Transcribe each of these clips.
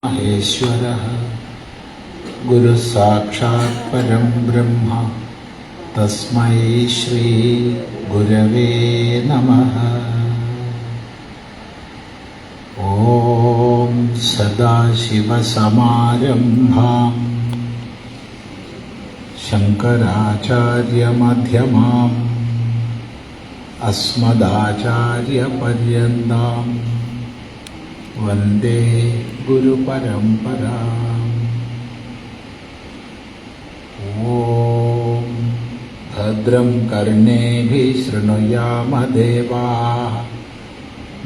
മഹേശ്വരഃ ഗുരുഃ സാക്ഷാത് പരം ബ്രഹ്മ തസ്മൈ ശ്രീ ഗുരവേ നമഃ. ഓം സദാശിവസമാരംഭാം ശങ്കരാചാര്യമധ്യമാം അസ്മദാചാര്യപര്യന്താം വന്ദേ ഗുരുപരമ്പരാം. ഓം ഭദ്രം കർണേഭിഃ ശൃണുയാമ ദേവാഃ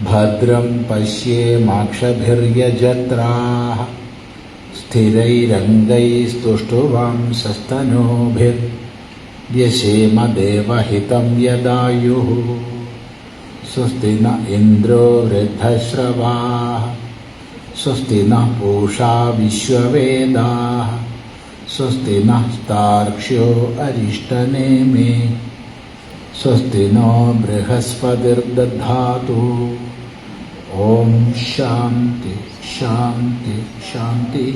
ഭദ്രം പശ്യേമാക്ഷഭിർയജത്രാഃ സ്ഥിരൈരംഗൈസ്തുഷ്ടുവാംസസ്തനൂഭിർയശേമ ദേവഹിതം യദായുഃ. സ്വസ്തി ന ഇന്ദ്രോ വൃദ്ധശ്രവാഃ സ്വസ്തി ന പൂഷാ വിശ്വവേദാഃ സ്വസ്തി നസ്താർക്ഷ്യോ അരിഷ്ടനേമി സ്വസ്തി നോ ബൃഹസ്പതിർദധാതു. ഓം ശാന്തി ശാന്തി ശാന്തി.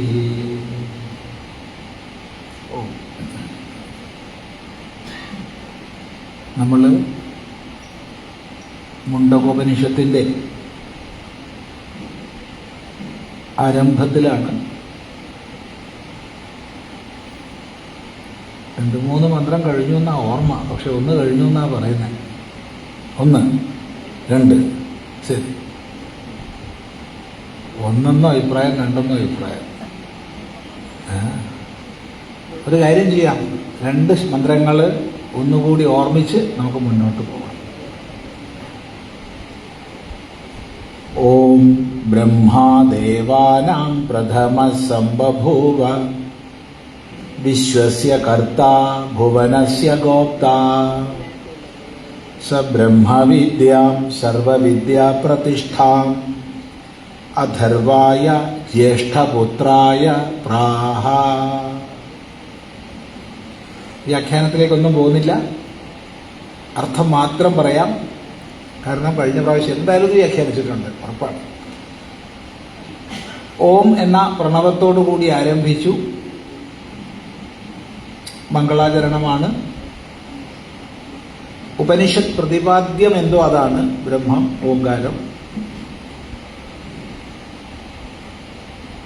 നമ്മൾ മുണ്ടകോപനിഷത്തിൻ്റെ ആരംഭത്തിലാണ്. 2-3 മന്ത്രം കഴിഞ്ഞു എന്നാ ഓർമ്മ, പക്ഷെ 1 കഴിഞ്ഞു എന്നാ പറയുന്നത്. 1, 2 ശരി. 1 അഭിപ്രായം, 2 അഭിപ്രായം. ഒരു കാര്യം ചെയ്യാം, 2 മന്ത്രങ്ങൾ ഒന്നുകൂടി ഓർമ്മിച്ച് നമുക്ക് മുന്നോട്ട് പോകാം. ഓം ബ്രഹ്മാദേവാനാം പ്രഥമഃ സംബഭൂവ വിശ്വസ്യ കർത്താ ഭുവനസ്യ ഗോപ്താ സ ബ്രഹ്മവിദ്യാം സർവവിദ്യാപ്രതിഷ്ഠാം അഥർവായ ജ്യേഷ്ഠപുത്രായ പ്രാഹ. വ്യാഖ്യാനത്തിലേക്കൊന്നും പോകുന്നില്ല, അർത്ഥം മാത്രം പറയാം. കാരണം കഴിഞ്ഞ പ്രാവശ്യം എന്തായാലും ഇത് വ്യാഖ്യാനിച്ചിട്ടുണ്ട്, ഉറപ്പാണ്. ഓം എന്ന പ്രണവത്തോടു കൂടി ആരംഭിച്ചു. മംഗളാചരണമാണ്. ഉപനിഷത്ത് പ്രതിപാദ്യം എന്തോ അതാണ് ബ്രഹ്മം, ഓംകാരം.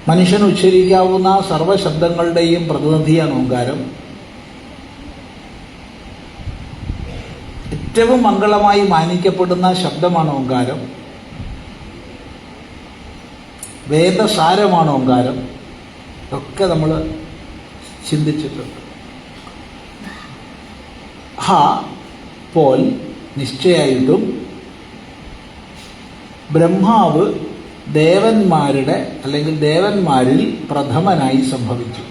മനുഷ്യൻ ഉച്ചരിക്കാവുന്ന സർവശബ്ദങ്ങളുടെയും പ്രതിനിധിയാണ് ഓംകാരം. ഏറ്റവും മംഗളമായി മാനിക്കപ്പെടുന്ന ശബ്ദമാണ് ഓംകാരം. വേദസാരമാണ് ഓംകാരം. ഇതൊക്കെ നമ്മൾ ചിന്തിച്ചിട്ടുണ്ട്. ഹ പോൽ നിശ്ചയായിട്ടും ബ്രഹ്മാവ് ദേവന്മാരുടെ അല്ലെങ്കിൽ ദേവന്മാരിൽ പ്രഥമനായി സംഭവിച്ചു.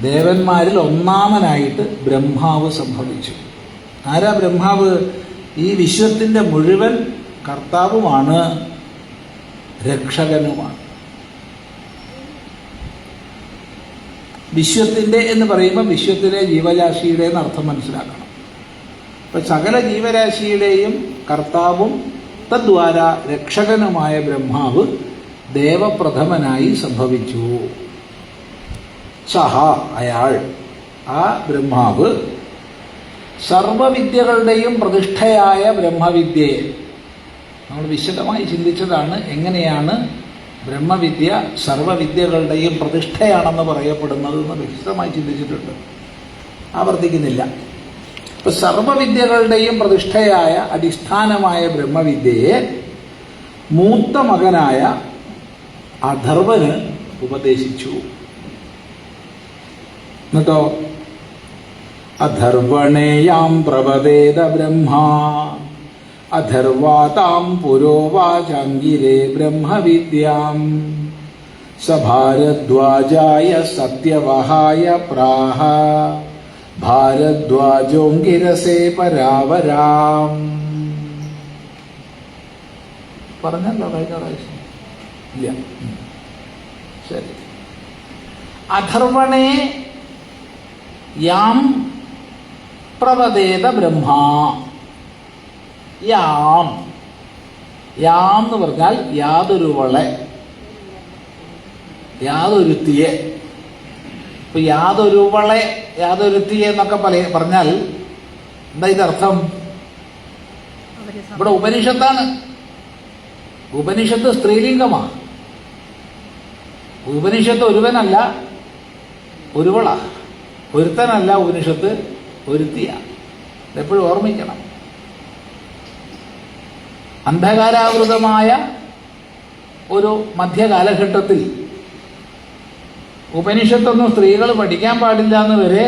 ദേവന്മാരിൽ ഒന്നാമനായിട്ട് ബ്രഹ്മാവ് സംഭവിച്ചു. ആരാ ബ്രഹ്മാവ്? ഈ വിശ്വത്തിൻ്റെ മുഴുവൻ കർത്താവുമാണ്, രക്ഷകനുമാണ്. വിശ്വത്തിൻ്റെ എന്ന് പറയുമ്പോൾ വിശ്വത്തിലെ ജീവരാശിയുടെ അർത്ഥം മനസ്സിലാക്കണം. അപ്പം സകല ജീവരാശിയുടെയും കർത്താവും തദ്വാര രക്ഷകനുമായ ബ്രഹ്മാവ് ദേവപ്രഥമനായി സംഭവിച്ചു. സഹ അയാൾ, ആ ബ്രഹ്മാവ് സർവവിദ്യകളുടെയും പ്രതിഷ്ഠയായ ബ്രഹ്മവിദ്യയെ നമ്മൾ വിശദമായി ചിന്തിച്ചതാണ്. എങ്ങനെയാണ് ബ്രഹ്മവിദ്യ സർവവിദ്യകളുടെയും പ്രതിഷ്ഠയാണെന്ന് പറയപ്പെടുന്നത് എന്ന് വിശദമായി ചിന്തിച്ചിട്ടുണ്ട്, ആവർത്തിക്കുന്നില്ല. ഇപ്പൊ സർവവിദ്യകളുടെയും പ്രതിഷ്ഠയായ അടിസ്ഥാനമായ ബ്രഹ്മവിദ്യയെ മൂത്ത മകനായ അഥർവന് ഉപദേശിച്ചു. എന്നിട്ടോ അഥർവണേയാം പ്രവദേത ബ്രഹ്മാ അഥർവാതാം പുരോവാചാംഗിരേ ബ്രഹ്മവിദ്യാം സഭാരദ്വാജായ സത്യവഹായ പ്രാഹ ഭാരദ്വാജോങ്കിരസേ പരാവരാം. പറഞ്ഞല്ലോ കഴിഞ്ഞ പ്രാവശ്യം ഇല്ല? ശരി. അഥർവണേ യാം പ്രവദേത ബ്രഹ്മാ. യാം, യാം എന്ന് പറഞ്ഞാൽ യാതൊരുവളെ, യാതൊരുത്തിയെ. ഇപ്പൊ യാതൊരുവളെ, യാതൊരുത്തിയെ എന്നൊക്കെ പറഞ്ഞാൽ എന്താ ഇതർത്ഥം? ഇവിടെ ഉപനിഷത്താണ്. ഉപനിഷത്ത് സ്ത്രീലിംഗമാണ്. ഉപനിഷത്ത് ഒരുവനല്ല, ഒരുവള. ഒരുത്തനല്ല ഉപനിഷത്ത്, ഒരുത്തിയ. എപ്പോഴും ഓർമ്മിക്കണം. അന്ധകാരാവൃതമായ ഒരു മധ്യകാലഘട്ടത്തിൽ ഉപനിഷത്തൊന്നും സ്ത്രീകൾ പഠിക്കാൻ പാടില്ല എന്ന് വരെ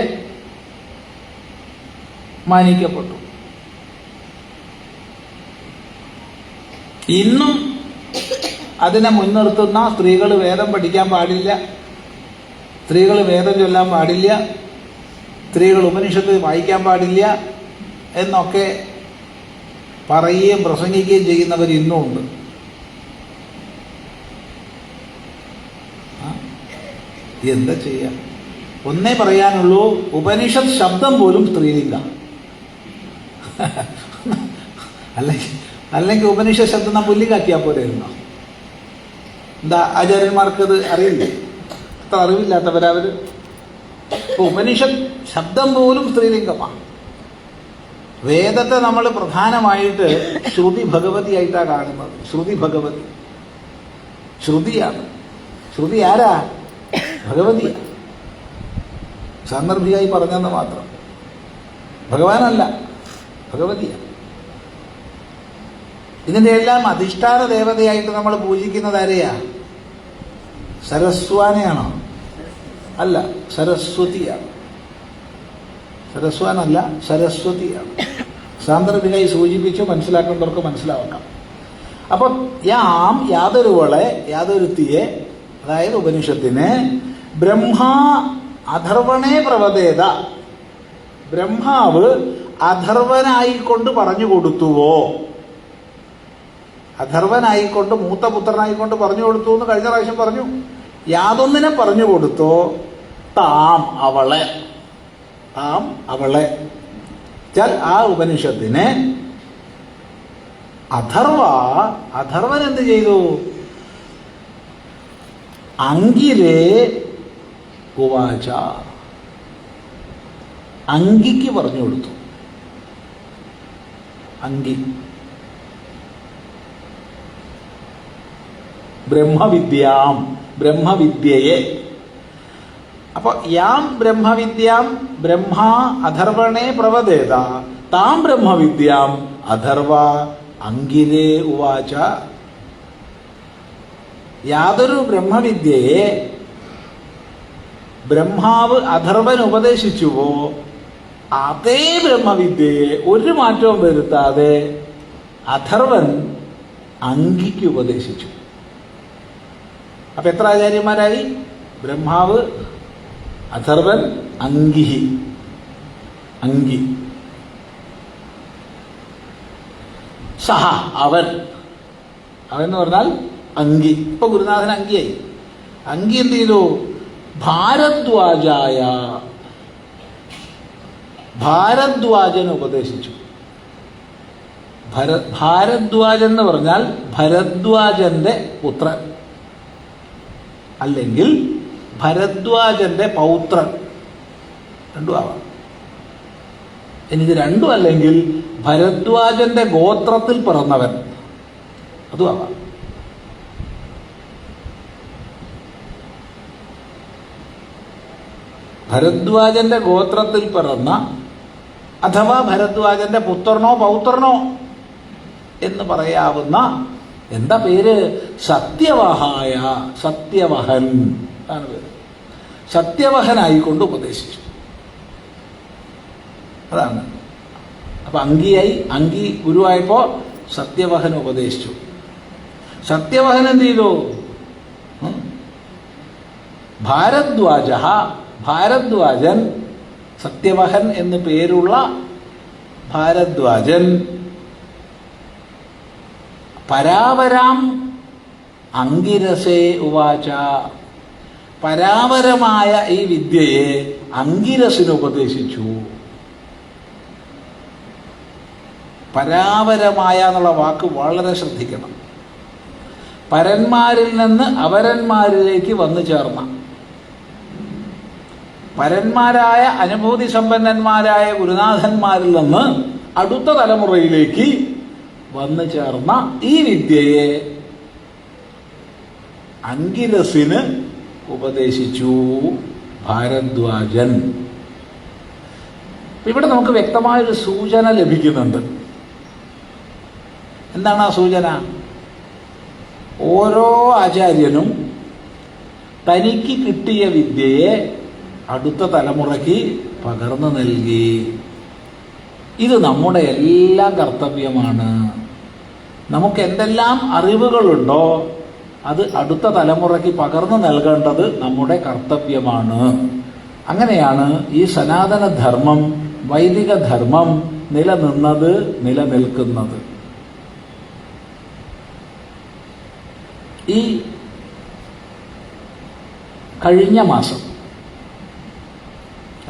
മാനിക്കപ്പെട്ടു. ഇന്നും അതിനെ മുൻനിർത്തുന്ന സ്ത്രീകൾ വേദം പഠിക്കാൻ പാടില്ല, സ്ത്രീകൾ വേദം ചൊല്ലാൻ പാടില്ല, സ്ത്രീകൾ ഉപനിഷത്ത് വായിക്കാൻ പാടില്ല എന്നൊക്കെ പറയുകയും പ്രസംഗിക്കുകയും ചെയ്യുന്നവർ ഇന്നും ഉണ്ട്. എന്താ ചെയ്യാം? ഒന്നേ പറയാനുള്ളൂ, ഉപനിഷത്ത് ശബ്ദം പോലും സ്ത്രീലിംഗ. അല്ലെങ്കിൽ ഉപനിഷത്ത് ശബ്ദം നാം പുല്ലിക്കാക്കിയാൽ പോലെയിരുന്നോ? എന്താ ആചാര്യന്മാർക്കത് അറിയില്ലേ? അത്ര അറിവില്ലാത്തവരവർ. ഇപ്പൊ ഉപനിഷത്ത് ശബ്ദം പോലും സ്ത്രീലിംഗമാണ്. വേദത്തെ നമ്മൾ പ്രധാനമായിട്ട് ശ്രുതി ഭഗവതിയായിട്ടാണ് കാണുന്നത്. ശ്രുതി ഭഗവതി, ശ്രുതിയാണ്. ശ്രുതി ആരാ? ഭഗവതിയാണ്. സാന്ദർഭികമായി പറഞ്ഞെന്ന് മാത്രം. ഭഗവാനല്ല, ഭഗവതിയാണ്. ഇതിൻ്റെ എല്ലാം അധിഷ്ഠാന ദേവതയായിട്ട് നമ്മൾ പൂജിക്കുന്നത് ആരെയാ? സരസ്വാനെയാണോ? അല്ല, സരസ്വതിയാണ്. സരസ്വാനല്ല, സരസ്വതിയാണ്. സാന്ദർഭികമായി സൂചിപ്പിച്ച് മനസ്സിലാക്കേണ്ടവർക്ക് മനസ്സിലാക്കാം. അപ്പൊ യാതൊരുവളെ, യാതൊരുത്തിയെ, അതായത് ഉപനിഷത്തിനെ ബ്രഹ്മാ അഥർവണേ പ്രവദേത, ബ്രഹ്മാവ് അഥർവനായിക്കൊണ്ട് പറഞ്ഞു കൊടുത്തുവോ? അഥർവനായിക്കൊണ്ട്, മൂത്ത പുത്രനായിക്കൊണ്ട് പറഞ്ഞു കൊടുത്തു എന്ന് കഴിഞ്ഞ പ്രാവശ്യം പറഞ്ഞു. യാതൊന്നിനെ പറഞ്ഞു കൊടുത്തോ? താം അവളെ, താം അവളെ. ആ ഉപനിഷത്തിനെ അഥർവൻ എന്ത് ചെയ്തു? അങ്കിരേ ഉവാച, അങ്കിക്ക് പറഞ്ഞു കൊടുത്തു. അങ്കി ബ്രഹ്മവിദ്യാം, ബ്രഹ്മവിദ്യയെ. അപ്പൊ യാം ബ്രഹ്മവിദ്യാം ബ്രഹ്മാ അഥർവണേ പ്രവദേത താം ബ്രഹ്മവിദ്യാം അഥർവ അങ്കിരേ ഉവാച. യാതൊരു ബ്രഹ്മവിദ്യയെ ബ്രഹ്മാവ് അഥർവൻ ഉപദേശിച്ചുവോ അതേ ബ്രഹ്മവിദ്യയെ ഒരു മാറ്റവും വരുത്താതെ അഥർവൻ അങ്കിക്ക് ഉപദേശിച്ചു. അപ്പൊ എത്ര ആചാര്യന്മാരായി? ബ്രഹ്മാവ്, അഥർവൻ, അങ്കി. അങ്കി സഹ അവൻ, അവൻ എന്ന് പറഞ്ഞാൽ അങ്കി. ഇപ്പൊ ഗുരുനാഥൻ അങ്കിയായി. അങ്കി എന്ത് ചെയ്തു? ഭാരദ്വാജായ, ഭാരദ്വാജന് ഉപദേശിച്ചു. ഭാരദ്വാജൻ എന്ന് പറഞ്ഞാൽ ഭരദ്വാജന്റെ പുത്രൻ, അല്ലെങ്കിൽ ഭരദ്വാജന്റെ പൗത്രൻ, രണ്ടും ആവാം. എനിക്ക് രണ്ടും അല്ലെങ്കിൽ ഭരദ്വാജന്റെ ഗോത്രത്തിൽ പിറന്നവൻ, അതും ആവാം. ഭരദ്വാജന്റെ ഗോത്രത്തിൽ പിറന്ന, അഥവാ ഭരദ്വാജന്റെ പുത്രനോ പൗത്രനോ എന്ന് പറയാവുന്ന, എന്താ പേര്? സത്യവഹായ, സത്യവഹൻ ആണ് പേര്. സത്യവഹനായിക്കൊണ്ട് ഉപദേശിച്ചു. അതാണ്. അപ്പൊ അങ്കിയായി, അങ്കി ഗുരുവായപ്പോ സത്യവഹൻ ഉപദേശിച്ചു. സത്യവഹൻ എന്ത് ചെയ്തു? ഭാരദ്വാജ, ഭാരദ്വാജൻ, സത്യവഹൻ എന്ന് പേരുള്ള ഭാരദ്വാജൻ പരാവരാം അങ്കിരസേ ഉവാച, പരാവരമായ ഈ വിദ്യയെ അങ്കിരസിന് ഉപദേശിച്ചു. പരാവരമായ എന്നുള്ള വാക്ക് വളരെ ശ്രദ്ധിക്കണം. പരന്മാരിൽ നിന്ന് അവരന്മാരിലേക്ക് വന്നു ചേർന്ന, പരന്മാരായ അനുഭൂതി സമ്പന്നന്മാരായ ഗുരുനാഥന്മാരിൽ നിന്ന് അടുത്ത തലമുറയിലേക്ക് വന്നു ചേർന്ന ഈ വിദ്യയെ അങ്കിരസിന് ഉപദേശിച്ചു ഭാരദ്വാജൻ. ഇവിടെ നമുക്ക് വ്യക്തമായൊരു സൂചന ലഭിക്കുന്നുണ്ട്. എന്താണ് ആ സൂചന? ഓരോ ആചാര്യനും തനിക്ക് കിട്ടിയ വിദ്യയെ അടുത്ത തലമുറയ്ക്ക് പകർന്നു നൽകി. ഇത് നമ്മുടെ എല്ലാം കർത്തവ്യമാണ്. നമുക്ക് എന്തെല്ലാം അറിവുകളുണ്ടോ അത് അടുത്ത തലമുറയ്ക്ക് പകർന്നു നൽകേണ്ടത് നമ്മുടെ കർത്തവ്യമാണ്. അങ്ങനെയാണ് ഈ സനാതന ധർമ്മം, വൈദിക ധർമ്മം നിലനിന്നത്, നിലനിൽക്കുന്നത്. ഈ കഴിഞ്ഞ മാസം,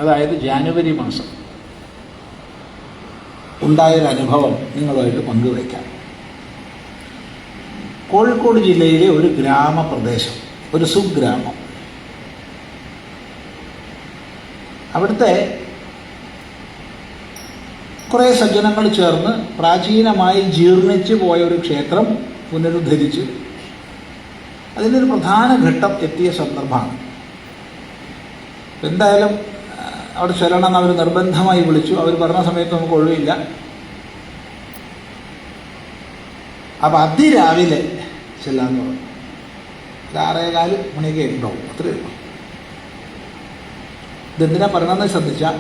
അതായത് ജാനുവരി മാസം ഉണ്ടായൊരു അനുഭവം നിങ്ങളുമായിട്ട് പങ്കുവയ്ക്കാം. കോഴിക്കോട് ജില്ലയിലെ ഒരു ഗ്രാമപ്രദേശം, ഒരു സുഗ്രാമം. അവിടുത്തെ കുറേ സജ്ജനങ്ങൾ ചേർന്ന് പ്രാചീനമായി ജീർണിച്ചു പോയ ഒരു ക്ഷേത്രം പുനരുദ്ധരിച്ച് അതിൻ്റെ ഒരു പ്രധാന ഘട്ടം എത്തിയ സന്ദർഭമാണ്. എന്തായാലും അവിടെ ചെല്ലണമെന്ന് അവർ നിർബന്ധമായി വിളിച്ചു. അവർ പറഞ്ഞ സമയത്ത് നമുക്ക് ഒഴിവില്ല. അപ്പം അതിരാവിലെ ചെല്ലാന്ന് പറഞ്ഞു. ഒരു 6:15 മണിയൊക്കെ ഉണ്ടാവും, അത്രയേ ഉള്ളൂ. ഇതെന്തിനാ പറയണമെന്ന് ശ്രദ്ധിച്ചാൽ,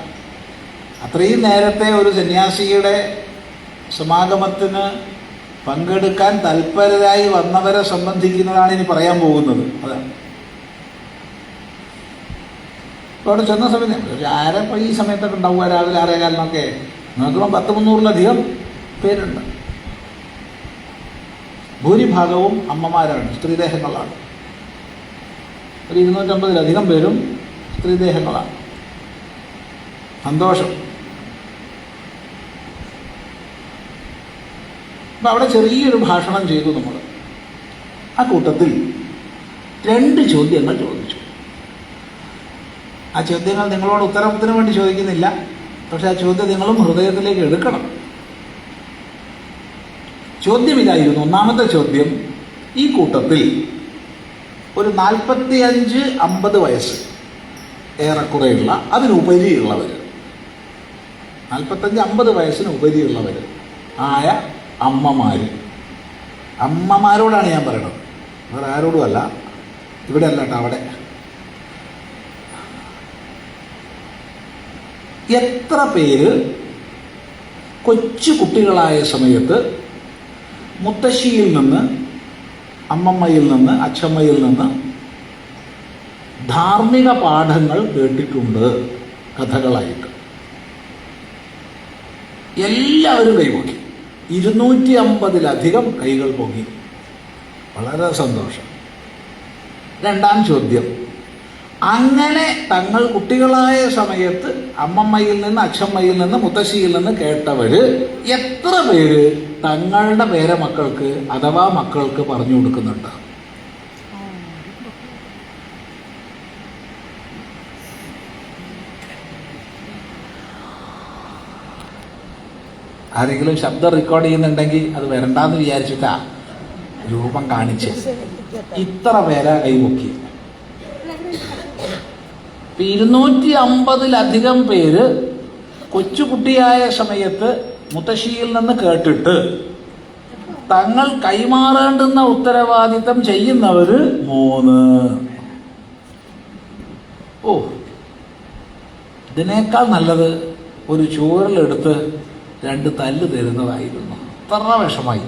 അത്രയും നേരത്തെ ഒരു സന്യാസിയുടെ സമാഗമത്തിന് പങ്കെടുക്കാൻ തൽപരരായി വന്നവരെ സംബന്ധിക്കുന്നതാണ് ഇനി പറയാൻ പോകുന്നത്. അതാണ് ഇപ്പോൾ അവിടെ ചെന്ന സമയത്ത് ഒരു ഈ സമയത്തൊക്കെ ഉണ്ടാവുക, രാവിലെ 6:15 നോക്കുമ്പോൾ 100-300 പേരുണ്ട്. ഭൂരിഭാഗവും അമ്മമാരാണ്, സ്ത്രീദേഹങ്ങളാണ്. ഒരു 250 പേരും സ്ത്രീദേഹങ്ങളാണ്. സന്തോഷം. അപ്പം അവിടെ ചെറിയൊരു ഭാഷണം ചെയ്തു നമ്മൾ. ആ കൂട്ടത്തിൽ 2 ചോദ്യങ്ങൾ ചോദിച്ചു. ആ ചോദ്യങ്ങൾ നിങ്ങളോട് ഉത്തരത്തിന് വേണ്ടി ചോദിക്കുന്നില്ല, പക്ഷെ ആ ചോദ്യം നിങ്ങളും ഹൃദയത്തിലേക്ക് എടുക്കണം. ചോദ്യം ഇതായിരുന്നു. ഒന്നാമത്തെ ചോദ്യം, ഈ കൂട്ടത്തിൽ ഒരു 45-50 വയസ്സ് ഏറെക്കുറെയുള്ള, അതിനുപരിയുള്ളവർ, 45-50 വയസ്സിന് ഉപരിയുള്ളവർ ആയ അമ്മമാരോടാണ് ഞാൻ പറയണത്, വേറെ ആരോടുമല്ല. ഇവിടെ അല്ല കേട്ടോ, അവിടെ. എത്ര പേര് കൊച്ചു കുട്ടികളായ സമയത്ത് മുത്തശ്ശിയിൽ നിന്ന്, അമ്മമ്മയിൽ നിന്ന്, അച്ഛമ്മയിൽ നിന്ന് ധാർമ്മിക പാഠങ്ങൾ കേട്ടിട്ടുണ്ട് കഥകളായിട്ട്? എല്ലാവരും കൈപൊക്കി. 250-ലധികം കൈകൾ പൊങ്ങി. വളരെ സന്തോഷം. രണ്ടാം ചോദ്യം, അങ്ങനെ തങ്ങൾ കുട്ടികളായ സമയത്ത് അമ്മമ്മയിൽ നിന്ന്, അച്ഛമ്മയിൽ നിന്ന്, മുത്തശ്ശിയിൽ നിന്ന് കേട്ടവര് എത്ര പേര് തങ്ങളുടെ പേരമക്കൾക്ക് അഥവാ മക്കൾക്ക് പറഞ്ഞു കൊടുക്കുന്നുണ്ട്? ആരെങ്കിലും ശബ്ദം റെക്കോർഡ് ചെയ്യുന്നുണ്ടെങ്കിൽ അത് വരണ്ടെന്ന് വിചാരിച്ചിട്ടാ രൂപം കാണിച്ച്. ഇത്ര പേരാ കൈപൊക്കി. 250-ലധികം പേര് കൊച്ചുകുട്ടിയായ സമയത്ത് മുത്തശ്ശിയിൽ നിന്ന് കേട്ടിട്ട് തങ്ങൾ കൈമാറേണ്ടുന്ന ഉത്തരവാദിത്തം ചെയ്യുന്നവര് 3. ഓ, ഇതിനേക്കാൾ നല്ലത് ഒരു ചൂരലെടുത്ത് 2 തല്ല് തരുന്നതായിരുന്നു. അത്ര വിഷമായി.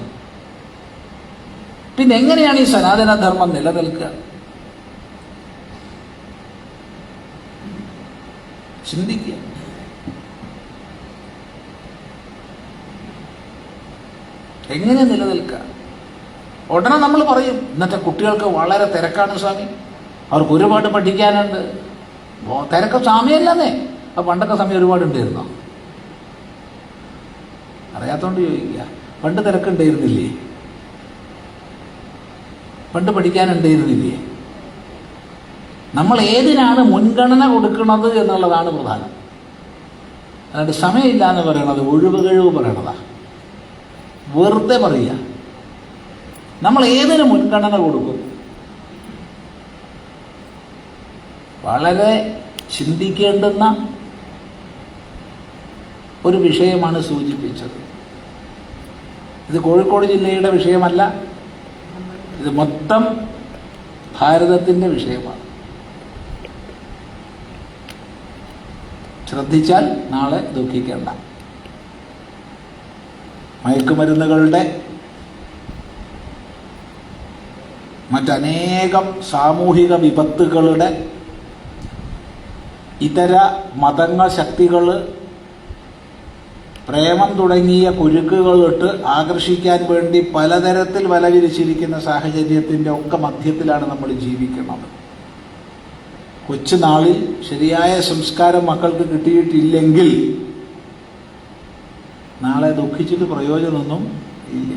പിന്നെ എങ്ങനെയാണ് ഈ സനാതനധർമ്മം നിലനിൽക്കുക? ചിന്തിക്കുക. എങ്ങനെ നിലനിൽക്കുക? ഉടനെ നമ്മൾ പറയും, ഇന്നത്തെ കുട്ടികൾക്ക് വളരെ തിരക്കാണ് സ്വാമി, അവർക്ക് ഒരുപാട് പഠിക്കാനുണ്ട്. തിരക്ക് സ്വാമിയല്ലെന്നേ, അത് പണ്ടൊക്കെ സമയം ഒരുപാടുണ്ടായിരുന്നോ? അറിയാത്തോണ്ട് ചോദിക്കുക. പണ്ട് തിരക്കുണ്ടായിരുന്നില്ലേ? പണ്ട് പഠിക്കാനുണ്ടായിരുന്നില്ലേ? നമ്മൾ ഏതിനാണ് മുൻഗണന കൊടുക്കുന്നത് എന്നുള്ളതാണ് പ്രധാനം. അല്ലാണ്ട് സമയമില്ല എന്ന് പറയണത് ഒഴിവ് കഴിവ് പറയണതാ, വെറുതെ പറയുക. നമ്മൾ ഏതിന് മുൻഗണന കൊടുക്കും? വളരെ ചിന്തിക്കേണ്ടുന്ന ഒരു വിഷയമാണ് സൂചിപ്പിച്ചത്. ഇത് കോഴിക്കോട് ജില്ലയുടെ വിഷയമല്ല, ഇത് മൊത്തം ഭാരതത്തിൻ്റെ വിഷയമാണ്. ശ്രദ്ധിച്ചാൽ നാളെ ദുഃഖിക്കേണ്ട. മയക്കുമരുന്നുകളുടെ മറ്റനേകം സാമൂഹിക വിപത്തുകളുടെ ഇതര മതങ്ങൾ ശക്തികൾ പ്രേമം തുടങ്ങിയ കുരുക്കുകളിട്ട് ആകർഷിക്കാൻ വേണ്ടി പലതരത്തിൽ വലവിരിച്ചിരിക്കുന്ന സാഹചര്യത്തിൻ്റെ ഒക്കെ മധ്യത്തിലാണ് നമ്മൾ ജീവിക്കുന്നത്. കൊച്ചുനാളിൽ ശരിയായ സംസ്കാരം മക്കൾക്ക് കിട്ടിയിട്ടില്ലെങ്കിൽ നാളെ ദുഃഖിച്ചിട്ട് പ്രയോജനമൊന്നും ഇല്ല.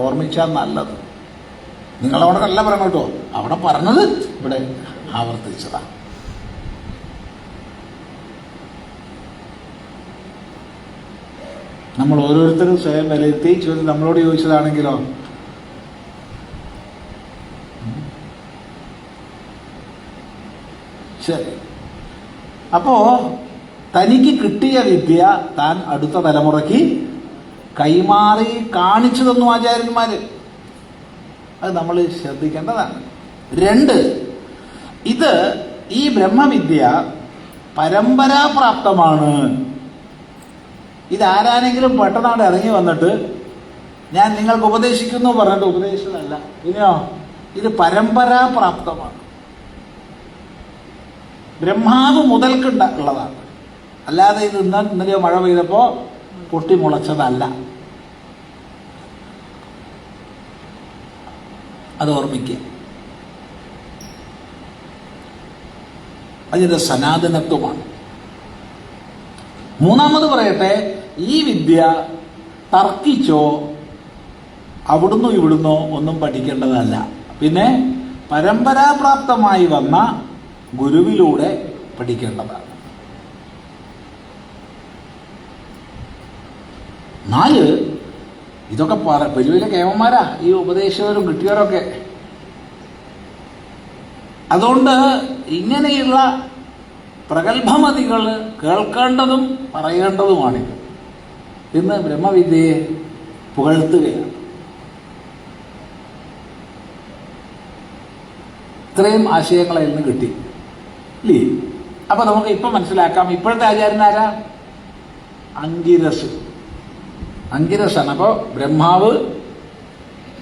ഓർമ്മിച്ചാൽ നല്ലത്. നിങ്ങളവിടെ നല്ല പറയണം കേട്ടോ, അവിടെ പറഞ്ഞത് ഇവിടെ ആവർത്തിച്ചതാണ്. നമ്മൾ ഓരോരുത്തരും സ്വയം വിലയിരുത്തി നമ്മളോട് ചോദിച്ചതാണെങ്കിലോ ശരി. അപ്പോ തനിക്ക് കിട്ടിയ വിദ്യ താൻ അടുത്ത തലമുറയ്ക്ക് കൈമാറി കാണിച്ചു തന്നു ആചാര്യന്മാര്. അത് നമ്മൾ ശ്രദ്ധിക്കേണ്ടതാണ്. 2, ഇത് ഈ ബ്രഹ്മവിദ്യ പരമ്പരാപ്രാപ്തമാണ്. ഇതാരാണെങ്കിലും പെട്ടെന്നാണ് ഇറങ്ങി വന്നിട്ട് ഞാൻ നിങ്ങൾക്ക് ഉപദേശിക്കുന്നു പറഞ്ഞിട്ട് ഉപദേശിച്ചതല്ല. പിന്നെയോ ഇത് പരമ്പരാപ്രാപ്തമാണ്. ബ്രഹ്മാവ് മുതൽക്കുള്ളതാണ്. അല്ലാതെ ഇത് ഇന്നലെയോ മഴ പെയ്തപ്പോ പൊട്ടിമുളച്ചതല്ല. അത് ഓർമ്മിക്കുക. അതിന്റെ സനാതനത്വമാണ്. 3 പറയട്ടെ, ഈ വിദ്യ തർക്കിച്ചോ അവിടുന്നോ ഇവിടുന്നോ ഒന്നും പഠിക്കേണ്ടതല്ല. പിന്നെ പരമ്പരാപ്രാപ്തമായി വന്ന ഗുരുവിലൂടെ പഠിക്കേണ്ടതാണ്. 4, ഇതൊക്കെ വലിയ വലിയ കേമന്മാരാ ഈ ഉപദേശകരും കിട്ടിയവരൊക്കെ. അതുകൊണ്ട് ഇങ്ങനെയുള്ള പ്രഗത്ഭമതികൾ കേൾക്കേണ്ടതും പറയേണ്ടതുമാണിത്. ഇന്ന് ബ്രഹ്മവിദ്യയെ പുകഴ്ത്തുകയാണ്. ഇത്രയും ആശയങ്ങൾ അതിൽ നിന്ന് കിട്ടി ഇല്ലേ? അപ്പൊ നമുക്ക് ഇപ്പൊ മനസ്സിലാക്കാം. ഇപ്പോഴത്തെ ആചാര്യനാരാ? അങ്കിരസാണ്. അപ്പോ ബ്രഹ്മാവ്,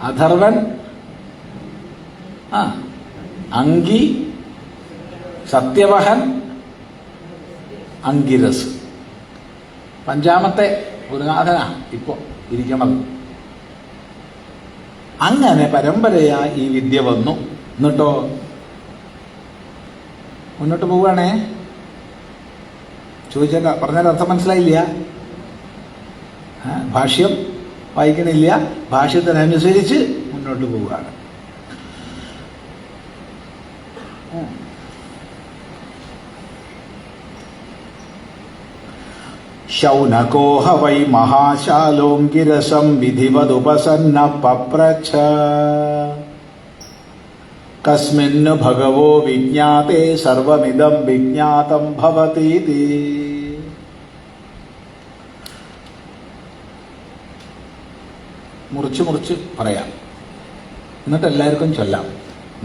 അഥർവൻ, അങ്കി, സത്യവഹൻ, അങ്കിരസ്. 5ാമത്തെ ഗുരുനാഥനാ ഇപ്പോ ഇരിക്കണത്. അങ്ങനെ പരമ്പരയാ ഈ വിദ്യ വന്നു. എന്നിട്ടോ മുന്നോട്ട് പോവുകയാണേ. ചോദിച്ചാൽ പറഞ്ഞാൽ അർത്ഥം മനസ്സിലായില്ല. ഭാഷ്യം വായിക്കണില്ല, ഭാഷ്യത്തിനനുസരിച്ച് മുന്നോട്ട് പോവുകയാണ്. ശൗനകോഹ വൈ മഹാശാലോംഗിരസം വിധിവതുപസന്ന പപ്രച്ഛ കസ്മിന്നു ഭഗവോ വിജ്ഞാതേ സർവമിദം വിജ്ഞാതം ഭവതീതി. മുറിച്ച് പറയാം, എന്നിട്ട് എല്ലാവർക്കും ചൊല്ലാം.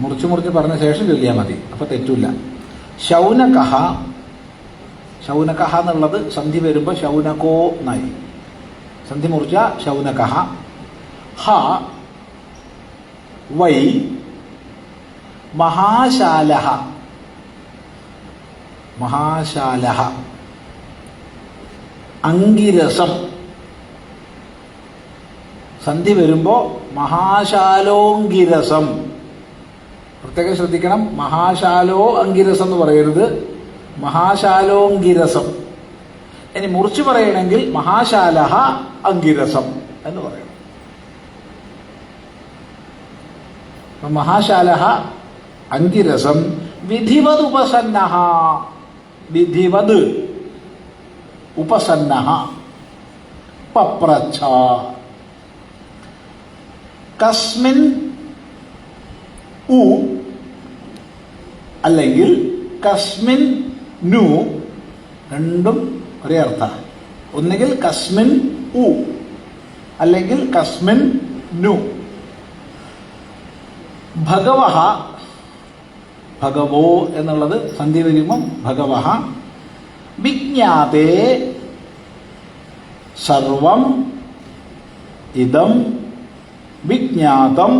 മുറിച്ച് പറഞ്ഞ ശേഷം ചൊല്ലിയാൽ മതി, അപ്പൊ തെറ്റില്ല. ശൗനകഹ എന്നുള്ളത് സന്ധി വരുമ്പോ ശൗനകോ എന്നായി. സന്ധി മുറിച്ച ശൗനകഹ. ഹ വൈ മഹാശാലഹ അങ്കിരസം. സന്ധി വരുമ്പോ മഹാശാലോങ്കിരസം. പ്രത്യേകം ശ്രദ്ധിക്കണം, മഹാശാലോ അങ്കിരസം എന്ന് പറയരുത്, മഹാശാലോങ്കിരസം. ഇനി മുറിച്ച് പറയണമെങ്കിൽ മഹാശാലഹ അങ്കിരസം എന്ന് പറയണം. മഹാശാലഃ അങ്കിരസം വിധിവത് ഉപസന്നഃ, വിധിവത് ഉപസന്നഃ പപ്രച്ഛ കസ്മിൻ ഉ അല്ലെങ്കിൽ കസ്മിൻ നു, രണ്ടും ഒരേ അർത്ഥ. ഒന്നുകിൽ കസ്മിൻ ഉ അല്ലെങ്കിൽ കസ്മിൻ നു. ഭഗവഃ, ഭഗവോ എന്നുള്ളത് സന്ധി വരുമ്പം ഭഗവഃ വിജ്ഞാതേ സർവം ഇദം വിജ്ഞാതം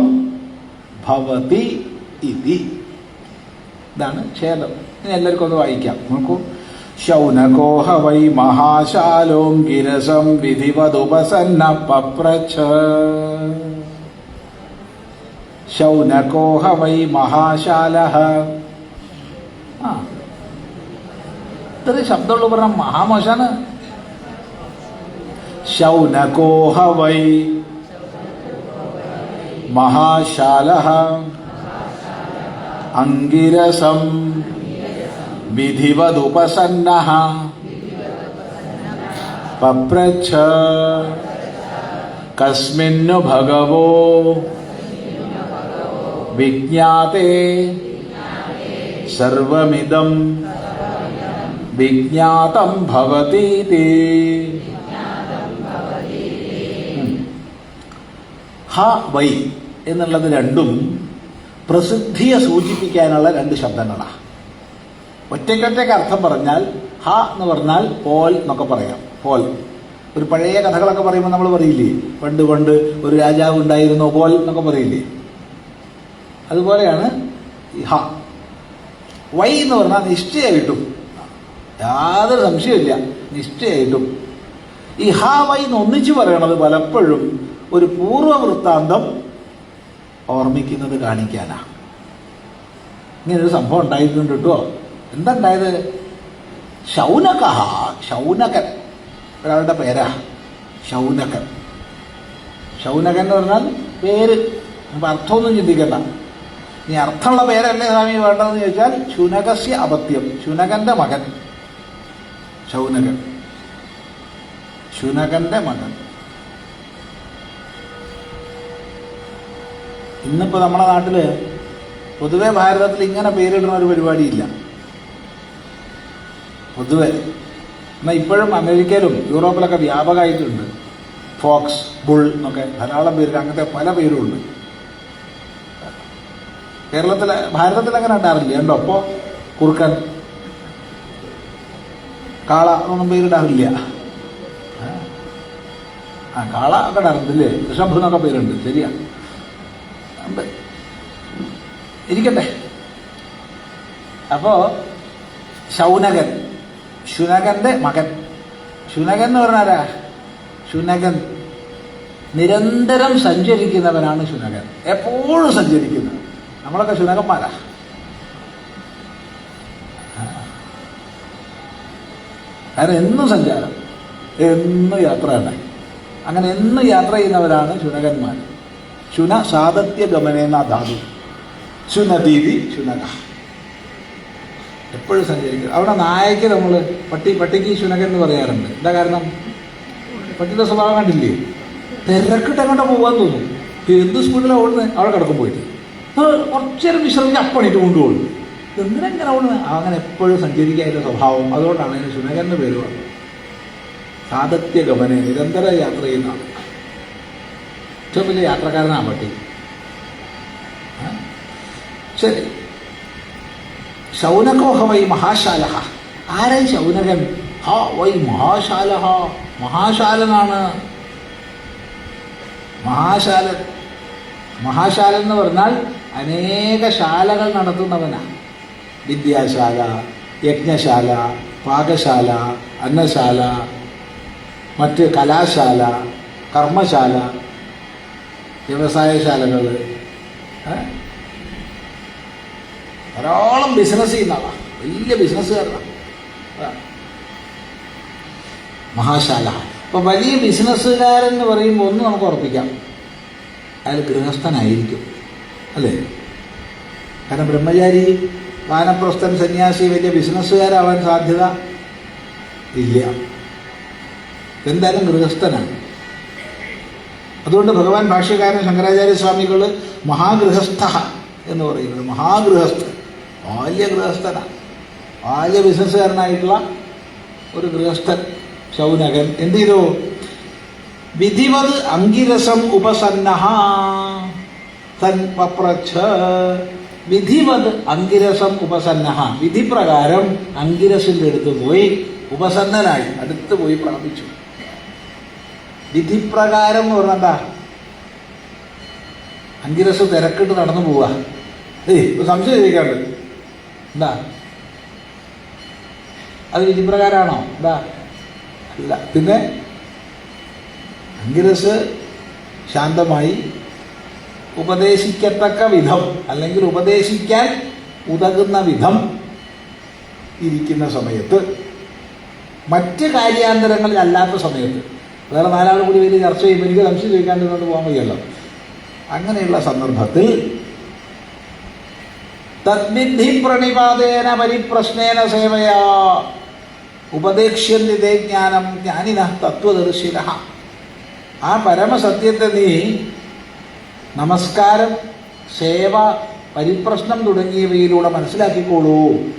ഭവതി ഇതി. ഇതാണ് ഛേദം. ഇനി എല്ലാവർക്കും ഒന്ന് വായിക്കാം. നോക്കൂ. ശൗനകോഹ വൈ മഹാശാലോംഗിരസം വിധിവതുപസന്ന പപ്രച്ഛ. ശൗനകോഹ വൈ മഹാശാലഃ. ഇത്രയും ശബ്ദമുള്ള പറഞ്ഞ മഹാമോശാണ്. ശൗനകോഹ വൈ മഹാശാലഃ അങ്കിരസം വിധിവതുപസന്നഃ പപ്രച്ഛ കസ്മിന്നു ഭഗവോ വിജ്ഞാതേ സർവമിദം വിജ്ഞാതം ഭവതീതി. ഹ വൈ എന്നുള്ളത് രണ്ടും പ്രസിദ്ധിയെ സൂചിപ്പിക്കാനുള്ള രണ്ട് ശബ്ദങ്ങളാണ്. ഒറ്റയ്ക്കൊറ്റയ്ക്ക് അർത്ഥം പറഞ്ഞാൽ ഹ എന്ന് പറഞ്ഞാൽ പോൽ എന്നൊക്കെ പറയാം. പോൽ ഒരു പഴയ കഥകളൊക്കെ പറയുമ്പോൾ നമ്മൾ പറയില്ലേ, പണ്ട് പണ്ട് ഒരു രാജാവ് ഉണ്ടായിരുന്നു പോൽ എന്നൊക്കെ പറയില്ലേ, അതുപോലെയാണ് ഈ ഹ. വൈ എന്ന് പറഞ്ഞാൽ നിശ്ചയമായിട്ടും, യാതൊരു സംശയമില്ല, നിശ്ചയമായിട്ടും. ഈ ഹ വൈ എന്ന് ഒന്നിച്ചു പറയണത് പലപ്പോഴും ഒരു പൂർവ്വവൃത്താന്തം ഓർമ്മിക്കുന്നത് കാണിക്കാനാ. ഇങ്ങനൊരു സംഭവം ഉണ്ടായിട്ടുണ്ട് കേട്ടോ. എന്താ ഉണ്ടായത്? ശൗനക, ശൗനകൻ ഒരാളുടെ പേരാ ശൗനകൻ. ശൗനകൻ എന്ന് പറഞ്ഞാൽ പേര്, അപ്പം അർത്ഥമൊന്നും ചിന്തിക്കണ്ട. ഇനി അർത്ഥമുള്ള പേരല്ലേ സ്വാമി വേണ്ടതെന്ന് ചോദിച്ചാൽ ശുനകസ്യ അപത്യം, ശുനകന്റെ മകൻ. ശൗനകൻ, ശുനകന്റെ മകൻ. ഇന്നിപ്പോൾ നമ്മുടെ നാട്ടിൽ പൊതുവെ ഭാരതത്തിൽ ഇങ്ങനെ പേരിടുന്ന ഒരു പരിപാടിയില്ല പൊതുവെ. എന്നാൽ ഇപ്പോഴും അമേരിക്കയിലും യൂറോപ്പിലൊക്കെ വ്യാപകമായിട്ടുണ്ട്. ഫോക്സ്, ബുൾ എന്നൊക്കെ ധാരാളം പേര്, അങ്ങനത്തെ പല പേരുമുണ്ട്. ഭാരതത്തിൽ അങ്ങനെ ഉണ്ടാറില്ല. ഉണ്ടോ? അപ്പോൾ കുറുക്കൻ, കാള ഒന്നും പേരിടാറില്ല. കാള ഒക്കെ ഇടാറുണ്ടല്ലേ, ഋഷഭ് എന്നൊക്കെ പേരുണ്ട്. ശരിയാ, ഇരിക്കട്ടെ. അപ്പോ ശൗനകൻ, ശുനകന്റെ മകൻ. ശുനകൻ എന്ന് പറഞ്ഞാരാ? ശുനകൻ നിരന്തരം സഞ്ചരിക്കുന്നവനാണ് ശുനകൻ, എപ്പോഴും സഞ്ചരിക്കുന്നത്. നമ്മളൊക്കെ ശുനകന്മാരാ. കാരണം എന്നും സഞ്ചാരം, എന്നും യാത്ര തന്നെ. അങ്ങനെ എന്നും യാത്ര ചെയ്യുന്നവരാണ് ശുനകന്മാർ. ശുന സാദത്യ ഗമനേന ധാതു, ശുനദീതി ശുനക, എപ്പോഴും സഞ്ചരിക്കുക. അവിടെ നായയ്ക്ക് നമ്മൾ പട്ടിക്ക് ശുനകൻ എന്ന് പറയാറുണ്ട്. എന്താ കാരണം? പട്ടിയുടെ സ്വഭാവം കണ്ടില്ലേ? തിരക്കിട്ട് എങ്ങോട്ടാ പോകാൻ തോന്നും. എന്ത് സ്പീഡിലാണ് ഓടുന്നത്? അവിടെ കിടക്കും പോയിട്ട് കുറച്ചേരം വിശ്രമിച്ച് അപ്പണിട്ട് കൊണ്ടുപോകും. എന്തിനെങ്ങനെ ഓടുന്നത്? അങ്ങനെ എപ്പോഴും സഞ്ചരിക്കാനുള്ള സ്വഭാവം. അതുകൊണ്ടാണ് അതിന് ശുനകൻ എന്ന് പേര് വന്നത്. സാദത്യ ഗമനെ, നിരന്തര യാത്ര ചെയ്യുന്ന ഏറ്റവും വലിയ യാത്രക്കാരനാണ് പട്ടി. ശരി. ശൗനകോഹ വൈ മഹാശാലഃ. ആരായി ശൗനകൻ? ഹ വൈ മഹാശാലഃ, മഹാശാലനാണ്. മഹാശാലൻ, മഹാശാലൻ എന്ന് പറഞ്ഞാൽ അനേക ശാലകൾ നടത്തുന്നവനാണ്. വിദ്യാശാല, യജ്ഞശാല, പാകശാല, അന്നശാല, മറ്റ് കലാശാല, കർമ്മശാല, വ്യവസായശാലകൾ, ധാരാളം ബിസിനസ് ചെയ്യുന്ന ആളാണ്. വലിയ ബിസിനസ്സുകാരനാണ് മഹാശാല. അപ്പോൾ വലിയ ബിസിനസ്സുകാരൻ എന്ന് പറയുമ്പോൾ ഒന്ന് നമുക്ക് ഉറപ്പിക്കാം, അയാൾ ഗൃഹസ്ഥനായിരിക്കും. അല്ലേ? കാരണം ബ്രഹ്മചാരി, വാനപ്രസ്ഥൻ, സന്യാസി വലിയ ബിസിനസ്സുകാരാവാൻ സാധ്യത ഇല്ല. എന്തായാലും ഗൃഹസ്ഥനാണ്. അതുകൊണ്ട് ഭഗവാൻ ഭാഷ്യകാരൻ ശങ്കരാചാര്യ സ്വാമികൾ മഹാഗൃഹസ്ഥ എന്ന് പറയുന്നത്. മഹാഗൃഹസ്ഥൻ, വലിയ ഗൃഹസ്ഥനാണ്, വലിയ ബിസിനസ്സുകാരനായിട്ടുള്ള ഒരു ഗൃഹസ്ഥൻ ശൗനകൻ എന്ത് ചെയ്തു? വിധിവത് അങ്കിരസം ഉപസന്നഹ തൻ പപ്രച്ഛ. വിധിവത് അങ്കിരസം ഉപസന്നഹ, വിധിപ്രകാരം അങ്കിരസിന്റെ അടുത്ത് പോയി ഉപസന്നനായി, അടുത്ത് പോയി പ്രാപിച്ചു. വിധിപ്രകാരം എന്ന് പറഞ്ഞാൽ എന്താ? അങ്കിരസ് തിരക്കിട്ട് നടന്നു പോവാ. സംശയം ചോദിക്കാണ്ട് എന്താ അത് വിധിപ്രകാരമാണോ? എന്താ? അല്ല. പിന്നെ അങ്കിരസ് ശാന്തമായി ഉപദേശിക്കത്തക്ക വിധം, അല്ലെങ്കിൽ ഉപദേശിക്കാൻ ഉതകുന്ന വിധം ഇരിക്കുന്ന സമയത്ത്, മറ്റ് കാര്യാന്തരങ്ങളിൽ അല്ലാത്ത സമയത്ത്, വേറെ നാലാളും കൂടി വലിയ ചർച്ച ചെയ്യുമ്പോൾ എനിക്ക് സംശയം ചോദിക്കാണ്ട് കൊണ്ട് പോകാൻ വയ്യല്ലോ. അങ്ങനെയുള്ള സന്ദർഭത്തിൽ തദ്വിദ്ധി പ്രണിപാതേന പരിപ്രശ്നേന സേവയാ ഉപദേക്ഷ്യന്തി ജ്ഞാനം ജ്ഞാനിന തത്വദർശിന. ആ പരമസത്യത്തെ നീ നമസ്കാരം, സേവ, പരിപ്രശ്നം തുടങ്ങിയവയിലൂടെ മനസ്സിലാക്കിക്കോളൂ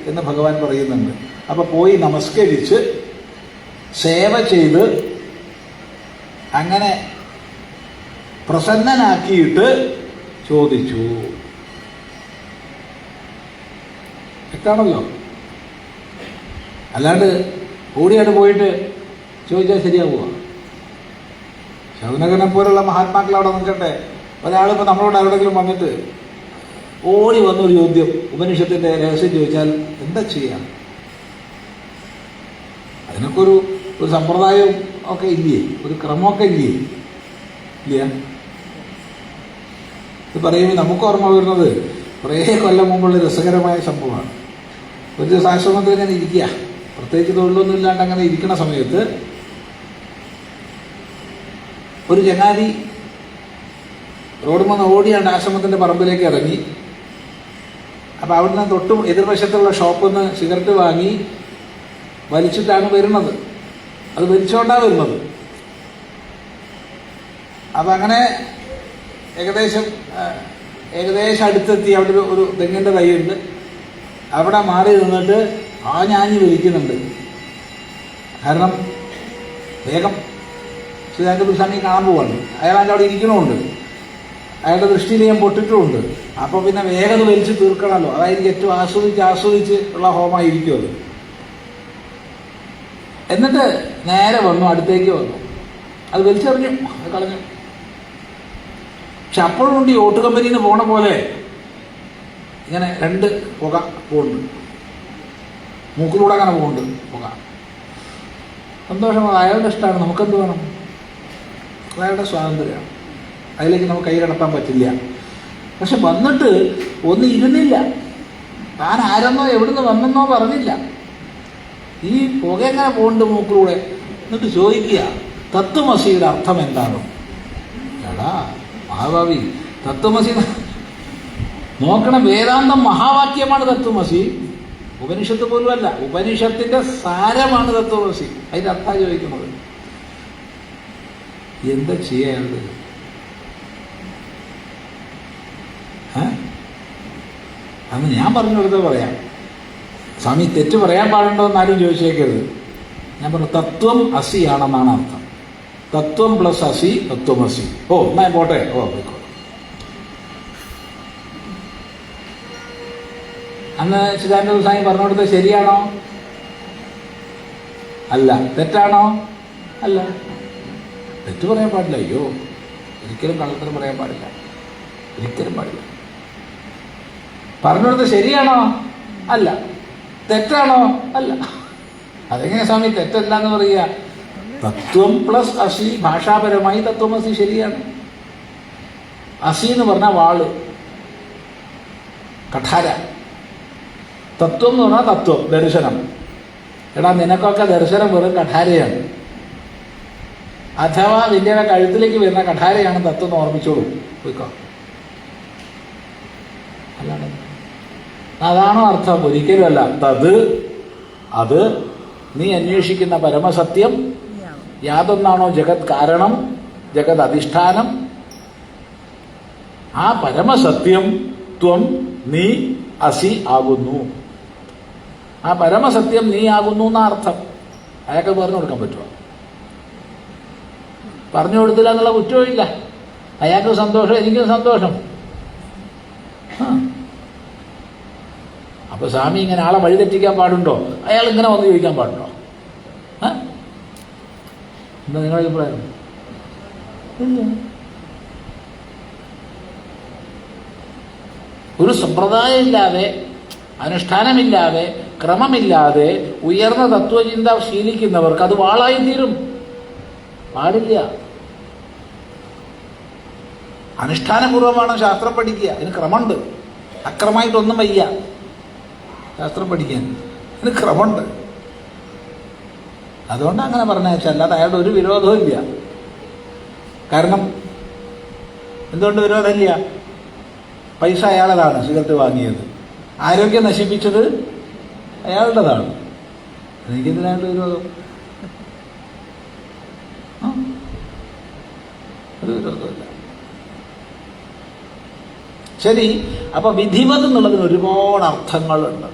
എന്ന് ഭഗവാൻ പറയുന്നുണ്ട്. അപ്പോൾ പോയി നമസ്കരിച്ച് സേവ ചെയ്ത് അങ്ങനെ പ്രസന്നനാക്കിയിട്ട് ചോദിച്ചു. വ്യക്തമാണല്ലോ. അല്ലാണ്ട് ഓടിയായിട്ട് പോയിട്ട് ചോദിച്ചാൽ ശരിയാവുക? ശൗനകനെ പോലുള്ള മഹാത്മാക്കൾ അവിടെ നിൽക്കട്ടെ. ഒരാളിപ്പോൾ നമ്മളോട് എവിടെയെങ്കിലും വന്നിട്ട് ഓടി വന്നൊരു ചോദ്യം, ഉപനിഷത്തിൻ്റെ രഹസ്യം ചോദിച്ചാൽ എന്താ ചെയ്യാം? അതിനൊക്കെ ഒരു സമ്പ്രദായവും ഒക്കെ ഇല്ലേ? ഒരു ക്രമമൊക്കെ ഇല്ലേ? ഇല്ല. ഇത് പറയുമ്പോൾ നമുക്ക് ഓർമ്മ വരുന്നത് കുറേ കൊല്ലം മുമ്പുള്ള രസകരമായ സംഭവമാണ്. ഒരു ദിവസം ആശ്രമത്തിൽ ഇങ്ങനെ ഇരിക്കുക, പ്രത്യേകിച്ച് തൊഴിലൊന്നും ഇല്ലാണ്ട് അങ്ങനെ ഇരിക്കുന്ന സമയത്ത് ഒരു ചങ്ങാതി റോഡ് വന്ന് ഓടിയാണ്ട് ആശ്രമത്തിൻ്റെ പറമ്പിലേക്ക് ഇറങ്ങി. അപ്പോൾ അവിടുന്ന് തൊട്ടും എതിർവശത്തുള്ള ഷോപ്പിൽ നിന്ന് സിഗരറ്റ് വാങ്ങി വലിച്ചിട്ടാണ് വരുന്നത്. അത് വലിച്ചുകൊണ്ടാണ് വരുന്നത്. അപ്പം അങ്ങനെ ഏകദേശം അടുത്തെത്തി. അവിടെ ഒരു തെങ്ങിൻ്റെ തൈയുണ്ട്. അവിടെ മാറി നിന്നിട്ട് ഞാഞ്ഞ് വലിക്കുന്നുണ്ട്. കാരണം വേഗം ശ്രീരാമകൃഷ്ണ സ്വാമി കാണാൻ പോവാണ്. അയാളതിൻ്റെ അവിടെ ഇരിക്കണമുണ്ട്. അയാളുടെ ദൃഷ്ടിയിൽ ഞാൻ പൊട്ടിട്ടുമുണ്ട്. അപ്പോൾ പിന്നെ വേഗം വലിച്ച് തീർക്കണമല്ലോ. അതായത് ഏറ്റവും ആസ്വദിച്ച് ഉള്ള ഹോമായിരിക്കും അത്. എന്നിട്ട് നേരെ വന്നു, അടുത്തേക്ക് വന്നു. അത് വലിച്ചെറിഞ്ഞു, അത് കളഞ്ഞു. പക്ഷെ അപ്പോഴും ഉണ്ട് ഈ ഓട്ട് കമ്പനിയിൽ നിന്ന് പോണ പോലെ ഇങ്ങനെ രണ്ട് പുക പോകുന്നുണ്ട്, മൂക്കിലൂടെ അങ്ങനെ പോകുന്നുണ്ട് പുക. സന്തോഷമാണ്, അയാളുടെ ഇഷ്ടമാണ്. നമുക്കെന്ത് വേണം? അയാളുടെ സ്വാതന്ത്ര്യമാണ്. അതിലേക്ക് നമുക്ക് കൈ കടത്താൻ പറ്റില്ല. പക്ഷെ വന്നിട്ട് ഒന്നും ഇരുന്നില്ല. താൻ ആരെന്നോ എവിടുന്ന് വന്നെന്നോ പറഞ്ഞില്ല. ഈ പുക എങ്ങനെ പോകുന്നുണ്ട് മൂക്കിലൂടെ. എന്നിട്ട് ചോദിക്കുക, തത്വമസിയുടെ അർത്ഥം എന്താണ്? എടാ മഹാഭാവി, തത്വമസി നോക്കണം, വേദാന്തം മഹാവാക്യമാണ് തത്വമസി. ഉപനിഷത്ത് പോലുമല്ല, ഉപനിഷത്തിന്റെ സാരമാണ് തത്വമസി. അതിന്റെ അർത്ഥം ചോദിക്കുന്നത്. എന്താ ചെയ്യാനുള്ളത്? അന്ന് ഞാൻ പറഞ്ഞു കൊടുത്തത് പറയാം. സ്വാമി തെറ്റ് പറയാൻ പാടുണ്ടോ എന്നാരും ചോദിച്ചേക്കരുത്. ഞാൻ പറഞ്ഞു തത്വം അസിയാണെന്നാണ് അർത്ഥം. തത്വം പ്ലസ് അസി തത്വമസി. എന്നാ പോട്ടെ. പോയിക്കോട്ടെ. അന്ന് ചിദാനന്ദ സ്വാമി പറഞ്ഞു കൊടുത്തത് ശരിയാണോ? അല്ല. തെറ്റാണോ? അല്ല. തെറ്റ് പറയാൻ പാടില്ല. അയ്യോ, ഒരിക്കലും കള്ളത്തരം പറയാൻ പാടില്ല, ഒരിക്കലും പാടില്ല. പറഞ്ഞു കൊടുത്തത് ശരിയാണോ? അല്ല. തെറ്റാണോ? അല്ല. അതെങ്ങനെ സ്വാമി തെറ്റല്ല എന്ന് പറയുക? തത്വം പ്ലസ് അസി, ഭാഷാപരമായി തത്വമസി ശരിയാണ്. അസി എന്ന് പറഞ്ഞാൽ വാള്, കഠാര. തത്വം എന്ന് പറഞ്ഞാൽ തത്വം, ദർശനം. എടാ നിനക്കൊക്കെ ദർശനം വെറും കഠാരയാണ്. അഥവാ നിന്റെ കഴുത്തിലേക്ക് വരുന്ന കഠാരയാണ് തത്വം എന്ന് ഓർമ്മിച്ചോളൂ. പോയിക്കോ. അതാണ്, അതാണോ അർത്ഥം? ഒരിക്കലുമല്ല. തത്, അത്, നീ അന്വേഷിക്കുന്ന പരമസത്യം യാതൊന്നാണോ ജഗത് കാരണം, ജഗത് അധിഷ്ഠാനം, ആ പരമസത്യം ത്വം, നീ, അസി, ആകുന്നു. ആ പരമസത്യം നീ ആകുന്നു എന്ന അർത്ഥം. അയാൾക്ക് പറഞ്ഞു കൊടുക്കാൻ പറ്റുമോ? പറഞ്ഞു കൊടുത്തില്ല എന്നുള്ള കുറ്റവും ഇല്ല. അയാൾക്ക് സന്തോഷം, എനിക്കും സന്തോഷം. അപ്പൊ സ്വാമി ഇങ്ങനെ ആളെ വഴിതെറ്റിക്കാൻ പാടുണ്ടോ? അയാൾ ഇങ്ങനെ വന്ന് ചോദിക്കാൻ പാടുണ്ടോ? എന്താ നിങ്ങളുടെ അഭിപ്രായം? ഒരു സമ്പ്രദായമില്ലാതെ, അനുഷ്ഠാനമില്ലാതെ, ക്രമമില്ലാതെ ഉയർന്ന തത്വചിന്ത ശീലിക്കുന്നവർക്ക് അത് വാളായിത്തീരും. പാടില്ല. അനുഷ്ഠാനപൂർവമാണ് ശാസ്ത്രം പഠിക്കുക. അതിന് ക്രമമുണ്ട്. അക്രമമായിട്ടൊന്നും വയ്യ ശാസ്ത്രം പഠിക്കാൻ. അതിന് ക്രമമുണ്ട്. അതുകൊണ്ട് അങ്ങനെ പറഞ്ഞാൽ അല്ലാതെ അയാളുടെ ഒരു വിരോധവും ഇല്ല. കാരണം എന്തുകൊണ്ട് വിരോധമില്ല? പൈസ അയാളതാണ് സിഗരറ്റ് വാങ്ങിയത്, ആരോഗ്യം നശിപ്പിച്ചത് അയാളുടേതാണ്. എനിക്കെന്തിനായിട്ട് വിരോധം? ഒരു വിരോധമില്ല. ശരി. അപ്പൊ വിധിവത് എന്നുള്ളതിന് ഒരുപാട് അർത്ഥങ്ങളുണ്ട്.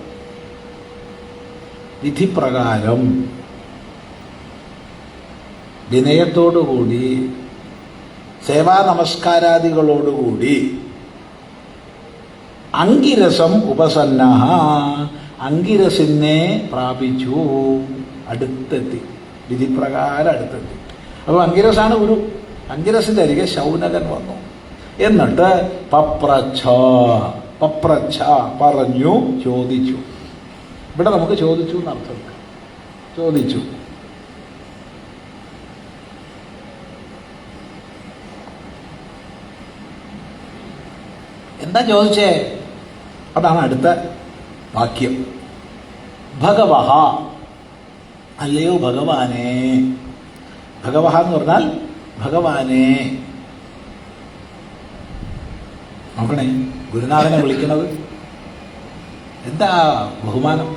വിധിപ്രകാരം വിനയത്തോടുകൂടി സേവാ നമസ്കാരാദികളോടുകൂടി അങ്കിരസം ഉപസന്ന, അങ്കിരസിനെ പ്രാപിച്ചു, അടുത്തെത്തി, വിധിപ്രകാരം അടുത്തെത്തി. അപ്പോൾ അങ്കിരസാണ് ഗുരു. അങ്കിരസിന്റെ അരികെ ശൗനകൻ വന്നു. എന്നിട്ട് പപ്രച്ഛ, പപ്രച്ഛ പറഞ്ഞു, ചോദിച്ചു. ഇവിടെ നമുക്ക് ചോദിച്ചു എന്നർത്ഥം. ചോദിച്ചു. എന്താ ചോദിച്ചേ? അതാണ് അടുത്ത വാക്യം. ഭഗവഹ, അല്ലയോ ഭഗവാനെ. ഭഗവഹ എന്ന് പറഞ്ഞാൽ ഭഗവാനെ. നോക്കണേ, ഗുരുനാഥനെ വിളിക്കുന്നത് എന്താ ബഹുമാനം.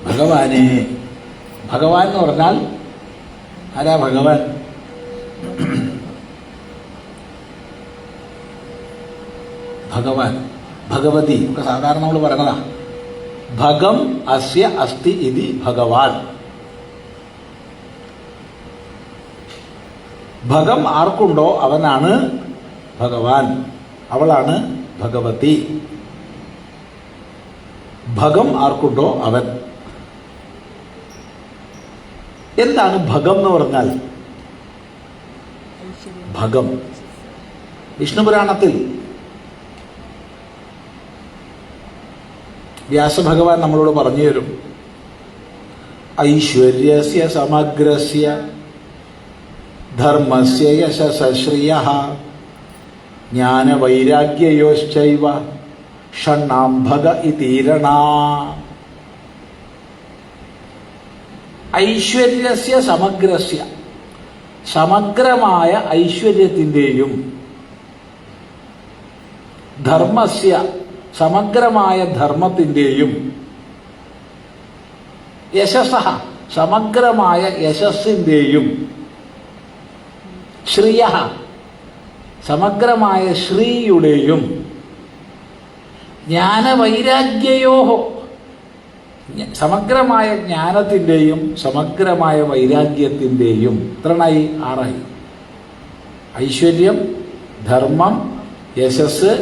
ഭഗവാനെ. ഭഗവാൻ എന്ന് പറഞ്ഞാൽ ആരാ ഭഗവാൻ? ഭഗവാൻ, ഭഗവതി ഒക്കെ സാധാരണ നമ്മൾ പറയണതാ. ഭഗം അസ്യ അസ്തി ഇതി ഭഗവാൻ. ഭഗം ആർക്കുണ്ടോ അവനാണ് ഭഗവാൻ, അവളാണ് ഭഗവതി. ഭഗം ആർക്കുണ്ടോ അവൻ. എന്താണ് ഭഗം എന്ന് പറഞ്ഞാൽ? ഭഗം വിഷ്ണുപുരാണത്തിൽ വ്യാസഭഗവാൻ നമ്മളോട് പറഞ്ഞു തരും. ഐശ്വര്യസ്യ സമഗ്രസ്യ ധർമ്മസ്യ യശസ്ശ്രിയഃ ജ്ഞാനവൈരാഗ്യയോശ്ചൈവ ഷണ്ണാം ഭഗ ഇതീരണ. ഐശ്വര്യസ്യ സമഗ്രസ്യ, സമഗ്രമായ ഐശ്വര്യത്തിൻ്റെയും, ധർമ്മസ്യ, സമഗ്രമായ ധർമ്മത്തിൻ്റെയും, യശസ്സഃ, സമഗ്രമായ യശസ്സിൻ്റെയും, ശ്രിയഃ, സമഗ്രമായ ശ്രീയുടെയും, ജ്ഞാനവൈരാഗ്യയോഹോ, സമഗ്രമായ ജ്ഞാനത്തിൻ്റെയും സമഗ്രമായ വൈരാഗ്യത്തിൻ്റെയും. എത്രയായി? 6. ഐശ്വര്യം, ധർമ്മം, യശസ്,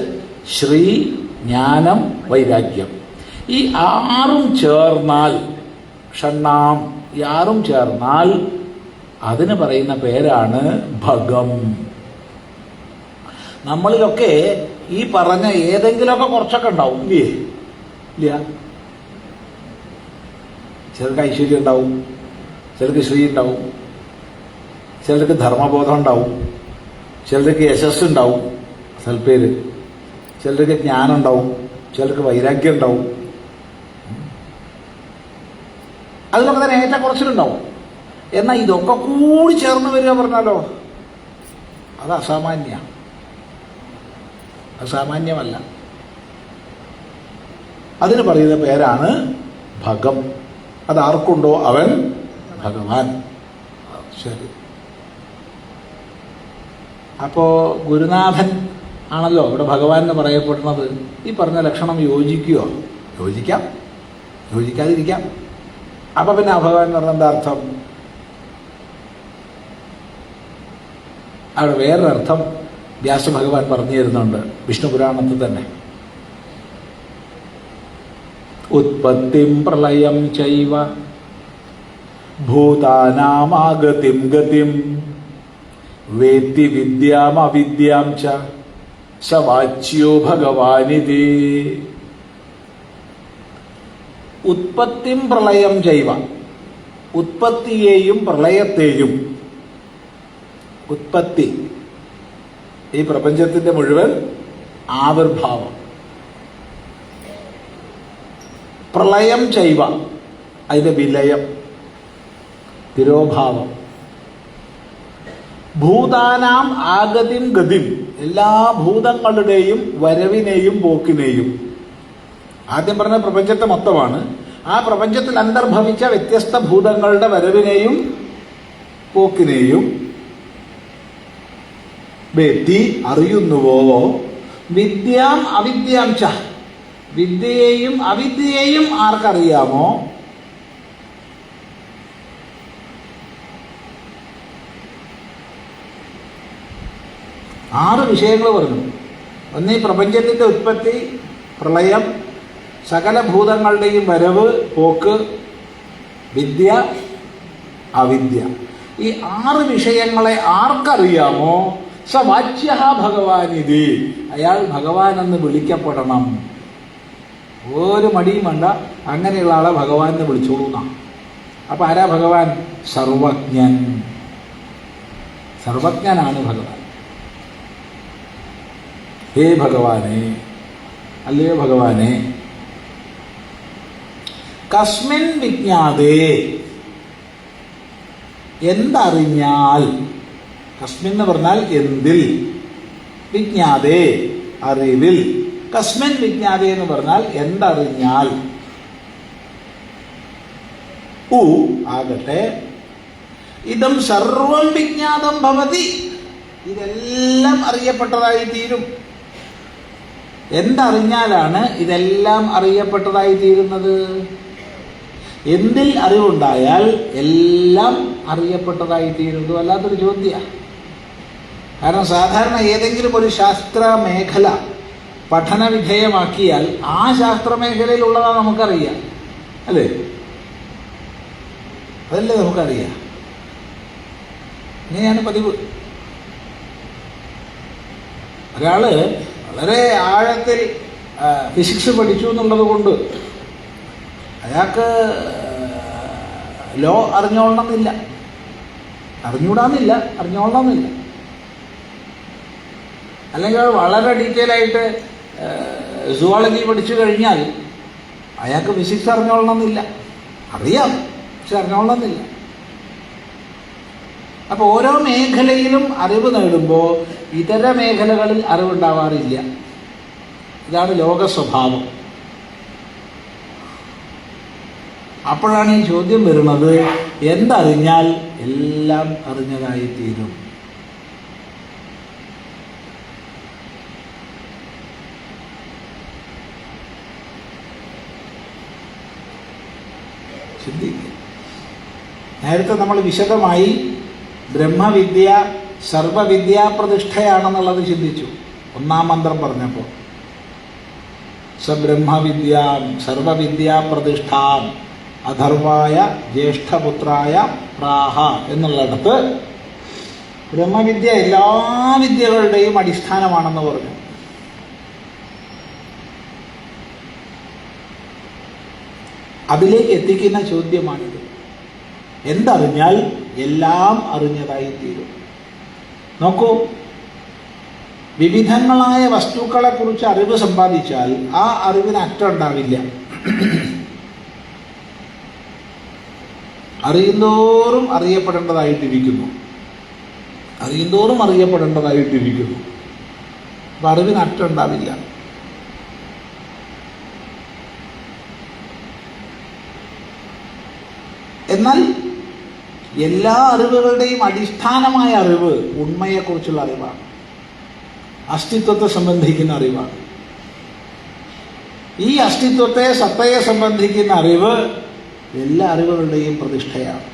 ശ്രീ, ജ്ഞാനം, വൈരാഗ്യം. ഈ 6 ചേർന്നാൽ, ഷണ്ണാം, ഈ 6 ചേർന്നാൽ അതിന് പറയുന്ന പേരാണ് ഭഗം. നമ്മളിലൊക്കെ ഈ പറഞ്ഞ ഏതെങ്കിലുമൊക്കെ കുറച്ചൊക്കെ ഉണ്ടാവും, ഇല്ലേ? ഇല്ല. ചിലർക്ക് ഐശ്വര്യം ഉണ്ടാവും, ചിലർക്ക് ശ്രീ ഉണ്ടാവും, ചിലർക്ക് ധർമ്മബോധം ഉണ്ടാവും, ചിലർക്ക് യശസ് ഉണ്ടാവും, സൽപ്പേര്, ചിലർക്ക് ജ്ഞാനം ഉണ്ടാവും, ചിലർക്ക് വൈരാഗ്യം ഉണ്ടാവും. അതിലൊക്കെ തന്നെ ഏറ്റക്കുറച്ചിലുണ്ടാവും. എന്നാൽ ഇതൊക്കെ കൂടി ചേർന്ന് വരിക പറഞ്ഞാലോ അത് അസാമാന്യ. അത് സാമാന്യമല്ല. അതിന് പറയുന്ന പേരാണ് ഭഗം. അതാർക്കുണ്ടോ അവൻ ഭഗവാൻ. ശരി. അപ്പോ ഗുരുനാഥൻ ആണല്ലോ ഇവിടെ ഭഗവാൻ എന്ന് പറയപ്പെടുന്നത്. ഈ പറഞ്ഞ ലക്ഷണം യോജിക്കുമോ? യോജിക്കാം, യോജിക്കാതിരിക്കാം. അപ്പൊ പിന്നെ ഭഗവാൻ എന്ന് പറഞ്ഞ എന്താ അർത്ഥം? അവിടെ വേറൊരർത്ഥം വ്യാസഭഗവാൻ പറഞ്ഞു തരുന്നുണ്ട് വിഷ്ണു പുരാണത്തിൽ തന്നെ. ഉത്പത്തിം പ്രളയം ചൈവ ഭൂതാനാമാഗതിം ഗതിം വേത്തി വിദ്യാം അവിദ്യാം ച സവാച്യോ ഭഗവാനിതി. ഉത്പത്തിം പ്രളയം ചൈവ, ഉത്പത്തിയെയും പ്രളയത്തെയും. ഉത്പത്തി ഈ പ്രപഞ്ചത്തിന്റെ മുഴുവൻ ആവിർഭാവം. പ്രളയം ചൈവ അതിന്റെ വിലയം, തിരോഭാവം. ഭൂതാനാം ആഗതിം ഗതിം, എല്ലാ ഭൂതങ്ങളുടെയും വരവിനെയും പോക്കിനെയും. ആദ്യം പറഞ്ഞ പ്രപഞ്ചത്തെ മൊത്തമാണ്. ആ പ്രപഞ്ചത്തിൽ അന്തർഭവിച്ച വ്യത്യസ്ത ഭൂതങ്ങളുടെ വരവിനെയും പോക്കിനെയും വേത്തി അറിയുന്നുവോ. വിദ്യാം അവിദ്യാം ച, വിദ്യയെയും അവിദ്യയെയും ആർക്കറിയാമോ? ആറ് വിഷയങ്ങൾ പറഞ്ഞു. ഒന്ന് ഈ പ്രപഞ്ചത്തിന്റെ ഉത്പത്തി, പ്രളയം, സകല ഭൂതങ്ങളുടെയും വരവ്, പോക്ക്, വിദ്യ, അവിദ്യ. ഈ ആറ് വിഷയങ്ങളെ ആർക്കറിയാമോ സ വാച്യ ഭഗവാനിതി, അയാൾ ഭഗവാൻ എന്ന് വിളിക്കപ്പെടണം. ഒരു മടിയും വേണ്ട, അങ്ങനെയുള്ള ആളെ ഭഗവാൻ എന്ന് വിളിച്ചോളൂ എന്നാ. അപ്പൊ ആരാ ഭഗവാൻ? സർവജ്ഞൻ. സർവജ്ഞനാണ് ഭഗവാൻ. ഹേ ഭഗവാനെ, അല്ലയോ ഭഗവാനെ, കസ്മിൻ വിജ്ഞാതേ, എന്തറിഞ്ഞാൽ. കസ്മിൻ എന്ന് പറഞ്ഞാൽ എന്തിൽ, വിജ്ഞാതേ അറിവിൽ. കസ്മിൻ വിജ്ഞാതേ എന്ന് പറഞ്ഞാൽ എന്തറിഞ്ഞാൽ. ഉ ആകട്ടെ, ഇതം സർവം വിജ്ഞാതം ഭവതി, ഇതെല്ലാം അറിയപ്പെട്ടതായി തീരും. എന്തറിഞ്ഞാലാണ് ഇതെല്ലാം അറിയപ്പെട്ടതായി തീരുന്നത്? എന്തിൽ അറിവുണ്ടായാൽ എല്ലാം അറിയപ്പെട്ടതായി തീരുന്നു. അല്ലാത്തൊരു ചോദ്യമാണ്. കാരണം സാധാരണ ഏതെങ്കിലും ഒരു ശാസ്ത്ര മേഖല പഠന വിധേയമാക്കിയാൽ ആ ശാസ്ത്ര മേഖലയിലുള്ളതാണ് നമുക്കറിയാം, അല്ലേ? അതല്ലേ നമുക്കറിയാം. ഇങ്ങനെയാണ് പതിവ്. ഒരാള് വളരെ ആഴത്തിൽ ഫിസിക്സ് പഠിച്ചു എന്നുള്ളത് കൊണ്ട് അയാൾക്ക് ലോ അറിഞ്ഞോളണമെന്നില്ല, അറിഞ്ഞൂടാന്നില്ല, അറിഞ്ഞോളണമെന്നില്ല. അല്ലെങ്കിൽ വളരെ ഡീറ്റെയിൽ ആയിട്ട് സുവോളജി പഠിച്ചു കഴിഞ്ഞാൽ അയാൾക്ക് ഫിസിക്സ് അറിഞ്ഞോളണമെന്നില്ല. അറിയാം, പക്ഷെ അറിഞ്ഞോളണമെന്നില്ല. അപ്പൊ ഓരോ മേഖലയിലും അറിവ് നേടുമ്പോൾ ഇതര മേഖലകളിൽ അറിവുണ്ടാവാറില്ല. ഇതാണ് ലോക സ്വഭാവം. അപ്പോഴാണ് ഈ ചോദ്യം വരുന്നത്, എന്തറിഞ്ഞാൽ എല്ലാം അറിഞ്ഞതായി തീരും. ചിന്തിക്കുക. നേരത്തെ നമ്മൾ വിശദമായി ബ്രഹ്മവിദ്യ സർവവിദ്യാപ്രതിഷ്ഠയാണെന്നുള്ളത് ചിന്തിച്ചു ഒന്നാം മന്ത്രം പറഞ്ഞപ്പോൾ. സബ്രഹ്മവിദ്യാം സർവവിദ്യാപ്രതിഷ്ഠാം അഥർവായ ജ്യേഷ്ഠപുത്രായ പ്രാഹ എന്നുള്ളിടത്ത് ബ്രഹ്മവിദ്യ എല്ലാ വിദ്യകളുടെയും അടിസ്ഥാനമാണെന്ന് പറഞ്ഞു. അതിലേക്ക് എത്തിക്കുന്ന ചോദ്യമാണിത്. എന്തറിഞ്ഞാൽ എല്ലാം അറിഞ്ഞതായി തീരും. നോക്കൂ, വിവിധങ്ങളായ വസ്തുക്കളെ കുറിച്ച് അറിവ് സമ്പാദിച്ചാൽ ആ അറിവിന് അറ്റം ഉണ്ടാവില്ല. അറിയുന്തോറും അറിയപ്പെടേണ്ടതായിട്ടിരിക്കുന്നു, അറിയുന്തോറും അറിയപ്പെടേണ്ടതായിട്ടിരിക്കുന്നു. അപ്പം അറിവിന് അറ്റുണ്ടാവില്ല. എന്നാൽ എല്ലാ അറിവുകളുടെയും അടിസ്ഥാനമായ അറിവ് ഉണ്മയെക്കുറിച്ചുള്ള അറിവാണ്, അസ്തിത്വത്തെ സംബന്ധിക്കുന്ന അറിവാണ്. ഈ അസ്തിത്വത്തെ, സത്തയെ സംബന്ധിക്കുന്ന അറിവ് എല്ലാ അറിവുകളുടെയും പ്രതിഷ്ഠയാണ്.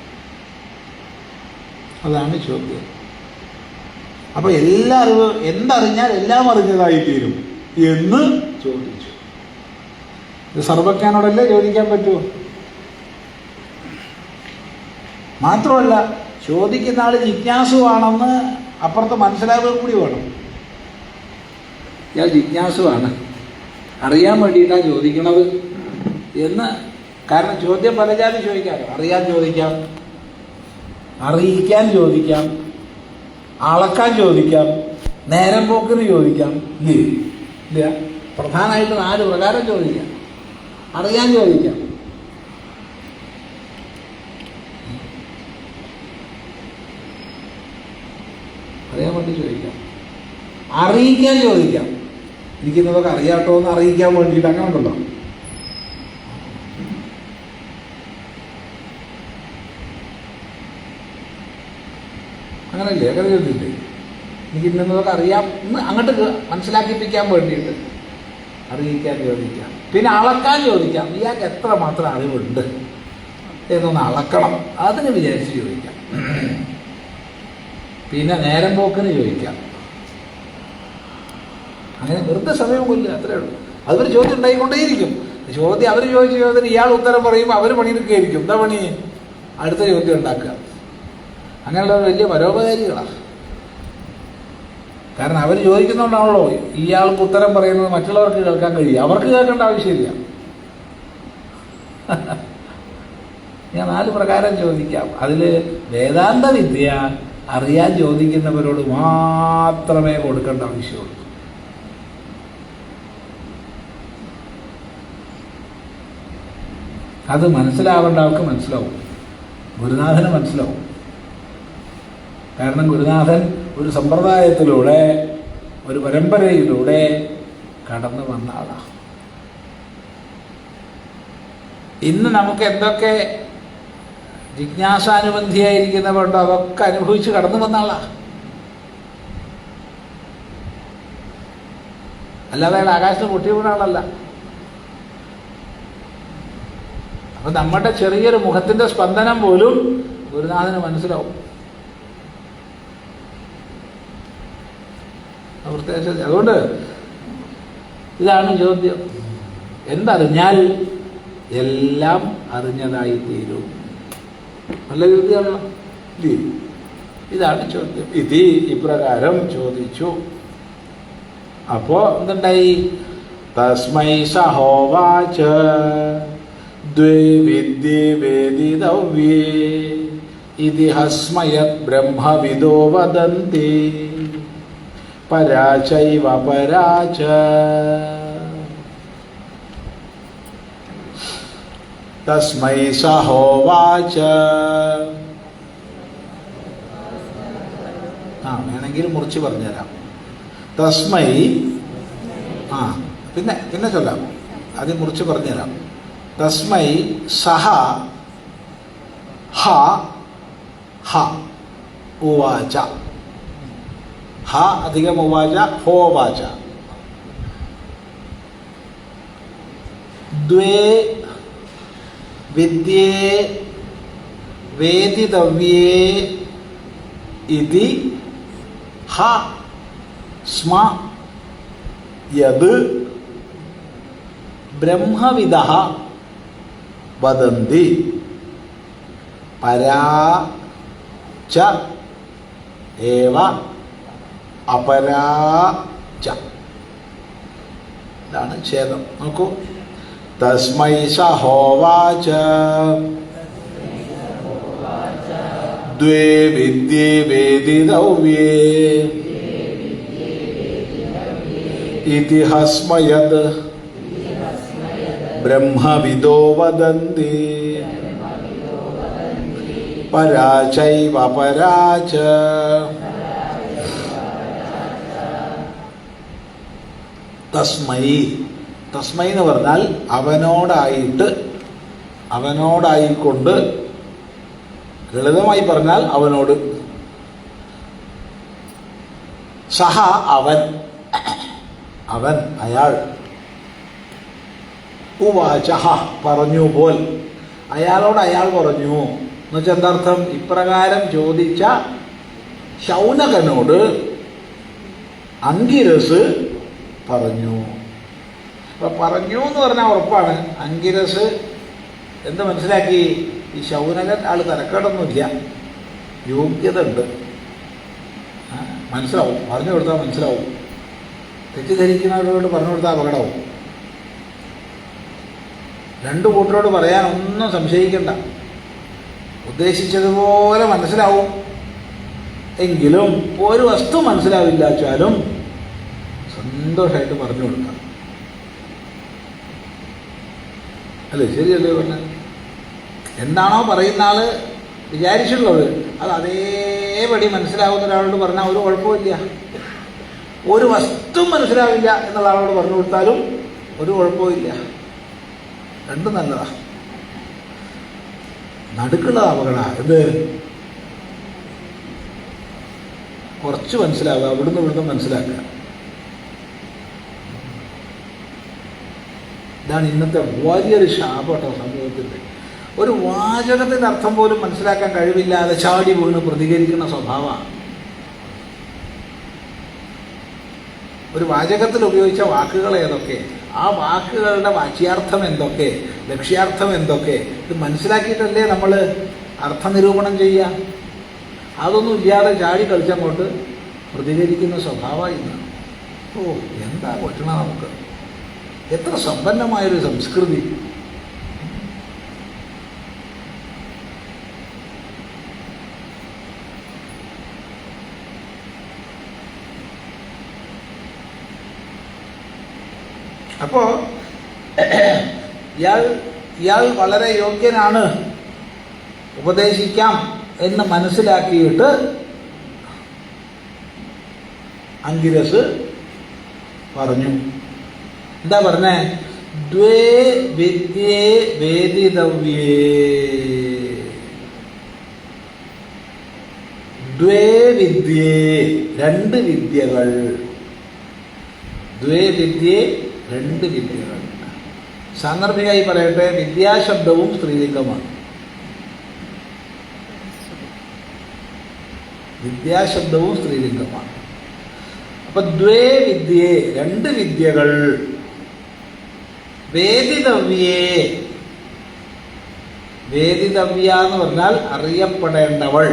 അതാണ് ചോദ്യം. അപ്പൊ എല്ലാ അറിവ് എന്തറിഞ്ഞാൽ എല്ലാം അറിഞ്ഞതായിത്തീരും എന്ന് ചോദിച്ചു. ഇത് സർവജ്ഞാനോടല്ലേ ചോദിക്കാൻ പറ്റുമോ? മാത്രമല്ല, ചോദിക്കുന്ന ആൾ ജിജ്ഞാസുവാണെന്ന് അപ്പുറത്ത് മനസ്സിലാവുക കൂടി വേണം. ഇയാൾ ജിജ്ഞാസുവാണ്, അറിയാൻ വേണ്ടിയിട്ടാണ് ചോദിക്കണത് എന്ന്. കാരണം ചോദ്യം പല ജാതി ചോദിക്കാമല്ലോ. അറിയാൻ ചോദിക്കാം, അറിയിക്കാൻ ചോദിക്കാം, അളക്കാൻ ചോദിക്കാം, നേരം പോക്കിന് ചോദിക്കാം. ഇല്ല, പ്രധാനമായിട്ട് 4 പ്രകാരം ചോദിക്കാം. അറിയാൻ ചോദിക്കാം, അറിയാൻ വേണ്ടി ചോദിക്കാം, അറിയിക്കാൻ ചോദിക്കാം. ഇരിക്കുന്നതൊക്കെ അറിയാട്ടോ എന്ന് അറിയിക്കാൻ വേണ്ടിയിട്ട്, അങ്ങനെ ഉണ്ടല്ലോ. അങ്ങനല്ലേ, അങ്ങനെ ചോദിച്ചില്ലേ? എനിക്ക് ഇന്നതൊക്കെ അറിയാം എന്ന് അങ്ങോട്ട് മനസ്സിലാക്കിപ്പിക്കാൻ വേണ്ടിയിട്ട് അറിയിക്കാൻ ചോദിക്കാം. പിന്നെ അളക്കാൻ ചോദിക്കാം, ഇയാൾക്ക് എത്ര മാത്രം അറിവുണ്ട് എന്നൊന്ന് അളക്കണം, അതിന് വിചാരിച്ച് ചോദിക്കാം. പിന്നെ നേരം പോക്കിന് ചോദിക്കാം. അങ്ങനെ വെറുതെ സമയം കൊല്ലുക, അത്രേ ഉള്ളൂ. അതൊരു ചോദ്യം ഉണ്ടായിക്കൊണ്ടേയിരിക്കും. ചോദ്യം അവർ ചോദിച്ച ചോദ്യത്തിന് ഇയാൾ ഉത്തരം പറയുമ്പോൾ അവർ പണിയെടുക്കുകയായിരിക്കും. എന്താ പണി? അടുത്ത ചോദ്യം ഉണ്ടാക്കുക. അങ്ങനെയുള്ളവർ വലിയ പരോപകാരികളാണ്. കാരണം അവർ ചോദിക്കുന്നുണ്ടാണല്ലോ ഇയാൾക്ക് ഉത്തരം പറയുന്നത് മറ്റുള്ളവർക്ക് കേൾക്കാൻ കഴിയും. അവർക്ക് കേൾക്കേണ്ട ആവശ്യമില്ല. ഞാൻ 4 പ്രകാരം ചോദിക്കാം. അതിൽ വേദാന്ത വിദ്യ അറിയാൻ ചോദിക്കുന്നവരോട് മാത്രമേ കൊടുക്കേണ്ട ആവശ്യമുള്ളൂ. അത് മനസ്സിലാവേണ്ട ആൾക്ക് മനസ്സിലാവും, ഗുരുനാഥന് മനസ്സിലാവും. കാരണം ഗുരുനാഥൻ ഒരു സമ്പ്രദായത്തിലൂടെ, ഒരു പരമ്പരയിലൂടെ കടന്നു വന്ന ആളാണ്. ഇന്ന് നമുക്ക് എന്തൊക്കെ ജിജ്ഞാസാനുബന്ധിയായിരിക്കുന്നവരുണ്ടോ അതൊക്കെ അനുഭവിച്ച് കടന്നു വന്ന ആളാണ്. അല്ലാതെ അയാൾ ആകാശത്ത് പൊട്ടി വീണ ആളല്ല. അപ്പൊ നമ്മുടെ ചെറിയൊരു മുഖത്തിന്റെ സ്പന്ദനം പോലും ഗുരുനാഥന് മനസ്സിലാവും. അതുകൊണ്ട് ഇതാണ് ചോദ്യം. എന്തറിഞ്ഞാൽ എല്ലാം അറിഞ്ഞതായി തീരും. നല്ല ചോദ്യമാണല്ലോ. ഇതാണ് ചോദ്യം. ഇത് ഇപ്രകാരം ചോദിച്ചു. അപ്പോ എന്തുണ്ടായി? തസ്മൈ സഹോവാച ദ്വേ വിദ്യേ വേദിതവ്യേ ഇതി ഹസ്മയത് ബ്രഹ്മവിദോ വദന്തി പരാചൈവ പരാച. തസ്മൈ സഹോവാച. വേണമെങ്കിൽ മുറിച്ച് പറഞ്ഞുതരാം. തസ്മൈ പിന്നെ ചൊല്ലാം. ആദ്യം മുറിച്ച് പറഞ്ഞുതരാം. തസ്മൈ സഹ ഹ ഹ ഉവാച. ഹ അധികം ഉവാച ഹോവാച. ദ്വേ വിദ്യേ വേദിതവ്യേ ഇതി ഹ സ്മ യത് ബ്രഹ്മവിദഃ വദന്തി പരാ ച ഏവ അപരാ ച. ഇതാണ് ഛേദം. നോക്കൂ. തസ്മൈ സഹോവാച ദ്വേ വിദ്യേ വേദിതവ്യേ ഇതി ഹസ്മയത് ബ്രഹ്മവിദോ വദന്തി പരാചൈവ പരാച. തസ്മൈ. തസ്മൈ എന്ന് പറഞ്ഞാൽ അവനോടായിട്ട്, അവനോടായിക്കൊണ്ട്, ലളിതമായി പറഞ്ഞാൽ അവനോട്. സഹ അവൻ, അവൻ അയാൾ. ഉവാച പറഞ്ഞു പോൽ, അയാളോട് അയാൾ പറഞ്ഞു. എന്നുവെച്ചാൽ എന്താർത്ഥം? ഇപ്രകാരം ചോദിച്ച ശൗനകനോട് അങ്കിരസ് പറഞ്ഞു. അപ്പൊ പറഞ്ഞു എന്ന് പറഞ്ഞാൽ ഉറപ്പാണ്. അങ്കിരസ് എന്ത് മനസ്സിലാക്കി? ഈ ശൗനകൻ ആള് തരക്കേടൊന്നുമില്ല, യോഗ്യത ഉണ്ട്, മനസ്സിലാവും, പറഞ്ഞു കൊടുത്താൽ മനസ്സിലാവും. തെറ്റിദ്ധരിക്കുന്നവരോട് പറഞ്ഞു കൊടുത്താൽ അപകടവും. രണ്ടു കൂട്ടരോട് പറയാൻ ഒന്നും സംശയിക്കണ്ട, ഉദ്ദേശിച്ചതുപോലെ മനസ്സിലാവും. എങ്കിലും ഒരു വസ്തു മനസ്സിലാവില്ല വെച്ചാലും സന്തോഷമായിട്ട് പറഞ്ഞു കൊടുക്കാം. അല്ലേ? ശരിയല്ലേ പറഞ്ഞ? എന്താണോ പറയുന്ന ആള് വിചാരിച്ചിട്ടുള്ളത് അത് അതേപടി മനസ്സിലാവുന്ന ഒരാളോട് പറഞ്ഞാൽ ഒരു കുഴപ്പമില്ല. ഒരു വസ്തു മനസ്സിലാവില്ല എന്നുള്ള ആളോട് പറഞ്ഞു കൊടുത്താലും ഒരു കുഴപ്പമില്ല. രണ്ടും നല്ലതാ. നടുക്കുള്ളത് അപകട. എന്ത്? കുറച്ച് മനസ്സിലാവുക, അവിടുന്ന് ഇവിടുന്ന് മനസ്സിലാക്കുക. ഇതാണ് ഇന്നത്തെ വലിയൊരു ശാപട്ടോ സമൂഹത്തിൻ്റെ. ഒരു വാചകത്തിൻ്റെ അർത്ഥം പോലും മനസ്സിലാക്കാൻ കഴിവില്ലാതെ ചാടി വീണ് പ്രതികരിക്കുന്ന സ്വഭാവമാണ്. ഒരു വാചകത്തിൽ ഉപയോഗിച്ച വാക്കുകൾ ഏതൊക്കെ, ആ വാക്കുകളുടെ വാച്യാർത്ഥം എന്തൊക്കെ, ലക്ഷ്യാർത്ഥം എന്തൊക്കെ, ഇത് മനസ്സിലാക്കിയിട്ടല്ലേ നമ്മൾ അർത്ഥനിരൂപണം ചെയ്യുക. അതൊന്നും ഇല്ലാതെ ചാടി കളിച്ചങ്ങോട്ട് പ്രതികരിക്കുന്ന സ്വഭാവമായി ഇന്നാണ്. ഓ, എന്താ പറ്റണ നമുക്ക്! എത്ര സമ്പന്നമായൊരു സംസ്കൃതി! അപ്പോ ഇയാൾ വളരെ യോഗ്യനാണ്, ഉപദേശിക്കാം എന്ന് മനസ്സിലാക്കിയിട്ട് അങ്കിരസ് പറഞ്ഞു. എന്താ പറഞ്ഞേ? ദ്വേ വിദ്യേ വേദിതവ്യേ. ദ്വേ വിദ്യേ, രണ്ട് വിദ്യകൾ. ദ്വേ വിദ്യേ, രണ്ട് വിദ്യകൾ. സാന്ദർഭികമായി പറയട്ടെ, വിദ്യാശബ്ദവും സ്ത്രീലിംഗമാണ്. വിദ്യാശബ്ദവും സ്ത്രീലിംഗമാണ്. അപ്പൊ ദ്വേ വിദ്യേ, രണ്ട് വിദ്യകൾ. വേദിതവ്യേ, വേദിതവ്യ എന്ന് പറഞ്ഞാൽ അറിയപ്പെടേണ്ടവൾ.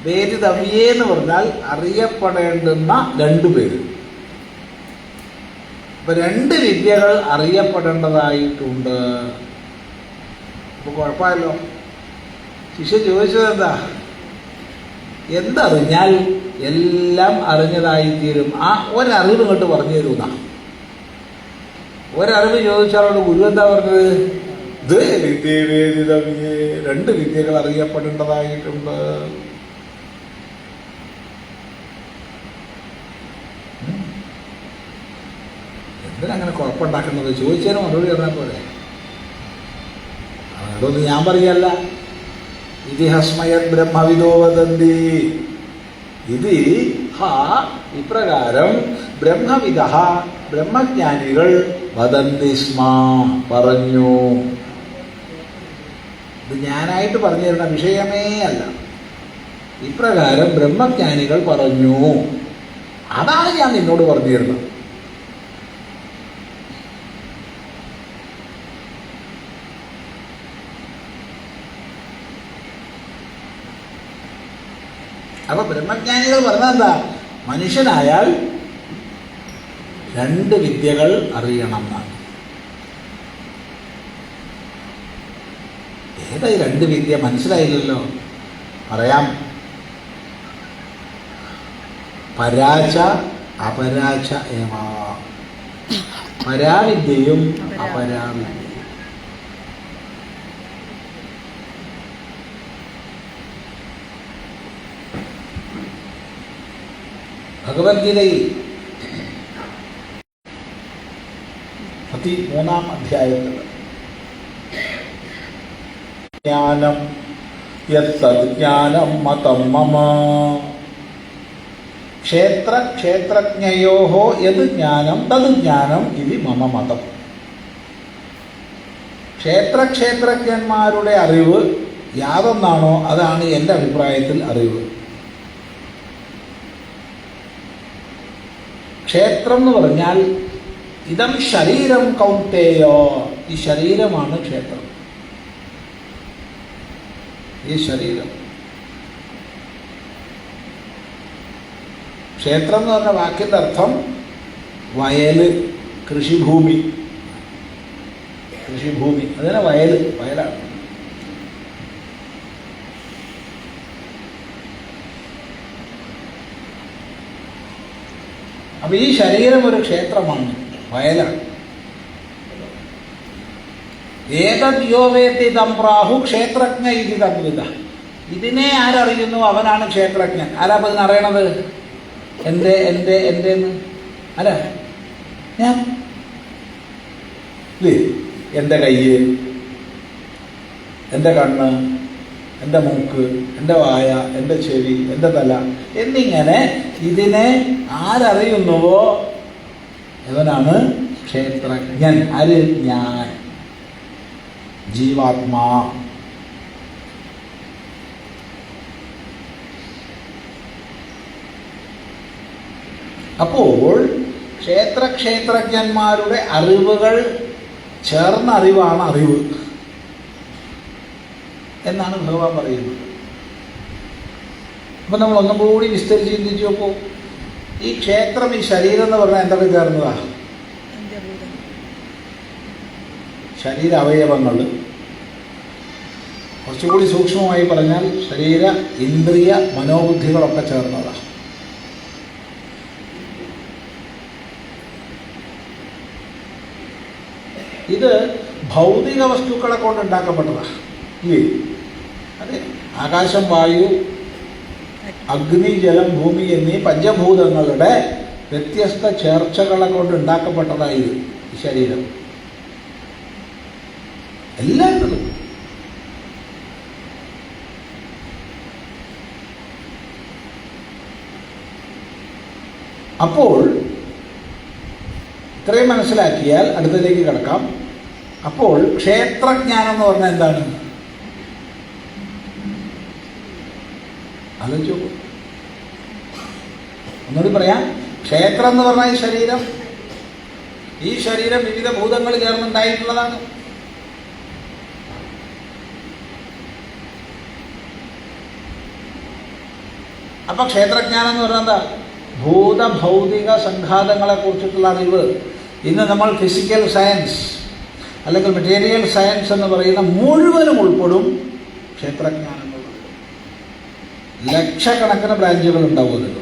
വേദിതവ്യേ എന്ന് പറഞ്ഞാൽ അറിയപ്പെടേണ്ടുന്ന രണ്ടുപേര്. അപ്പൊ രണ്ട് വിദ്യകൾ അറിയപ്പെടേണ്ടതായിട്ടുണ്ട്. അപ്പൊ കുഴപ്പമല്ലോ. ശിഷ്യ ചോദിച്ചത് എന്താ? എന്തറിഞ്ഞാൽ എല്ലാം അറിഞ്ഞതായിത്തീരും. ആ ഒരറിവ് ഇങ്ങോട്ട് പറഞ്ഞു തരുന്ന ഒരറിവ് ചോദിച്ചാലോട് ഗുരു എന്താ പറഞ്ഞത്? രണ്ട് വിദ്യകൾ അറിയപ്പെടേണ്ടതായിട്ടുണ്ട്. എന്തിനങ്ങനെ കുഴപ്പമുണ്ടാക്കുന്നത്? ചോദിച്ചതിന് മറുപടി പറഞ്ഞാൽ പോലെ. അതൊന്നും ഞാൻ പറയല്ല. ഇതിഹസ്മയത് ബ്രഹ്മവിദോ വദന്തി. ഇത് ഇപ്രകാരം ബ്രഹ്മവിദ, ബ്രഹ്മജ്ഞാനികൾ വദന്തി സ്മ, പറഞ്ഞു. ഇത് ഞാനായിട്ട് പറഞ്ഞു തരുന്ന വിഷയമേ അല്ല. ഇപ്രകാരം ബ്രഹ്മജ്ഞാനികൾ പറഞ്ഞു. അതാണ് ഞാൻ നിന്നോട് പറഞ്ഞു തരുന്നത്. അപ്പൊ ബ്രഹ്മജ്ഞാനികൾ പറഞ്ഞാൽ എന്താ? മനുഷ്യനായാൽ രണ്ട് വിദ്യകൾ അറിയണം എന്നാണ്. ഏതായി രണ്ട് വിദ്യ? മനസ്സിലായില്ലല്ലോ. പറയാം. പരാച അപരാച ഏവ. പരാവിദ്യയും അപരാവിദ്യയും. ഭഗവത്ഗീതയിൽ 33-ാം അധ്യായത്തിൽ ജ്ഞാനം യത്തത് ജ്ഞാനം മതം മമ ക്ഷേത്രജ്ഞയോഹോ യത് ജ്ഞാനം തത് ജ്ഞാനം ഇത് മമ മതം. ക്ഷേത്രജ്ഞന്മാരുടെ അറിവ് യാതൊന്നാണോ അതാണ് എൻ്റെ അഭിപ്രായത്തിൽ അറിവ്. ക്ഷേത്രം എന്ന് പറഞ്ഞാൽ ഇതം ശരീരം കൗന്ദേയോ, ഈ ശരീരമാണ് ക്ഷേത്രം. ഈ ശരീരം ക്ഷേത്രം എന്ന് പറഞ്ഞ വാക്കിൻ്റെ അർത്ഥം വയല്, കൃഷിഭൂമി. കൃഷിഭൂമി അതിനെ വയലാണ്. അപ്പൊ ഈ ശരീരം ഒരു ക്ഷേത്രമാണ്, വയലാണ്. ഏതദ്യോവേത്തിതം പ്രാഹു ക്ഷേത്രജ്ഞ ഇതി തദ്വിദ. ഇതിനെ ആരറിയുന്നു അവനാണ് ക്ഷേത്രജ്ഞൻ. ആരാ അപ്പം ഇതിനറിയണത്? എൻ്റെ അല്ല ഞാൻ ഇല്ലേ, എൻ്റെ കയ്യ്, എൻ്റെ കണ്ണ്, എൻ്റെ മൂക്ക്, എൻ്റെ വായ, എൻ്റെ ചെവി, എൻ്റെ തല എന്നിങ്ങനെ ഇതിനെ ആരറിയുന്നുവോ അവനാണ് ക്ഷേത്രജ്ഞൻ. ആര്? ഞാൻ, ജീവാത്മാ. അപ്പോൾ ക്ഷേത്രജ്ഞന്മാരുടെ അറിവുകൾ ചേർന്ന അറിവാണ് അറിവ് എന്നാണ് ഭഗവാൻ പറയുന്നത്. അപ്പം നമ്മൾ ഒന്നും കൂടി വിസ്തരിച്ച് ചിന്തിച്ചു നോക്കൂ. ഈ ക്ഷേത്രം, ഈ ശരീരം എന്ന് പറഞ്ഞാൽ എന്തൊക്കെ ചേർന്നതാ? ശരീര അവയവങ്ങൾ. കുറച്ചുകൂടി സൂക്ഷ്മമായി പറഞ്ഞാൽ ശരീര, ഇന്ദ്രിയ, മനോബുദ്ധികളൊക്കെ ചേർന്നതാണ്. ഇത് ഭൗതിക വസ്തുക്കളെ കൊണ്ട് ഉണ്ടാക്കപ്പെട്ടതാണ്. ഇല്ലേ? അതെ. ആകാശം, വായു, അഗ്നി, ജലം, ഭൂമി എന്നീ പഞ്ചഭൂതങ്ങളുടെ വ്യത്യസ്ത ചേർച്ചകളെ കൊണ്ട് ഉണ്ടാക്കപ്പെട്ടതായത് ഈ ശരീരം. എല്ലാവരും അപ്പോൾ ഇത്രയും മനസ്സിലാക്കിയാൽ അടുത്തതിലേക്ക് കിടക്കാം. അപ്പോൾ ക്ഷേത്രജ്ഞാനം എന്ന് പറഞ്ഞാൽ എന്താണ്? ആലോചിച്ചു. ഒന്നുകൂടി പറയാം. ക്ഷേത്രം എന്ന് പറഞ്ഞാൽ ഈ ശരീരം. ഈ ശരീരം വിവിധ ഭൂതങ്ങൾ ചേർന്നുണ്ടായിട്ടുള്ളതാണ്. അപ്പൊ ക്ഷേത്രജ്ഞാനം എന്ന് പറഞ്ഞാൽ എന്താ? ഭൂതഭൗതിക സംഘാതങ്ങളെ കുറിച്ചിട്ടുള്ള അറിവ്. ഇന്ന് നമ്മൾ ഫിസിക്കൽ സയൻസ് അല്ലെങ്കിൽ മെറ്റീരിയൽ സയൻസ് എന്ന് പറയുന്ന മുഴുവനും ഉൾപ്പെടും ക്ഷേത്രജ്ഞാനങ്ങൾ. ലക്ഷക്കണക്കിന് ബ്രാഞ്ചുകൾ ഉണ്ടാവും അതിൽ.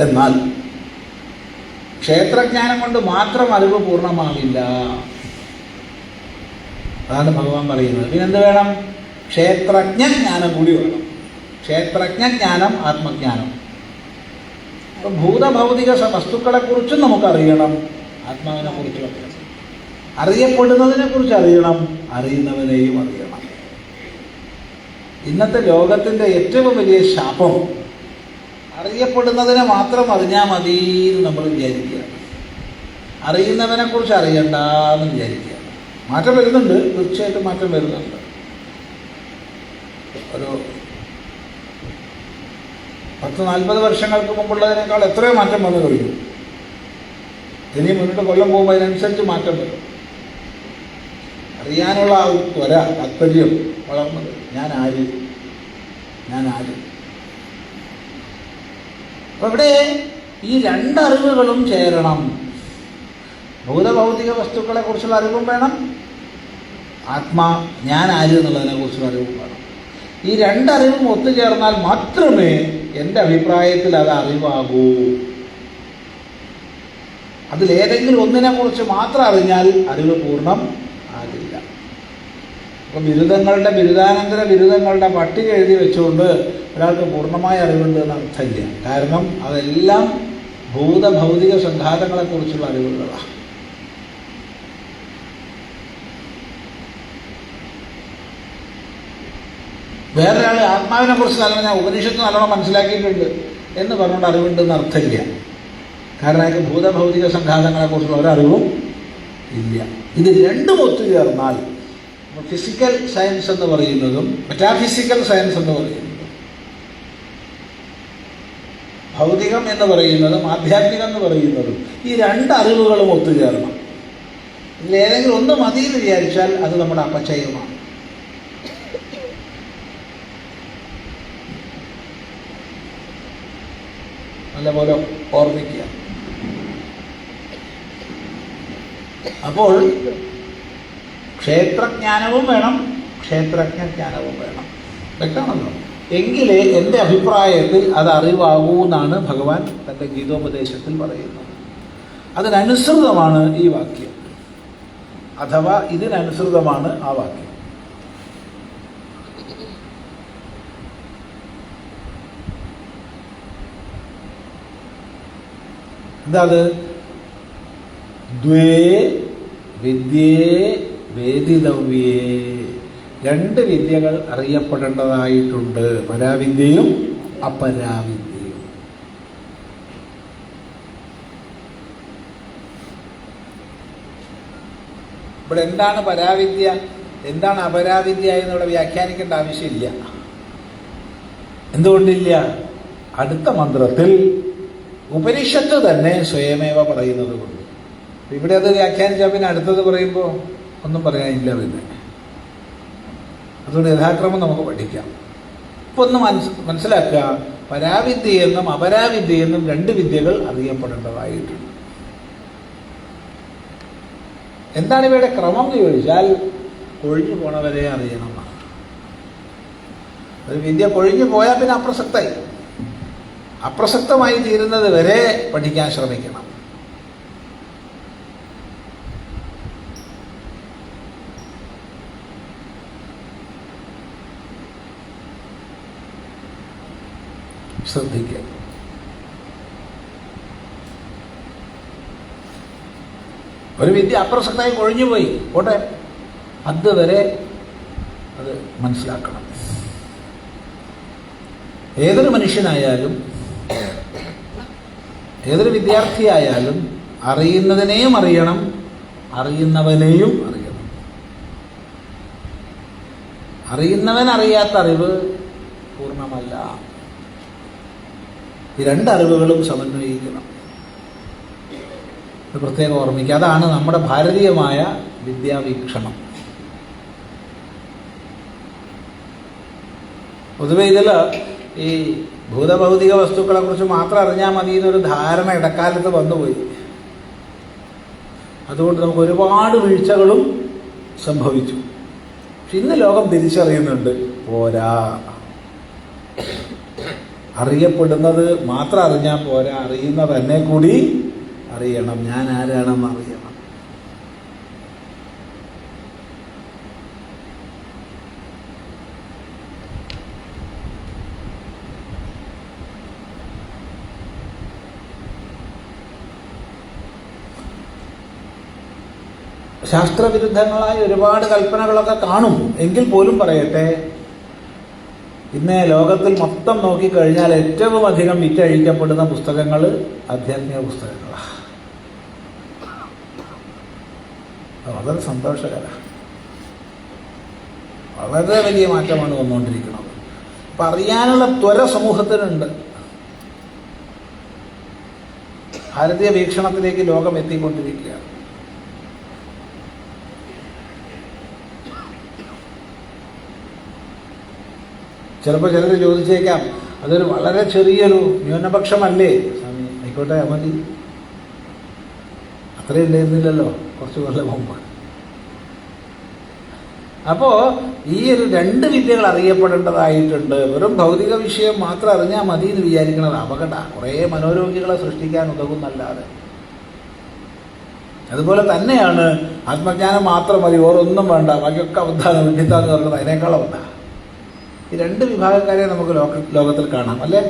എന്നാൽ ക്ഷേത്രജ്ഞാനം കൊണ്ട് മാത്രം അറിവ് പൂർണ്ണമാവില്ല. അതാണ് ഭഗവാൻ പറയുന്നത്. പിന്നെന്ത് വേണം? ക്ഷേത്രജ്ഞാനം കൂടി വേണം. ക്ഷേത്രജ്ഞാനം, ആത്മജ്ഞാനം. അപ്പം ഭൂതഭൗതിക വസ്തുക്കളെക്കുറിച്ചും നമുക്കറിയണം, ആത്മാവിനെ കുറിച്ചും അറിയണം. അറിയപ്പെടുന്നതിനെ കുറിച്ച് അറിയണം, അറിയുന്നവനെയും അറിയണം. ഇന്നത്തെ ലോകത്തിൻ്റെ ഏറ്റവും വലിയ ശാപം അറിയപ്പെടുന്നതിനെ മാത്രം അറിഞ്ഞാൽ മതി എന്ന് നമ്മൾ വിചാരിക്കുക. അറിയുന്നവനെ കുറിച്ച് അറിയണ്ടെന്ന് വിചാരിക്കുക. മാറ്റം വരുന്നുണ്ട്, തീർച്ചയായിട്ടും മാറ്റം വരുന്നുണ്ട്. ഒരു 10-40 വർഷങ്ങൾക്ക് മുമ്പുള്ളതിനേക്കാൾ എത്രയോ മാറ്റം വന്നു കഴിഞ്ഞു. ഇനി മുന്നോട്ട് കൊല്ലം പോകുമ്പോൾ അതിനനുസരിച്ച് മാറ്റം വരും. അറിയാനുള്ള ആ ഒരു ത്വര, താല്പര്യം വളർന്നത്. ഞാൻ ആര്? അപ്പൊ ഇവിടെ ഈ രണ്ടറിവുകളും ചേരണം. ഭൂതഭൗതിക വസ്തുക്കളെ കുറിച്ചുള്ള അറിവും വേണം, ആത്മാ ഞാൻ ആര് എന്നുള്ളതിനെ കുറിച്ചുള്ള അറിവും വേണം. ഈ രണ്ടറിവും ഒത്തുചേർന്നാൽ മാത്രമേ എൻ്റെ അഭിപ്രായത്തിൽ അത് അറിവാകൂ. അതിലേതെങ്കിലും ഒന്നിനെ കുറിച്ച് മാത്രം അറിഞ്ഞാൽ അറിവ് പൂർണ്ണം ആകില്ല. അപ്പം ബിരുദാനന്തര ബിരുദങ്ങളുടെ പട്ടിക എഴുതി വെച്ചുകൊണ്ട് ഒരാൾക്ക് പൂർണ്ണമായ അറിവുണ്ട് എന്ന് അർത്ഥമില്ല. കാരണം അതെല്ലാം ഭൗതിക സംഘാതങ്ങളെക്കുറിച്ചുള്ള അറിവുകളാണ്. വേറൊരാൾ ആത്മാവിനെ കുറിച്ച് നല്ലോണം ഞാൻ ഉപനിഷത്ത് നല്ലോണം മനസ്സിലാക്കിയിട്ടുണ്ട് എന്ന് പറഞ്ഞുകൊണ്ട് അറിവുണ്ടെന്ന് അർത്ഥമില്ല. കാരണം അയാൾക്ക് ഭൗതിക സംഘാതങ്ങളെക്കുറിച്ചുള്ള ഒരറിവും ഇല്ല. ഇത് രണ്ടും ഒത്തുചേർന്നാൽ ഫിസിക്കൽ സയൻസ് എന്ന് പറയുന്നതും മെറ്റാഫിസിക്കൽ സയൻസ് എന്ന് പറയുന്നതും ഭൗതികം എന്ന് പറയുന്നതും ആധ്യാത്മികം എന്ന് പറയുന്നതും ഈ രണ്ട് അറിവുകളും ഒത്തുചേർണം. ഇതിലേതെങ്കിലും ഒന്ന് മതി എന്ന് വിചാരിച്ചാൽ അത് നമ്മുടെ അപചയമാണ്. നല്ലപോലെ ഓർമ്മിക്കുക. അപ്പോൾ ക്ഷേത്രജ്ഞാനവും വേണം, ക്ഷേത്രജ്ഞാനവും വേണം. വ്യക്തമാണല്ലോ. എങ്കിലേ എൻ്റെ അഭിപ്രായത്തിൽ അത് അറിവാകൂ എന്നാണ് ഭഗവാൻ തൻ്റെ ഗീതോപദേശത്തിൽ പറയുന്നത്. അതിനനുസൃതമാണ് ഈ വാക്യം, അഥവാ ഇതിനനുസൃതമാണ് ആ വാക്യം. എന്താ അത്? ദ്വേ വിദ്യേ വേദിതവ്യേ, രണ്ട് വിദ്യകൾ അറിയപ്പെടേണ്ടതായിട്ടുണ്ട്, പരാവിദ്യയും അപരാവിദ്യയും. ഇവിടെ എന്താണ് പരാവിദ്യ, എന്താണ് അപരാവിദ്യ എന്നിവിടെ വ്യാഖ്യാനിക്കേണ്ട ആവശ്യമില്ല. എന്തുകൊണ്ടില്ല? അടുത്ത മന്ത്രത്തിൽ ഉപനിഷത്ത് തന്നെ സ്വയമേവ പറയുന്നത് കൊണ്ട്. ഇവിടെ അത് വ്യാഖ്യാനിച്ചാൽ പിന്നെ അടുത്തത് പറയുമ്പോൾ ഒന്നും പറയാനില്ല. പിന്നെ അതുകൊണ്ട് യഥാക്രമം നമുക്ക് പഠിക്കാം. ഇപ്പൊ ഒന്ന് മനസ്സിലാക്കുക, പരാവിദ്യയെന്നും അപരാവിദ്യയെന്നും രണ്ട് വിദ്യകൾ അറിയപ്പെടേണ്ടതായിട്ടുണ്ട്. എന്താണ് ഇവയുടെ ക്രമം എന്ന് ചോദിച്ചാൽ കൊഴിഞ്ഞു പോണവരെ അറിയണം. ഒരു വിദ്യ കൊഴിഞ്ഞു പോയാൽ പിന്നെ അപ്രസക്തമായി തീരുന്നത് വരെ പഠിക്കാൻ ശ്രമിക്കണം. ശ്രദ്ധിക്കുക. ഒരു വിദ്യ അപ്രസക്തമായി കൊഴിഞ്ഞുപോയി പോട്ടെ, അതുവരെ അത് മനസ്സിലാക്കണം. ഏതൊരു മനുഷ്യനായാലും ഏതൊരു വിദ്യാർത്ഥിയായാലും അറിയുന്നതിനെയും അറിയണം, അറിയുന്നവനെയും അറിയണം. അറിയുന്നവൻ അറിയാത്ത അറിവ് പൂർണ്ണമല്ല. ഈ രണ്ടറിവുകളും സമന്വയിക്കണം. ഇത് പ്രത്യേകം ഓർമ്മിക്കുക. അതാണ് നമ്മുടെ ഭാരതീയമായ വിദ്യാവീക്ഷണം. പൊതുവെ ഇതിൽ ഈ ഭൂതഭൗതിക വസ്തുക്കളെ കുറിച്ച് മാത്രം അറിഞ്ഞാൽ മതി എന്നൊരു ധാരണ ഇടക്കാലത്ത് വന്നുപോയി. അതുകൊണ്ട് നമുക്ക് ഒരുപാട് വീഴ്ചകളും സംഭവിച്ചു. പക്ഷെ ഇന്ന് ലോകം തിരിച്ചറിയുന്നുണ്ട്, പോരാ, അറിയപ്പെടുന്നത് മാത്രം അറിഞ്ഞാൽ പോരാ, അറിയുന്നത് എന്നെ കൂടി അറിയണം, ഞാൻ ആരാണെന്ന് അറിയണം. ശാസ്ത്രവിരുദ്ധങ്ങളായ ഒരുപാട് കൽപ്പനകളൊക്കെ കാണും. എങ്കിൽ പോലും പറയട്ടെ, ഇന്ന് ലോകത്തിൽ മൊത്തം നോക്കിക്കഴിഞ്ഞാൽ ഏറ്റവും അധികം വിറ്റഴിക്കപ്പെടുന്ന പുസ്തകങ്ങൾ ആധ്യാത്മിക പുസ്തകങ്ങളാണ്. വളരെ സന്തോഷകരമാണ്. വളരെ വലിയ മാറ്റമാണ് വന്നുകൊണ്ടിരിക്കുന്നത്. അപ്പം അറിയാനുള്ള ത്വര സമൂഹത്തിനുണ്ട്. ഭാരതീയ വീക്ഷണത്തിലേക്ക് ലോകം എത്തിക്കൊണ്ടിരിക്കുകയാണ്. ചിലപ്പോൾ ചിലർ ചോദിച്ചേക്കാം, അതൊരു വളരെ ചെറിയൊരു ന്യൂനപക്ഷമല്ലേ സ്വാമി? ആയിക്കോട്ടെ, മതി. അത്രയും ഉണ്ടായിരുന്നില്ലല്ലോ കുറച്ച് കൊല്ലം മുമ്പ്. അപ്പോൾ ഈ ഒരു രണ്ട് വിദ്യകൾ അറിയപ്പെടേണ്ടതായിട്ടുണ്ട്. വെറും ഭൗതിക വിഷയം മാത്രം അറിഞ്ഞാൽ മതി എന്ന് വിചാരിക്കുന്നത് അപകട. കുറേ മനോരോഗികളെ സൃഷ്ടിക്കാൻ ഉതകുന്നല്ലാതെ. അതുപോലെ തന്നെയാണ് ആത്മജ്ഞാനം മാത്രം മതി, ഓരോന്നും വേണ്ട, ബാക്കിയൊക്കെ അബദ്ധാണ്, വിഡിത്താന്ന് പറയുന്നത് അതിനേക്കാളും ഉണ്ടാ. ഈ രണ്ട് വിഭാഗക്കാരെ നമുക്ക് ലോകത്തിൽ കാണാം, അല്ലേ?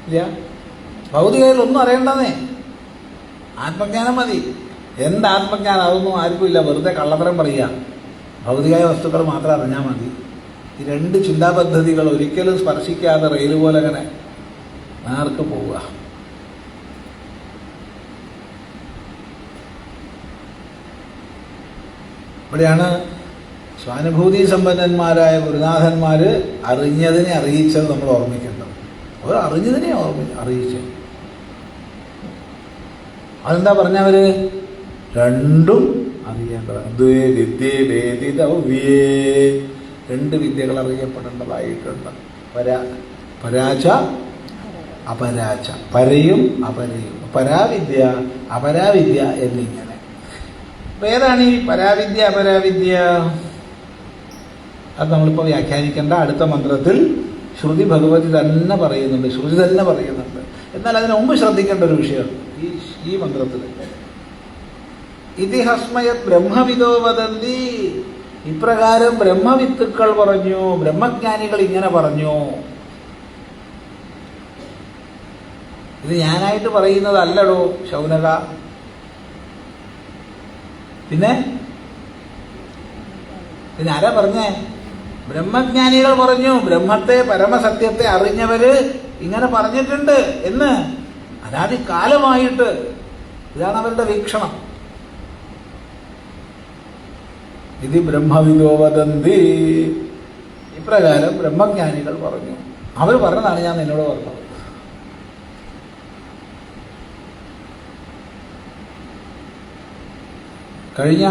ഇല്ല, ഭൗതികതയിൽ ഒന്നും അറിയണ്ടെന്നേ, ആത്മജ്ഞാനം മതി. എന്ത് ആത്മജ്ഞാനം? അതൊന്നും ആർക്കും ഇല്ല, വെറുതെ കള്ളത്തരം പറയുക. ഭൗതികമായ വസ്തുക്കൾ മാത്രം അറിഞ്ഞാൽ മതി. ഈ രണ്ട് ചിന്താ പദ്ധതികൾ ഒരിക്കലും സ്പർശിക്കാതെ റെയിൽ പോലെ അങ്ങനെ നേർക്ക് പോവുക. ഇവിടെയാണ് സ്വാനുഭൂതി സമ്പന്നന്മാരായ ഗുരുനാഥന്മാർ അറിഞ്ഞതിനെ അറിയിച്ചത് നമ്മൾ ഓർമ്മിക്കേണ്ടത്. അവർ അറിഞ്ഞതിനെ അറിയിച്ചത്. അതെന്താ പറഞ്ഞവര്? രണ്ടും അറിയേണ്ടതാണ്. രണ്ട് വിദ്യകൾ അറിയപ്പെടേണ്ടതായിട്ടുണ്ട്. പരാച അപരാച, പരയും അപരയും, പരാവിദ്യ അപരാവിദ്യ എന്നിങ്ങനെ. ഏതാണ് ഈ പരാവിദ്യ അപരാവിദ്യ? അത് നമ്മളിപ്പോൾ വ്യാഖ്യാനിക്കേണ്ട. അടുത്ത മന്ത്രത്തിൽ ശ്രുതി ഭഗവതി തന്നെ പറയുന്നുണ്ട്, ശ്രുതി തന്നെ പറയുന്നുണ്ട്. എന്നാൽ അതിന് മുമ്പ് ശ്രദ്ധിക്കേണ്ട ഒരു വിഷയം ഈ മന്ത്രത്തിൽ ഇതിഹസ്മയ ബ്രഹ്മവിദോ വദന്തി, ഇപ്രകാരം ബ്രഹ്മവിത്തുക്കൾ പറഞ്ഞു, ബ്രഹ്മജ്ഞാനികൾ ഇങ്ങനെ പറഞ്ഞു. ഇത് ഞാനായിട്ട് പറയുന്നതല്ലടോ ശൗനക. പിന്നെ ആരാ പറഞ്ഞേ? ബ്രഹ്മജ്ഞാനികൾ പറഞ്ഞു, ബ്രഹ്മത്തെ പരമസത്യത്തെ അറിഞ്ഞവര് ഇങ്ങനെ പറഞ്ഞിട്ടുണ്ട് എന്ന്. അനാദികാലമായിട്ട് ഇതാണ് അവരുടെ വീക്ഷണം. ഇത് ബ്രഹ്മവിദോ വദന്തി, ഇപ്രകാരം ബ്രഹ്മജ്ഞാനികൾ പറഞ്ഞു. അവർ പറഞ്ഞതാണ് ഞാൻ നിന്നോട് പറഞ്ഞത്. കഴിഞ്ഞ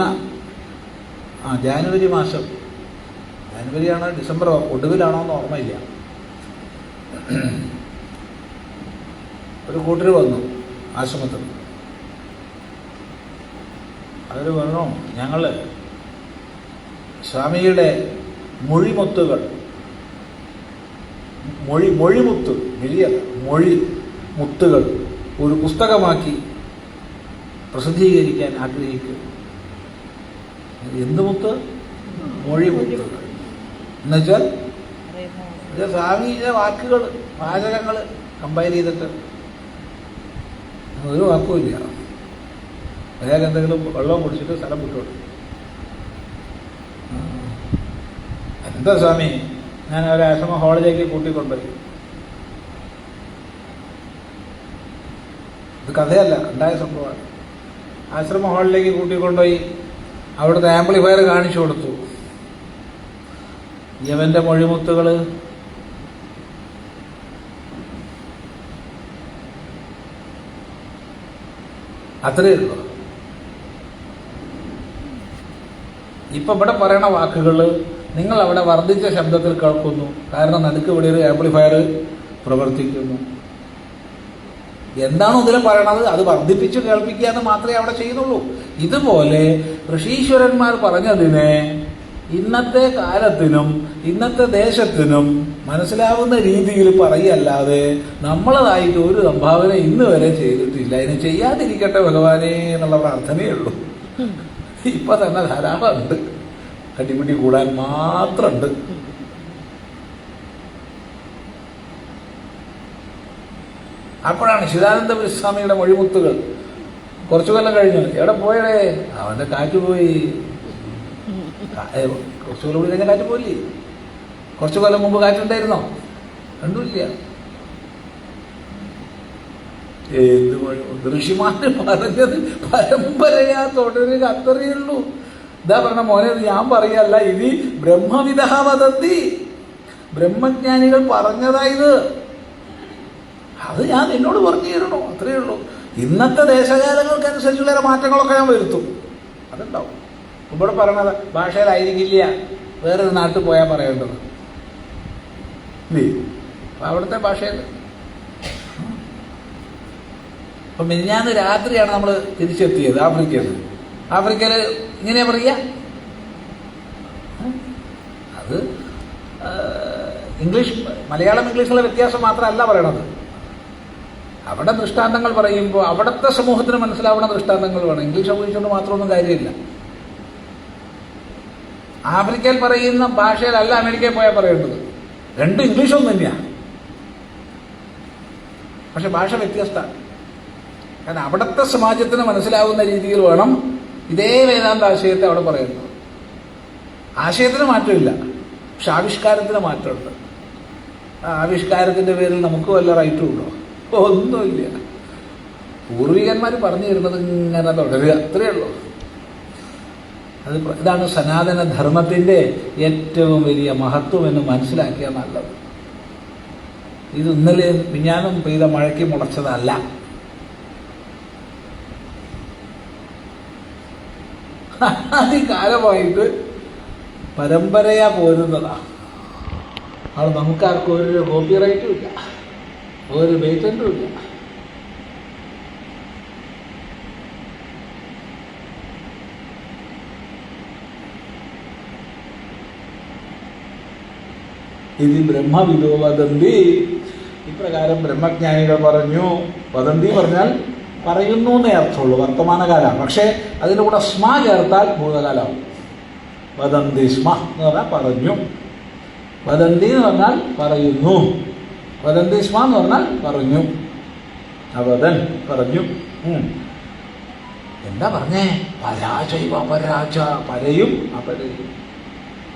ജാനുവരി മാസം, ജാനുവരിയാണോ ഡിസംബർ ഒടുവിലാണോ എന്ന് ഓർമ്മയില്ല, ഒരു കൂട്ടർ വന്നു ആശ്രമത്തിൽ. അവർ പറഞ്ഞു, ഞങ്ങൾ സ്വാമിയുടെ മൊഴിമുത്തുകൾ, മൊഴിമുത്ത് വലിയല്ല, മൊഴിമുത്തുകൾ ഒരു പുസ്തകമാക്കി പ്രസിദ്ധീകരിക്കാൻ ആഗ്രഹിക്കുന്നു. എന്ത് മുത്ത്? മൊഴിമുത്തുകൾ എന്നുവെച്ചാൽ സ്വാമിയുടെ വാക്കുകൾ, വാചകങ്ങൾ കമ്പയർ ചെയ്തിട്ട് ഒരു വാക്കുമില്ല. അയാൾക്ക് എന്തെങ്കിലും വെള്ളം കുടിച്ചിട്ട് സ്ഥലം വിട്ടോളൂ. എന്താ സ്വാമി, ഞാൻ അവരെ ആശ്രമ ഹാളിലേക്ക് കൂട്ടിക്കൊണ്ടുപോയി. ഇത് കഥയല്ല, ഉണ്ടായ സംഭവമാണ്. ആശ്രമ ഹാളിലേക്ക് കൂട്ടിക്കൊണ്ടുപോയി അവിടുത്തെ ആംപ്ലിഫയർ കാണിച്ചു കൊടുത്തു. യവന്റെ മൊഴിമുത്തുകൾ അത്രയേ ഉള്ളൂ. ഇപ്പൊ ഇവിടെ പറയണ വാക്കുകൾ നിങ്ങൾ അവിടെ വർദ്ധിച്ച ശബ്ദത്തിൽ കേൾക്കുന്നു. കാരണം നടുക്ക് ഇവിടെ ഒരു ആംപ്ലിഫയർ പ്രവർത്തിക്കുന്നു. എന്താണോ ഇതിൽ പറയണത് അത് വർദ്ധിപ്പിച്ച് കേൾപ്പിക്കുക എന്ന് മാത്രമേ അവിടെ ചെയ്യുന്നുള്ളൂ. ഇതുപോലെ ഋഷീശ്വരന്മാർ പറഞ്ഞതിനെ ഇന്നത്തെ കാലത്തിനും ഇന്നത്തെ ദേശത്തിനും മനസ്സിലാവുന്ന രീതിയിൽ പറയല്ലാതെ നമ്മളതായിട്ട് ഒരു സംഭാവന ഇന്ന് വരെ ചെയ്തിട്ടില്ല. അതിനെ ചെയ്യാതിരിക്കട്ടെ ഭഗവാനെ എന്നുള്ള പ്രാർത്ഥനയേ ഉള്ളൂ. ഇപ്പൊ തന്നെ ധാരാളമുണ്ട്, കട്ടിപ്പിടി കൂടാൻ മാത്രമുണ്ട്. അപ്പോഴാണ് ശിവാനന്ദ സ്വാമിയുടെ മൊഴിമുത്തുകൾ കുറച്ചു കൊല്ലം കഴിഞ്ഞു. എവിടെ പോയടേ? അവന്റെ കാറ്റ് പോയി. കുറച്ചു കൊല്ലം കൂടി കഴിഞ്ഞ കാറ്റ് പോയില്ലേ? കുറച്ചു കൊല്ലം മുമ്പ് കാറ്റുണ്ടായിരുന്നോ? രണ്ടുമില്ല. എന്ത് മൊഴിമുത്ത്? ഋഷിമാര് പറഞ്ഞത് പരമ്പരയാ തുടരുക, അത്രയേ ഉള്ളൂ. ഇതാ പറഞ്ഞ മോനെ, ഞാൻ പറയല്ല, ഇത് ബ്രഹ്മവിദ വദന്തി, ബ്രഹ്മജ്ഞാനികൾ പറഞ്ഞതായത്. അത് ഞാൻ എന്നോട് പറഞ്ഞു തരണോ? അത്രയേ ഉള്ളൂ. ഇന്നത്തെ ദേശകാലങ്ങൾക്കനുസരിച്ചുള്ള മാറ്റങ്ങളൊക്കെ ഞാൻ വരുത്തും, അതുണ്ടാവും. ഇവിടെ പറയണത് ഭാഷയിലായിരിക്കില്ല, വേറൊരു നാട്ടിൽ പോയാൽ പറയേണ്ടത് ഇല്ലേ? അവിടുത്തെ ഭാഷയിൽ. അപ്പം മിനിഞ്ഞാന്ന് രാത്രിയാണ് നമ്മൾ തിരിച്ചെത്തിയത് ആഫ്രിക്കയിൽ. ആഫ്രിക്കയിൽ ഇങ്ങനെയാ പറയുക. അത് ഇംഗ്ലീഷ്, മലയാളം ഇംഗ്ലീഷിലുള്ള വ്യത്യാസം മാത്രമല്ല പറയണത്. അവിടെ ദൃഷ്ടാന്തങ്ങൾ പറയുമ്പോൾ അവിടുത്തെ സമൂഹത്തിന് മനസ്സിലാവുന്ന ദൃഷ്ടാന്തങ്ങൾ വേണം. ഇംഗ്ലീഷ് ഉപയോഗിച്ചുകൊണ്ട് മാത്രമൊന്നും കാര്യമില്ല. ആഫ്രിക്കയിൽ പറയുന്ന ഭാഷയിലല്ല അമേരിക്കയിൽ പോയാൽ പറയേണ്ടത്. രണ്ടും ഇംഗ്ലീഷൊന്നും തന്നെയാണ്, പക്ഷെ ഭാഷ വ്യത്യസ്തമാണ്. കാരണം അവിടുത്തെ സമാജത്തിന് മനസ്സിലാവുന്ന രീതിയിൽ വേണം ഇതേ വേദാന്ത ആശയത്തെ അവിടെ പറയുന്നത്. ആശയത്തിന് മാറ്റമില്ല, പക്ഷെ ആവിഷ്കാരത്തിന് മാറ്റമുണ്ട്. ആ ആവിഷ്കാരത്തിന്റെ പേരിൽ നമുക്ക് വല്ല റൈറ്റും ഉണ്ടോ? ഒന്നുമില്ല. പൂർവികന്മാർ പറഞ്ഞു തരുന്നത് ഇങ്ങനെ തുടരുക, അത്രയേ ഉള്ളൂ. ഇതാണ് സനാതന ധർമ്മത്തിന്റെ ഏറ്റവും വലിയ മഹത്വം എന്ന് മനസ്സിലാക്കിയാൽ നല്ലത്. ഇത് ഇന്നലെ മിഞ്ഞാന്നും പെയ്ത മഴയ്ക്ക് മുളച്ചതല്ല. അതികാലമായിട്ട് പരമ്പരയാ പോരുന്നതാ. അത് നമുക്കാർക്കും ഒരു കോപ്പിറൈറ്റും ഇല്ല, ഒരു പേറ്റന്റും ഇല്ല. ഇത് ബ്രഹ്മവിദോ വദന്തി, ഇപ്രകാരം ബ്രഹ്മജ്ഞാനികൾ പറഞ്ഞു. വദന്തി പറഞ്ഞാൽ പറയുന്നു എന്നേ അർത്ഥമുള്ളൂ, വർത്തമാനകാലമാണ്. പക്ഷേ അതിൻ്റെ കൂടെ സ്മ ചേർത്താൽ ഭൂതകാലമാവും. വദന്തി സ്മ എന്ന് പറഞ്ഞാൽ പറഞ്ഞു, വദന്തി എന്ന് പറഞ്ഞാൽ പറയുന്നു, വദന്തി സ്മ എന്ന് പറഞ്ഞാൽ പറഞ്ഞു. അവതൻ പറഞ്ഞു. എന്താ പറഞ്ഞേ? പരാജൈവ അപരാജ, പരയും അപരയും,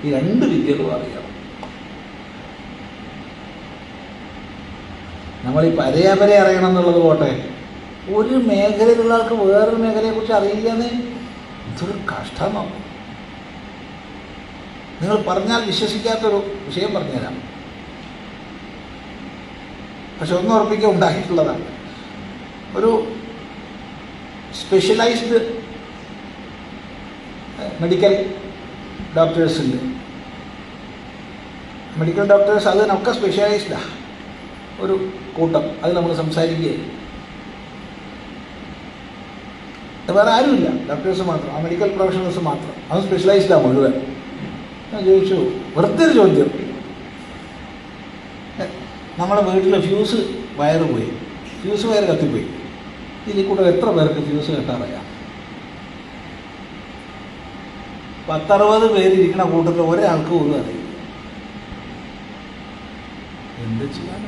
ഈ രണ്ട് വിദ്യകളും അറിയണം. നമ്മൾ ഈ പരയാപരെ അറിയണം എന്നുള്ളത് പോട്ടെ, ഒരു മേഖലയിലുള്ള ആൾക്ക് വേറൊരു മേഖലയെക്കുറിച്ച് അറിയില്ലെന്ന് ഇതൊരു കഷ്ടമാണ്. നിങ്ങൾ പറഞ്ഞാൽ വിശ്വസിക്കാത്തൊരു വിഷയം പറഞ്ഞുതരാം, പക്ഷെ ഒന്ന് ഉറപ്പിക്കാൻ ഉണ്ടാക്കിയിട്ടുള്ളതാണ്. ഒരു സ്പെഷ്യലൈസ്ഡ് മെഡിക്കൽ ഡോക്ടേഴ്സുണ്ട്. മെഡിക്കൽ ഡോക്ടേഴ്സ് അതിനൊക്കെ സ്പെഷ്യലൈസ്ഡാണ് ഒരു കൂട്ടം. അത് നമ്മൾ സംസാരിക്കുകയും വേറെ ആരുമില്ല, ഡോക്ടേഴ്സ് മാത്രം, ആ മെഡിക്കൽ പ്രൊഫഷണൽസ് മാത്രം. അത് സ്പെഷ്യലൈസ്ഡാണ് മുഴുവൻ. ഞാൻ ചോദിച്ചു, വെറുതെ ഒരു ചോദ്യം, നമ്മുടെ വീട്ടിലെ ഫ്യൂസ് വയറ് പോയി, ഫ്യൂസ് വയറ് കത്തിപ്പോയി, ഇതിൽ കൂടെ എത്ര പേർക്ക് ഫ്യൂസ് കെട്ടാറിയാം? 10-60 പേരിരിക്കുന്ന കൂട്ടത്തിൽ ഒരാൾക്ക് പോലും അറിയില്ല. എന്ത് ചെയ്യാൻ?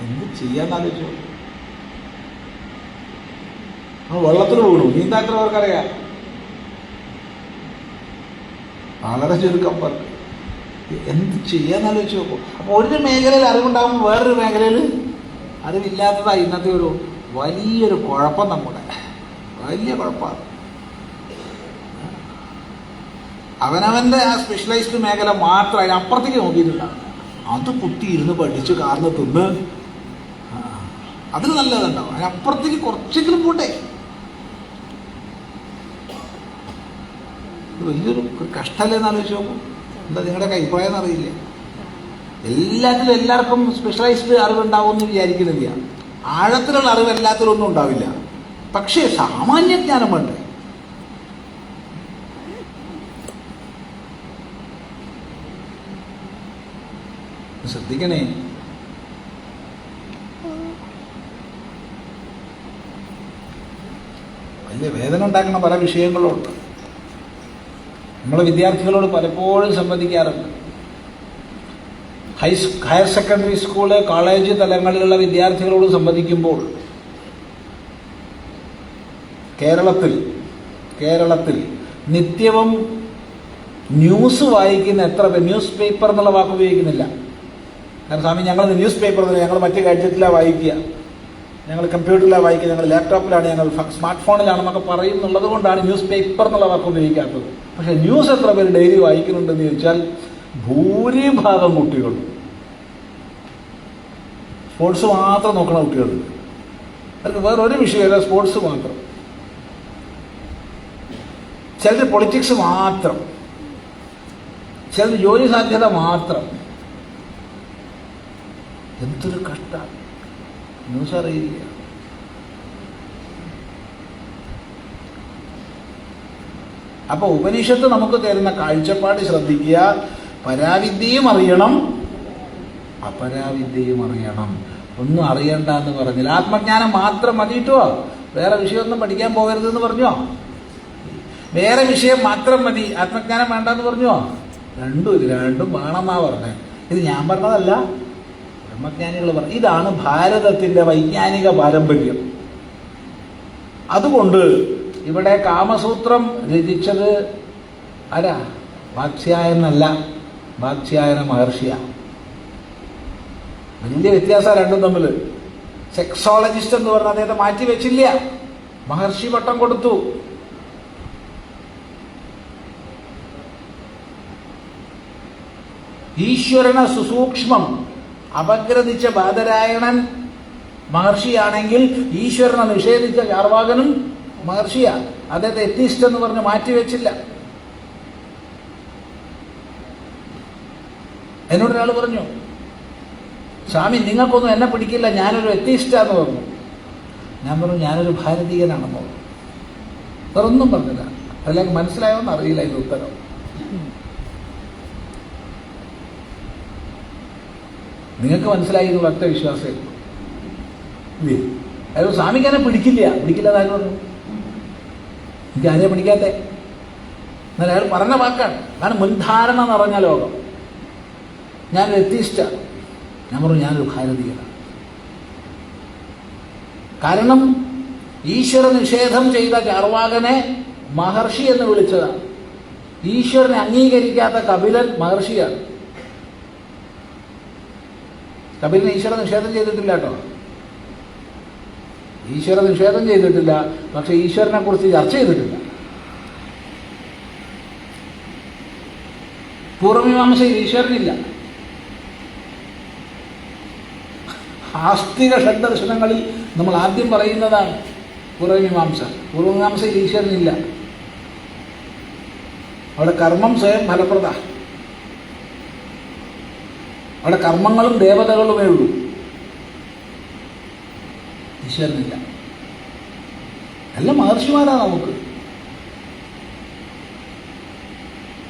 എന്ത് ചെയ്യാന്നാലോചിച്ചു. വെള്ളത്തിൽ വീണു, നീന്താൻ എത്ര പേർക്കറിയാം? വളരെ ചുരുക്കം പേർക്ക്. എന്ത് ചെയ്യാന്നാലോചിച്ച് നോക്കും. അപ്പോൾ ഒരു മേഖലയിൽ അറിവുണ്ടാകുമ്പോൾ വേറൊരു മേഖലയിൽ അറിവില്ലാത്തതാണ് ഇന്നത്തെ ഒരു വലിയൊരു കുഴപ്പം. നമ്മുടെ വലിയ കുഴപ്പമാണ്. അവനവൻ്റെ ആ സ്പെഷ്യലൈസ്ഡ് മേഖല മാത്രം, അതിനപ്പുറത്തേക്ക് നോക്കിയിട്ടുണ്ടാകും. അത് കുത്തിയിരുന്ന് പഠിച്ച് കാർന്ന് തിന്ന് അതിന് നല്ലതുണ്ടാവും. അതിനപ്പുറത്തേക്ക് കുറച്ചെങ്കിലും പോട്ടെ. വലിയൊരു കഷ്ടമല്ലേന്ന് ആലോചിച്ച് നോക്കും. എന്താ നിങ്ങളുടെ അഭിപ്രായം എന്നറിയില്ല. എല്ലാത്തിലും എല്ലാവർക്കും സ്പെഷ്യലൈസ്ഡ് അറിവുണ്ടാവുമെന്ന് വിചാരിക്കുന്നില്ല. ആഴത്തിലുള്ള അറിവ് എല്ലാത്തിലും ഒന്നും ഉണ്ടാവില്ല. പക്ഷേ സാമാന്യജ്ഞാനം വേണ്ടേ? ശ്രദ്ധിക്കണേ. വലിയ വേദന ഉണ്ടാക്കുന്ന പല വിഷയങ്ങളുണ്ട്. നമ്മൾ വിദ്യാർത്ഥികളോട് പലപ്പോഴും സംവദിക്കാറുണ്ട്. ഹയർ സെക്കൻഡറി സ്കൂള്, കോളേജ് തലങ്ങളിലുള്ള വിദ്യാർത്ഥികളോട് സംവദിക്കുമ്പോൾ കേരളത്തിൽ നിത്യവും ന്യൂസ് വായിക്കുന്ന എത്ര പേർ? ന്യൂസ് പേപ്പർ എന്നുള്ള വാക്ക് ഉപയോഗിക്കുന്നില്ല. കാരണം സ്വാമി, ഞങ്ങൾ ന്യൂസ് പേപ്പർ തന്നെ, ഞങ്ങൾ മറ്റു ഗാഡ്ജറ്റിലാണ് വായിക്കുക, ഞങ്ങൾ കമ്പ്യൂട്ടറിലാണ് വായിക്കുക, ഞങ്ങൾ ലാപ്ടോപ്പിലാണ്, ഞങ്ങൾ സ്മാർട്ട് ഫോണിലാണെന്നൊക്കെ പറയുന്നുള്ളത് കൊണ്ടാണ് ന്യൂസ് പേപ്പർ എന്നുള്ള വാക്ക് ഉപയോഗിക്കാത്തത്. പക്ഷേ ന്യൂസ് എത്ര പേര് ഡെയിലി വായിക്കുന്നുണ്ടെന്ന് ചോദിച്ചാൽ ഭൂരിഭാഗം കുട്ടികളും സ്പോർട്സ് മാത്രം നോക്കുന്ന കുട്ടികളുണ്ട്. അവർക്ക് വേറൊരു വിഷയമല്ല, സ്പോർട്സ് മാത്രം. ചിലർ പൊളിറ്റിക്സ് മാത്രം, ചിലർ ജോലി സാധ്യത മാത്രം. എന്തൊരു കഷ്ടം! ന്യൂസ് അറിയില്ല. അപ്പൊ ഉപനിഷത്ത് നമുക്ക് തരുന്ന കാഴ്ചപ്പാട് ശ്രദ്ധിക്കുക. പരാവിദ്യയും അറിയണം, അപരാവിദ്യയും അറിയണം. ഒന്നും അറിയണ്ട എന്ന് പറഞ്ഞില്ല. ആത്മജ്ഞാനം മാത്രം മതിയിട്ടോ, വേറെ വിഷയമൊന്നും പഠിക്കാൻ പോകരുതെന്ന് പറഞ്ഞോ? വേറെ വിഷയം മാത്രം മതി, ആത്മജ്ഞാനം വേണ്ടെന്ന് പറഞ്ഞോ? രണ്ടും വേണമെന്നാ പറഞ്ഞത്. ഇത് ഞാൻ പറഞ്ഞതല്ല, ബ്രഹ്മജ്ഞാനികൾ പറഞ്ഞു. ഇതാണ് ഭാരതത്തിൻ്റെ വൈജ്ഞാനിക പാരമ്പര്യം. അതുകൊണ്ട് ഇവിടെ കാമസൂത്രം രചിച്ചത് ആരാ? വാത്സ്യായനല്ല, വാത്സ്യായന മഹർഷിയാണ്. വലിയ വ്യത്യാസമാണ് രണ്ടും തമ്മിൽ. സെക്സോളജിസ്റ്റ് എന്ന് പറഞ്ഞ അദ്ദേഹത്തെ മാറ്റി വെച്ചില്ല, മഹർഷി പട്ടം കൊടുത്തു. ഈശ്വരനെ സുസൂക്ഷ്മം അപഗ്രഥിച്ച ബാദരായണൻ മഹർഷിയാണെങ്കിൽ ഈശ്വരനെ നിഷേധിച്ച ചാർവാകനും മഹർഷിയാണ്. അദ്ദേഹത്തെ എത്തിസ്റ്റ് എന്ന് പറഞ്ഞ് മാറ്റിവെച്ചില്ല. എന്നോടൊരാൾ പറഞ്ഞു, സ്വാമി നിങ്ങൾക്കൊന്നും എന്നെ പിടിക്കില്ല, ഞാനൊരു എത്തിസ്റ്റാന്ന് പറഞ്ഞു. ഞാൻ പറഞ്ഞു ഞാനൊരു ഭാരതീയനാണെന്ന് പറഞ്ഞു. വേറൊന്നും പറഞ്ഞില്ല. അതിലേക്ക് മനസ്സിലായോന്ന് അറിയില്ല ഇതിന്റെ ഉത്തരം. നിങ്ങൾക്ക് മനസ്സിലായി എന്നുള്ള ഒറ്റ വിശ്വാസം. അയാൾ സ്വാമിക്ക് എന്നെ പിടിക്കില്ല എന്നാരും പറഞ്ഞു. എനിക്ക് ആരെയും പിടിക്കാത്ത എന്നാൽ അയാൾ പറഞ്ഞ വാക്കാണ്. കാരണം മുൻധാരണ നിറഞ്ഞ ലോകം. ഞാനൊരു എത്തിസ്റ്റാണ്. ഞാൻ പറഞ്ഞു ഞാനൊരു ഭാരതീയനാണ്. കാരണം ഈശ്വര നിഷേധം ചെയ്ത ചാർവാകനെ മഹർഷി എന്ന് വിളിച്ചതാണ്. ഈശ്വരനെ അംഗീകരിക്കാത്ത കപിലൻ മഹർഷിയാണ്. കപിലൻ ഈശ്വര നിഷേധം ചെയ്തിട്ടില്ല കേട്ടോ, ഈശ്വര നിഷേധം ചെയ്തിട്ടില്ല. പക്ഷെ ഈശ്വരനെ കുറിച്ച് ചർച്ച ചെയ്തിട്ടില്ല. പൂർവമീമാംസയിൽ ഈശ്വരനില്ല. ആസ്തിക ഷഡ്ദർശനങ്ങളിൽ നമ്മൾ ആദ്യം പറയുന്നതാണ് പൂർവമീമാംസ. പൂർവമീമാംസയിൽ ഈശ്വരനില്ല. അവിടെ കർമ്മം സ്വയം ഫലപ്രദ. അവിടെ കർമ്മങ്ങളും ദേവതകളുമേ ഉള്ളൂ, ഈശ്വരനില്ല. എല്ലാം മഹർഷിമാരാണ് നമുക്ക്.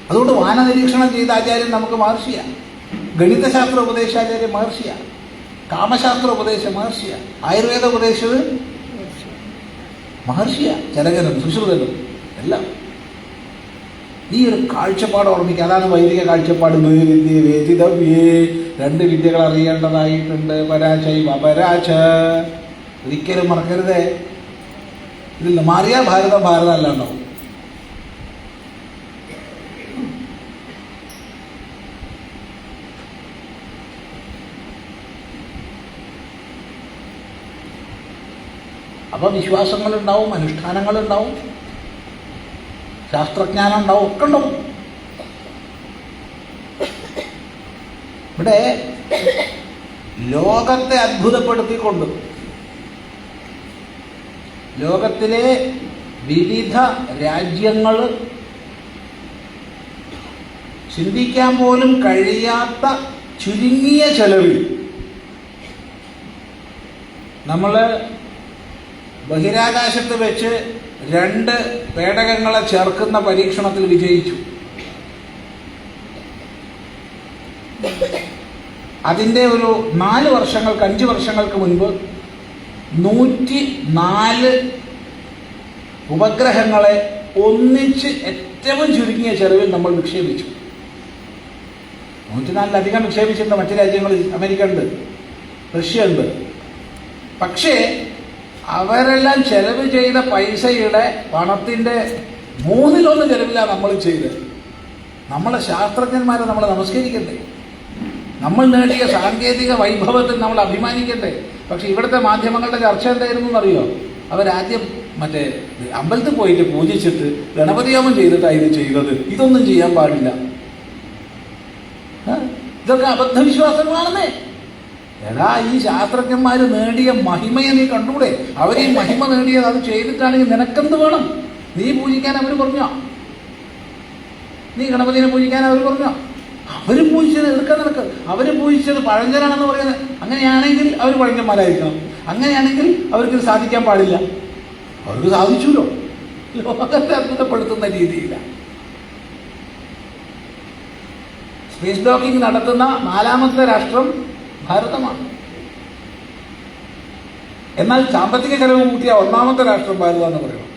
അതുകൊണ്ട് വാനനിരീക്ഷണം ചെയ്ത ആചാര്യൻ നമുക്ക് മഹർഷിയാണ്. ഗണിതശാസ്ത്ര ഉപദേശാചാര്യൻ മഹർഷിയാണ്. കാമശാസ്ത്ര ഉപദേശം മഹർഷിയാണ്. ആയുർവേദ ഉപദേശത് മഹർഷിയാണ്. ചരകനും സുശ്രുതനും എല്ലാം. ഈ ഒരു കാഴ്ചപ്പാട് ഓർമ്മിക്കുക. അതാണ് വൈദിക കാഴ്ചപ്പാട്. വിദ്യ വേദിതവ്യേ, രണ്ട് വിദ്യകൾ അറിയേണ്ടതായിട്ടുണ്ട്. പരാചൈവ അപരാച. ഒരിക്കലും മറക്കരുതേ. ഇതിൽ മാറിയാൽ ഭാരതം അല്ലാണ്ടോ. അപ്പൊ വിശ്വാസങ്ങളുണ്ടാവും, അനുഷ്ഠാനങ്ങളുണ്ടാവും, ശാസ്ത്രജ്ഞാനം ഉണ്ടാവും, ഒക്കെ ഉണ്ടാവും. ഇവിടെ ലോകത്തെ അത്ഭുതപ്പെടുത്തിക്കൊണ്ട് ലോകത്തിലെ വിവിധ രാജ്യങ്ങൾ ചിന്തിക്കാൻ പോലും കഴിയാത്ത ചുരുങ്ങിയ ചെലവിൽ നമ്മൾ ബഹിരാകാശത്ത് വെച്ച് 2 പേടകങ്ങളെ ചേർക്കുന്ന പരീക്ഷണത്തിൽ വിജയിച്ചു. അതിൻ്റെ ഒരു 4 വർഷങ്ങൾക്ക് 5 വർഷങ്ങൾക്ക് മുൻപ് 104 ഉപഗ്രഹങ്ങളെ ഒന്നിച്ച് ഏറ്റവും ചുരുങ്ങിയ ചെലവിൽ നമ്മൾ വിക്ഷേപിച്ചു. 104 വിക്ഷേപിച്ചിട്ടുണ്ട്. മറ്റു രാജ്യങ്ങളിൽ അമേരിക്ക ഉണ്ട്, റഷ്യ ഉണ്ട്. പക്ഷേ അവരെല്ലാം ചെലവ് ചെയ്ത പൈസയുടെ പണത്തിൻ്റെ 1/3 ചെലവിലാണ് നമ്മൾ ചെയ്തത്. നമ്മളെ ശാസ്ത്രജ്ഞന്മാരെ നമ്മൾ നമസ്കരിക്കണ്ടേ? നമ്മൾ നേടിയ സാങ്കേതിക വൈഭവത്തിൽ നമ്മൾ അഭിമാനിക്കണ്ടേ? പക്ഷെ ഇവിടുത്തെ മാധ്യമങ്ങളുടെ ചർച്ച എന്തായിരുന്നു എന്നറിയോ? അവരാദ്യം മറ്റേ അമ്പലത്തിൽ പോയിട്ട് പൂജിച്ചിട്ട് ഗണപതിയാമം ചെയ്തിട്ടാണ് ഇത് ചെയ്തത്. ഇതൊന്നും ചെയ്യാൻ പാടില്ല. ഇതൊക്കെ അബദ്ധവിശ്വാസങ്ങളാണെന്നേ. എടാ, ഈ ശാസ്ത്രജ്ഞന്മാർ നേടിയ മഹിമയെ നീ കണ്ടൂടെ? അവർ ഈ മഹിമ നേടിയത് അത് ചെയ്തിട്ടാണെങ്കിൽ നിനക്കെന്ത് വേണം? നീ പൂജിക്കാൻ അവർ പറഞ്ഞോ? നീ ഗണപതിനെ പൂജിക്കാൻ അവർ പറഞ്ഞോ? അവർ പൂജിച്ചത് എടുക്കാൻ നിനക്ക്. അവർ പൂജിച്ചത് പഴഞ്ചനാണെന്ന് പറയുന്നത്. അങ്ങനെയാണെങ്കിൽ അവർ പഴഞ്ചന്മാരായിരിക്കണം. അങ്ങനെയാണെങ്കിൽ അവർക്ക് സാധിക്കാൻ പാടില്ല. അവർക്ക് സാധിച്ചുല്ലോ. ലോകത്തെ അത്ഭുതപ്പെടുത്തുന്ന രീതിയിലാണ്. സ്പേസ് ഡോക്കിംഗ് നടത്തുന്ന 4ാമത്തെ രാഷ്ട്രം ഭാരതമാണ്. എന്നാൽ സാമ്പത്തിക ചെലവ് കൂട്ടിയ ഒന്നാമത്തെ രാഷ്ട്രം ഭാരത എന്ന് പറയണം.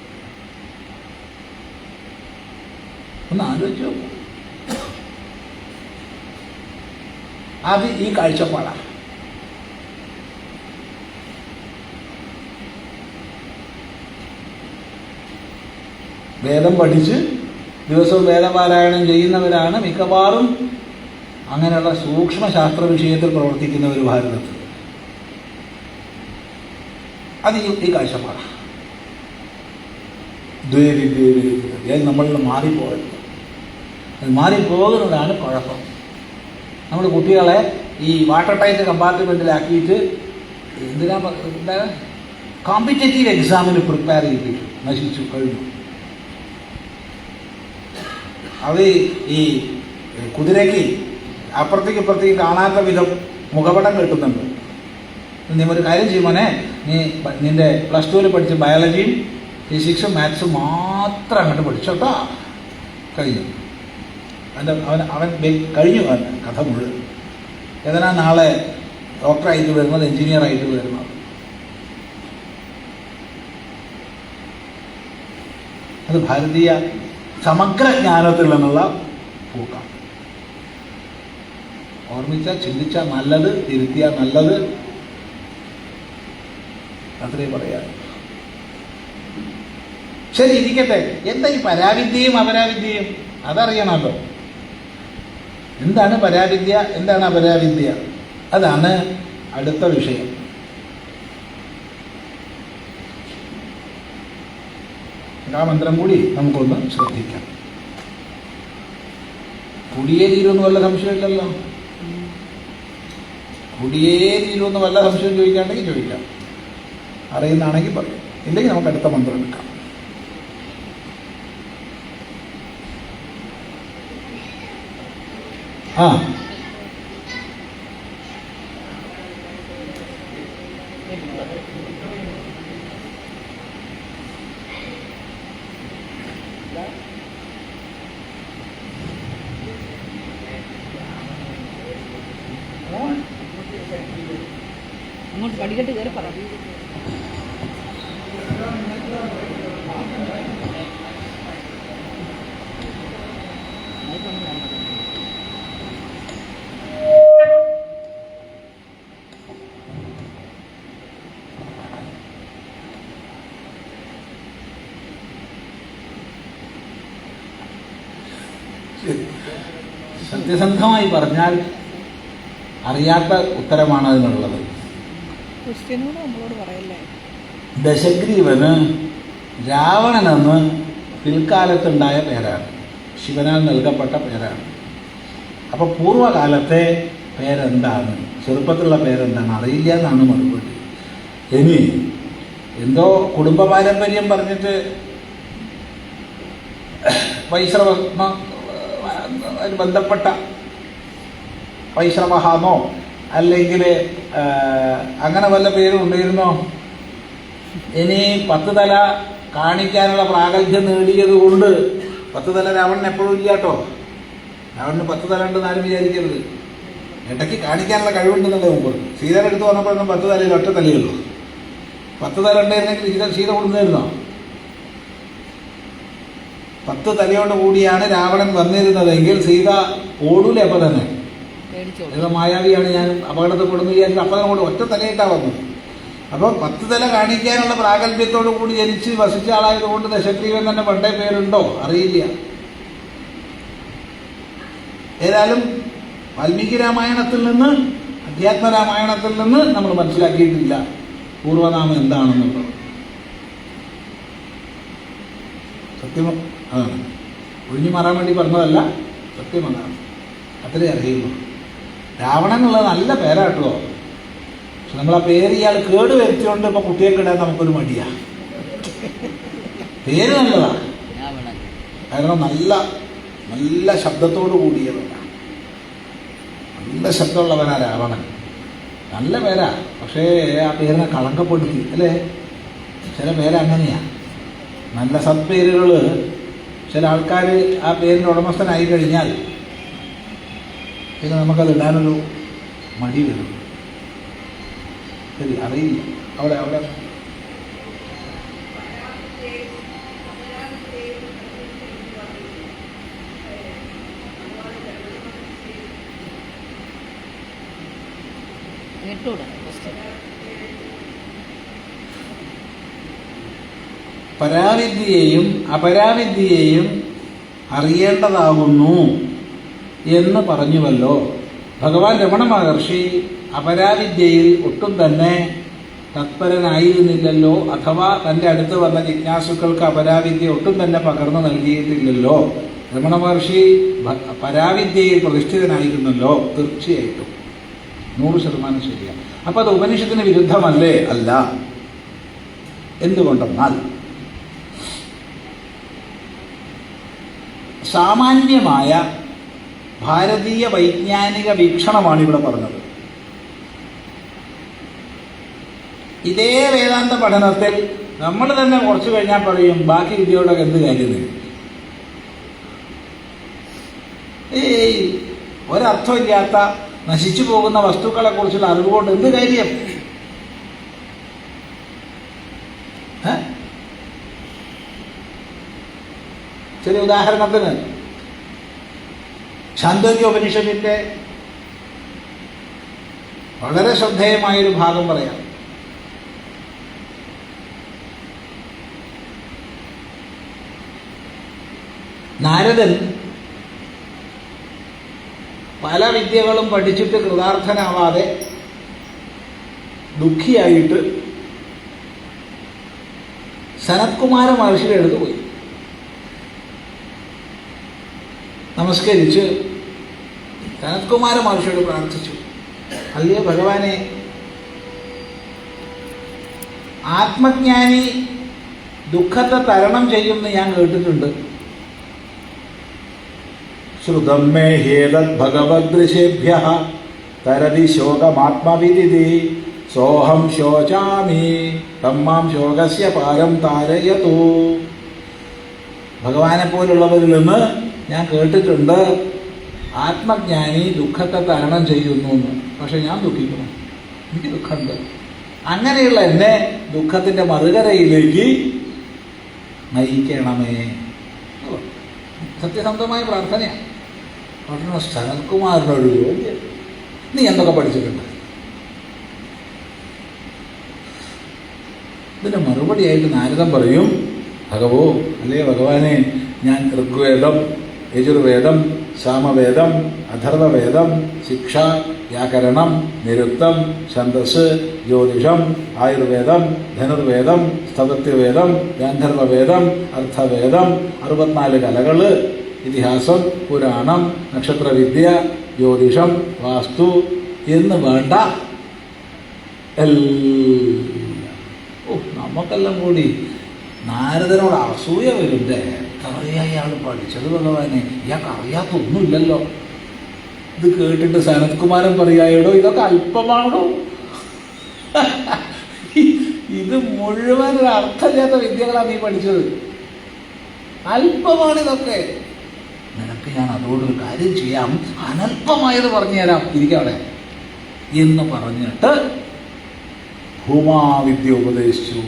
ഒന്ന് ആലോചിച്ച് നോക്കൂ. അത് ഈ കാഴ്ചപ്പാടാണ്. വേദം പഠിച്ച് ദിവസവും വേദപാരായണം ചെയ്യുന്നവരാണ് മിക്കവാറും അങ്ങനെയുള്ള സൂക്ഷ്മ ശാസ്ത്ര വിഷയത്തിൽ പ്രവർത്തിക്കുന്നവർ ഭാരതത്തിൽ. അത് ഈ കാഴ്ചപ്പാടാണ്. നമ്മളിൽ മാറിപ്പോയത്, അത് മാറിപ്പോകുന്നതാണ് കുഴപ്പം. നമ്മൾ കുട്ടികളെ ഈ വാട്ടർ ടൈറ്റ് കമ്പാർട്ട്മെൻറ്റിലാക്കിയിട്ട് എന്താ കോമ്പറ്റേറ്റീവ് എക്സാമിന് പ്രിപ്പയർ ചെയ്തിട്ട് നശിച്ചു കഴിഞ്ഞു. അത് ഈ കുതിരയ്ക്ക് അപ്പുറത്തേക്ക് ഇപ്പുറത്തേക്ക് കാണാത്ത വിധം മുഖപടം കെട്ടുന്നുണ്ട്. നീ ഒരു കാര്യം ചെയ്യുമോനെ, നീ നിന്റെ പ്ലസ് ടുവിൽ പഠിച്ച ബയോളജിയും ഫിസിക്സും മാത്സും മാത്രം അങ്ങോട്ട് പഠിച്ചോട്ടോ, കഴിഞ്ഞു. അവൻ കഴിഞ്ഞു കഥ മുഴുവൻ. ഏതാ നാളെ ഡോക്ടറായിട്ട് വരുന്നത്, എഞ്ചിനീയറായിട്ട് വരുന്നത്. അത് ഭാരതീയ സമഗ്ര ജ്ഞാനത്തിൽ നിന്നുള്ള പൂക്കാം. ഓർമ്മിച്ചാൽ, ചിന്തിച്ചാൽ നല്ലത്, തിരുത്തിയാൽ നല്ലത്, അത്രേ പറയാം. ശരി, ഇരിക്കട്ടെ. എന്താ ഈ പരാവിദ്യയും അപരാവിദ്യയും? അതറിയണമല്ലോ. എന്താണ് പരാവിദ്യ, എന്താണ് അപരാവിദ്യ? അതാണ് അടുത്ത വിഷയം. ആ മന്ത്രം കൂടി നമുക്കൊന്ന് ശ്രദ്ധിക്കാം. കുടിയേ തീരുമെന്ന് വല്ല സംശയമില്ലല്ലോ. കുടിയേ തീരുമെന്ന് വല്ല സംശയം ചോദിക്കാണ്ടെങ്കിൽ ചോദിക്കാം, അറിയുന്നതാണെങ്കിൽ പറയും. ഇല്ലെങ്കിൽ നമുക്ക് അടുത്ത മന്ത്രം എടുക്കാം. ആ അങ്ങോട്ട് പടികെട്ട് കയറി പറ. സത്യസന്ധമായി പറഞ്ഞാൽ അറിയാത്ത ഉത്തരമാണ് അതിനുള്ളത്. ദശഗ്രീവന് രാവണനെന്ന് പിൽക്കാലത്തുണ്ടായ പേരാണ്, ശിവനാൽ നൽകപ്പെട്ട പേരാണ്. അപ്പോൾ പൂർവ്വകാലത്തെ പേരെന്താണ്, ചെറുപ്പത്തിലുള്ള പേരെന്താണ് അറിയില്ല എന്നാണ് മറുപടി. ഇനി എന്തോ കുടുംബ പാരമ്പര്യം പറഞ്ഞിട്ട് വൈശ്രവ ബന്ധപ്പെട്ട വൈശ്രവഹാന്നോ അല്ലെങ്കിൽ അങ്ങനെ വല്ല പേരും ഉണ്ടായിരുന്നോ? ഇനി 10 തല കാണിക്കാനുള്ള പ്രാഗൽഭ്യം നേടിയത് കൊണ്ട് 10 തല രാവണൻ എപ്പോഴും ഇല്ല കേട്ടോ. രാവണന് 10 തല ഉണ്ടെന്ന് ആരും വിചാരിക്കരുത്. ഇടയ്ക്ക് കാണിക്കാനുള്ള കഴിവുണ്ടെന്നല്ലേ മുമ്പ്. സീതയുടെ അടുത്ത് വന്നപ്പോഴൊന്നും 10 തലയിൽ ഒറ്റ തലയുള്ളൂ. 10 തല ഉണ്ടായിരുന്നെങ്കിൽ സീത കൊടുത്തിരുന്നോ? 10 തലയോട് കൂടിയാണ് രാവണൻ വന്നിരുന്നതെങ്കിൽ സീത ഓടൂലേ? അപ്പം തന്നെ ഏതോ മായാവിയാണ് ഞാൻ അപകടത്തിൽപ്പെടുന്നു വിചാരിച്ചു അപ്പം കൂടെ ഒറ്റ തലയിട്ടാണ് വന്നത്. അപ്പോൾ 10 തല കാണിക്കാനുള്ള പ്രാഗൽഭ്യത്തോടു കൂടി ജനിച്ച് വസിച്ച ആളായതുകൊണ്ട് ദശഗ്രീവൻ തന്നെ പണ്ടേ പേരുണ്ടോ അറിയില്ല. ഏതായാലും വാൽമീകി രാമായണത്തിൽ നിന്ന്, അധ്യാത്മരാമായണത്തിൽ നിന്ന് നമ്മൾ മനസ്സിലാക്കിയിട്ടില്ല പൂർവനാമം എന്താണെന്നുള്ളത്. സത്യം അതാണ്, ഒഴിഞ്ഞു മാറാൻ വേണ്ടി പറഞ്ഞതല്ല, സത്യം അതാണ്. അത്രേ അറിയുള്ളൂ. രാവണൻ എന്നുള്ളത് നല്ല പേരാട്ടോ. പക്ഷെ നമ്മളാ പേര് ഇയാൾ കേട് വരുത്തിയോണ്ട് ഇപ്പൊ കുട്ടിയൊക്കെ ഇടാൻ നമുക്കൊരു മടിയാ. പേര് നല്ലതാണ്, കാരണം നല്ല നല്ല ശബ്ദത്തോടു കൂടിയവനാണ്, നല്ല ശബ്ദമുള്ളവനാ രാവണൻ. നല്ല പേരാ, പക്ഷേ ആ പേരിനെ കളങ്കപ്പെടുത്തി അല്ലേ? ചില പേരങ്ങനെയാ. നല്ല സത്പേരുകൾ ചില ആൾക്കാർ ആ പേരിൻ്റെ ഉടമസ്ഥനായി കഴിഞ്ഞാൽ പിന്നെ നമുക്കത് ഇടാനൊരു മടി വരും. ശരി, അറിയില്ല. അവിടെ അവിടെ കേട്ടൂടാ. പരാവിദ്യയെയും അപരാവിദ്യയെയും അറിയേണ്ടതാകുന്നു എന്ന് പറഞ്ഞുവല്ലോ. ഭഗവാൻ രമണ മഹർഷി അപരാവിദ്യയിൽ ഒട്ടും തന്നെ തത്പരനായിരുന്നില്ലല്ലോ, അഥവാ തന്റെ അടുത്ത് വന്ന ജിജ്ഞാസുക്കൾക്ക് അപരാവിദ്യ ഒട്ടും തന്നെ പകർന്നു നൽകിയിട്ടില്ലല്ലോ. രമണ മഹർഷി പരാവിദ്യയിൽ പ്രതിഷ്ഠിതനായിരുന്നല്ലോ. തീർച്ചയായിട്ടും 100% ശരിയാണ്. അപ്പൊ അത് ഉപനിഷത്തിന് വിരുദ്ധമല്ലേ? അല്ല. എന്തുകൊണ്ടെന്നാൽ സാമാന്യമായ ഭാരതീയ വൈജ്ഞാനിക വീക്ഷണമാണ് ഇവിടെ പറഞ്ഞത്. ഇതേ വേദാന്ത പഠനത്തിൽ നമ്മൾ തന്നെ കുറച്ചു കഴിഞ്ഞാൽ പറയും ബാക്കി വിദ്യയോടൊക്കെ എന്ത് കാര്യം. ഒരർത്ഥമില്ലാത്ത നശിച്ചു പോകുന്ന വസ്തുക്കളെ കുറിച്ചുള്ള അറിവുകൊണ്ട് എന്ത് കാര്യം? ചെറിയ ഉദാഹരണത്തിന് ഛാന്ദോഗ്യ ഉപനിഷത്തിന്റെ വളരെ ശ്രദ്ധേയമായൊരു ഭാഗം പറയാം. നാരദൻ പല വിദ്യകളും പഠിച്ചിട്ട് കൃതാർത്ഥനാവാതെ ദുഃഖിയായിട്ട് സനത്കുമാര മഹർഷിയുടെ അടുത്ത് പോയി. നമസ്കരിച്ച് സനത്കുമാര മഹർഷിയോട് പ്രാർത്ഥിച്ചു, അല്ലയോ ഭഗവാനെ, ആത്മജ്ഞാനി ദുഃഖത്തെ തരണം ചെയ്യുമെന്ന് ഞാൻ കേട്ടിട്ടുണ്ട്. ശ്രുതം മേ ഹേതത് ഭഗവദൃശേഭ്യഃ തരതി ശോകമാത്മവിദിതി സോഹം ശോചാമി തമ്മാം ശോകസ്യ പാരം താരയതു. ഭഗവാനെ പോലുള്ളവരിൽ നിന്ന് ഞാൻ കേട്ടിട്ടുണ്ട് ആത്മജ്ഞാനി ദുഃഖത്തെ തരണം ചെയ്യുന്നു എന്ന്. പക്ഷെ ഞാൻ ദുഃഖിക്കുന്നു, എനിക്ക് ദുഃഖമുണ്ട്. അങ്ങനെയുള്ള എന്നെ ദുഃഖത്തിന്റെ മറുകരയിലേക്ക് നയിക്കണമേ. സത്യസന്ധമായ പ്രാർത്ഥനയാണ്. പഠന സനത്കുമാരനോട് ചോദ്യം, നീ എന്തൊക്കെ പഠിച്ചിട്ടുണ്ട്? ഇതിന്റെ മറുപടിയായിട്ട് നാരദൻ പറയും, ഭഗവോ, അല്ലേ ഭഗവാനെ, ഞാൻ ഋഗ്വേദം, യജുർവേദം, സാമവേദം, അഥർവവേദം, ശിക്ഷ, വ്യാകരണം, നിരുക്തം, ഛന്ദസ്, ജ്യോതിഷം, ആയുർവേദം, ധനുർവേദം, സ്ഥപത്യവേദം, ഗാന്ധർവവേദം, അർത്ഥവേദം, 64 കലകള്, ഇതിഹാസം, പുരാണം, നക്ഷത്രവിദ്യ, ജ്യോതിഷം, വാസ്തു എന്ന് വേണ്ട നമുക്കെല്ലാം കൂടി നാരദനോട് അസൂയ വരുന്നേ. അയാൾ പഠിച്ചത് ഭഗവാനെ, ഇയാൾക്ക് അറിയാത്തൊന്നുമില്ലല്ലോ. ഇത് കേട്ടിട്ട് സനത്കുമാരൻ പറയായടോ, ഇതൊക്കെ അല്പമാണോ? ഇത് മുഴുവൻ ഒരു അർത്ഥമില്ലാത്ത വിദ്യകളാണ് നീ പഠിച്ചത്, അല്പമാണ് ഇതൊക്കെ. നിനക്ക് ഞാൻ അതുകൊണ്ടൊരു കാര്യം ചെയ്യാം, അനല്പമായത് പറഞ്ഞു തരാം, ഇരിക്കവിടെ എന്ന് പറഞ്ഞിട്ട് ഭൂമാവിദ്യ ഉപദേശിച്ചു.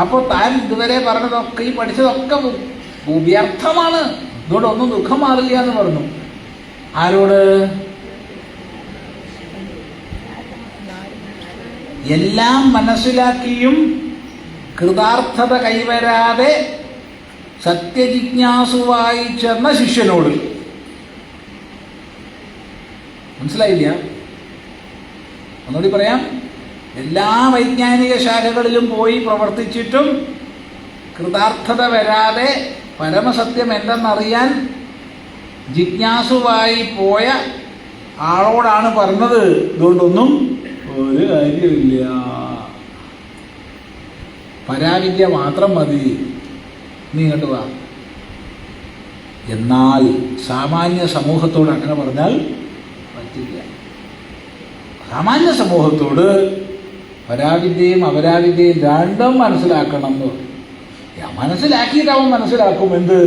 അപ്പൊ താൻ ഇതുവരെ പറഞ്ഞതൊക്കെ, ഈ പഠിച്ചതൊക്കെ വ്യർത്ഥമാണ്, ഇതുകൊണ്ടൊന്നും ദുഃഖം മാറില്ല എന്ന് പറഞ്ഞു. ആരോട്? എല്ലാം മനസ്സിലാക്കിയും കൃതാർത്ഥത കൈവരാതെ സത്യജിജ്ഞാസുവായി ചെന്ന ശിഷ്യനോട്. മനസ്സിലായില്ല? ഒന്നുകൂടി പറയാം. എല്ലാ വൈജ്ഞാനിക ശാഖകളിലും പോയി പ്രവർത്തിച്ചിട്ടും കൃതാർത്ഥത വരാതെ പരമസത്യം എന്തെന്നറിയാൻ ജിജ്ഞാസുവായി പോയ ആളോടാണ് പറഞ്ഞത്, ഇതുകൊണ്ടൊന്നും ഒരു കാര്യമില്ല, പരാവിദ്യ മാത്രം മതി, നീ ഇങ്ങോട്ട് വാ. എന്നാൽ സാമാന്യ സമൂഹത്തോട് അങ്ങനെ പറഞ്ഞാൽ പറ്റില്ല. സാമാന്യ സമൂഹത്തോട് പരാവിദ്യയും അപരാവിദ്യയും രണ്ടും മനസ്സിലാക്കണം എന്ന് പറയും. മനസ്സിലാക്കിയിട്ട് അവൻ മനസ്സിലാക്കും എന്ത്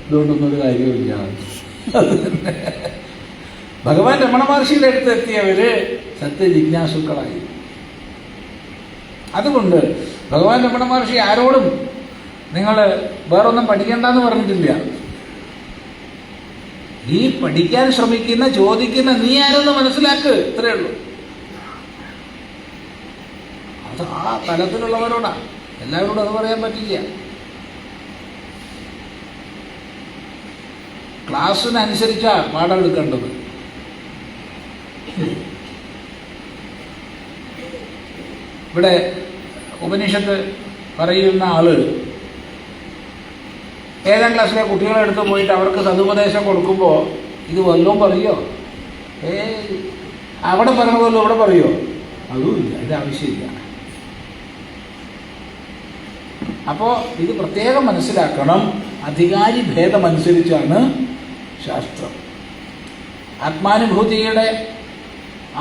ഇതുകൊണ്ടൊന്നും ഒരു കാര്യമില്ല. ഭഗവാൻ രമണ മഹർഷിയുടെ അടുത്ത് എത്തിയവര് സത്യജിജ്ഞാസുക്കളായി. അതുകൊണ്ട് ഭഗവാൻ രമണ മഹർഷി ആരോടും നിങ്ങൾ വേറൊന്നും പഠിക്കണ്ടെന്ന് പറഞ്ഞിട്ടില്ല. ഈ പഠിക്കാൻ ശ്രമിക്കുന്ന ചോദിക്കുന്ന നീ ആരെന്ന് മനസ്സിലാക്ക്, ഇത്രയേ ഉള്ളൂ. അത് ആ തലത്തിലുള്ളവരോടാ, എല്ലാവരോടും അത് പറയാൻ പറ്റില്ല. ക്ലാസ്സിനനുസരിച്ചാ പാഠം എടുക്കേണ്ടത്. ഇവിടെ ഉപനിഷത്ത് പറയുന്ന ആള് 7ാം ക്ലാസ്സിലെ കുട്ടികളെ അടുത്ത് പോയിട്ട് അവർക്ക് സതുപദേശം കൊടുക്കുമ്പോൾ ഇത് വല്ലതും പറയോ? അവിടെ പറഞ്ഞതല്ലോ ഇവിടെ പറയോ? അതുമില്ല, ഇത് ആവശ്യമില്ല. അപ്പോൾ ഇത് പ്രത്യേകം മനസ്സിലാക്കണം. അധികാരി ഭേദമനുസരിച്ചാണ് ശാസ്ത്രം. ആത്മാനുഭൂതിയുടെ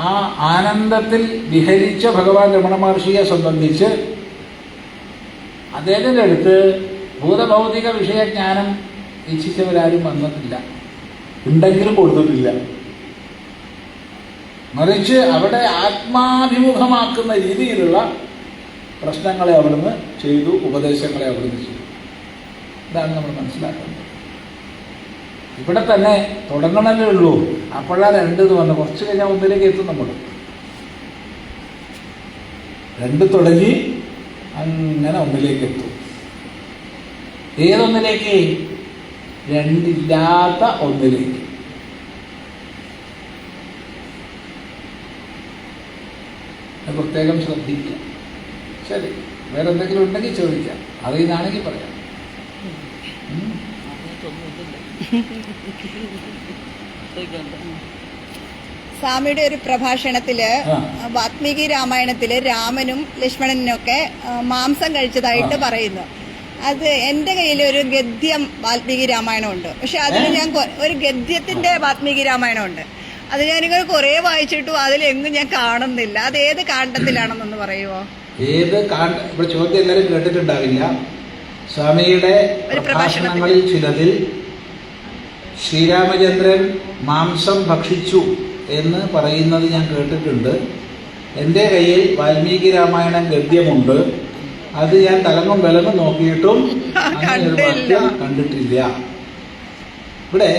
ആ ആനന്ദത്തിൽ വിഹരിച്ച ഭഗവാൻ രമണ മഹർഷിയെ സംബന്ധിച്ച് അദ്ദേഹത്തിൻ്റെ അടുത്ത് ഭൂതഭൗതിക വിഷയജ്ഞാനം ഇച്ഛിച്ചവരാരും വന്നിട്ടില്ല, ഉണ്ടെങ്കിലും കൊടുത്തിട്ടില്ല. മറിച്ച് അവിടെ ആത്മാഭിമുഖമാക്കുന്ന രീതിയിലുള്ള പ്രശ്നങ്ങളെ അവിടുന്ന് ചെയ്തു, ഉപദേശങ്ങളെ അവിടുന്ന് ചെയ്തു. ഇതാണ് നമ്മൾ മനസ്സിലാക്കുന്നത്. ഇവിടെ തന്നെ തുടങ്ങണല്ലേ ഉള്ളൂ. അപ്പോഴാണ് 2 ഇത് വന്ന് കുറച്ച് കഴിഞ്ഞാൽ 1ലേക്ക് എത്തും. നമ്മൾ 2 തുടങ്ങി അങ്ങനെ 1ലേക്ക് എത്തും. ഏതൊന്നിലേക്ക്? 2 ഇല്ലാത്ത 1ലേക്ക്. പ്രത്യേകം ശ്രദ്ധിക്കാം. ശരി, വേറെ എന്തെങ്കിലും ഉണ്ടെങ്കിൽ ചോദിക്കാം, അറിയുന്നതാണെങ്കിൽ പറയാം. സ്വാമിയുടെ ഒരു പ്രഭാഷണത്തില് വാൽമീകി രാമായണത്തില് രാമനും ലക്ഷ്മണനും ഒക്കെ മാംസം കഴിച്ചതായിട്ട് പറയുന്നു. അത് എൻ്റെ കയ്യിൽ ഒരു ഗദ്യം വാൽമീകി രാമായണമുണ്ട്. പക്ഷെ അതിൽ ഞാൻ ഒരു ഗദ്യത്തിന്റെ വാൽമീകി രാമായണമുണ്ട്. അത് ഞാനിങ്ങനെ കുറെ വായിച്ചിട്ടു അതിലെങ്ങും ഞാൻ കാണുന്നില്ല. അത് ഏത് കാണ്ഡത്തിലാണെന്നൊന്ന് പറയുമോ? ഏത് ഇവിടെ ചോദ്യം എല്ലാവരും കേട്ടിട്ടുണ്ടാവില്ല. സ്വാമിയുടെ പ്രഭാഷണങ്ങളിൽ ചിലതിൽ ശ്രീരാമചന്ദ്രൻ മാംസം ഭക്ഷിച്ചു എന്ന് പറയുന്നത് ഞാൻ കേട്ടിട്ടുണ്ട്. എൻ്റെ കയ്യിൽ വാൽമീകി രാമായണം ഗദ്യമുണ്ട്. അത് ഞാൻ തലങ്ങും വിലങ്ങും നോക്കിയിട്ടും അങ്ങനെ ഒരു വാക്യം കണ്ടിട്ടില്ല. ഇവിടെ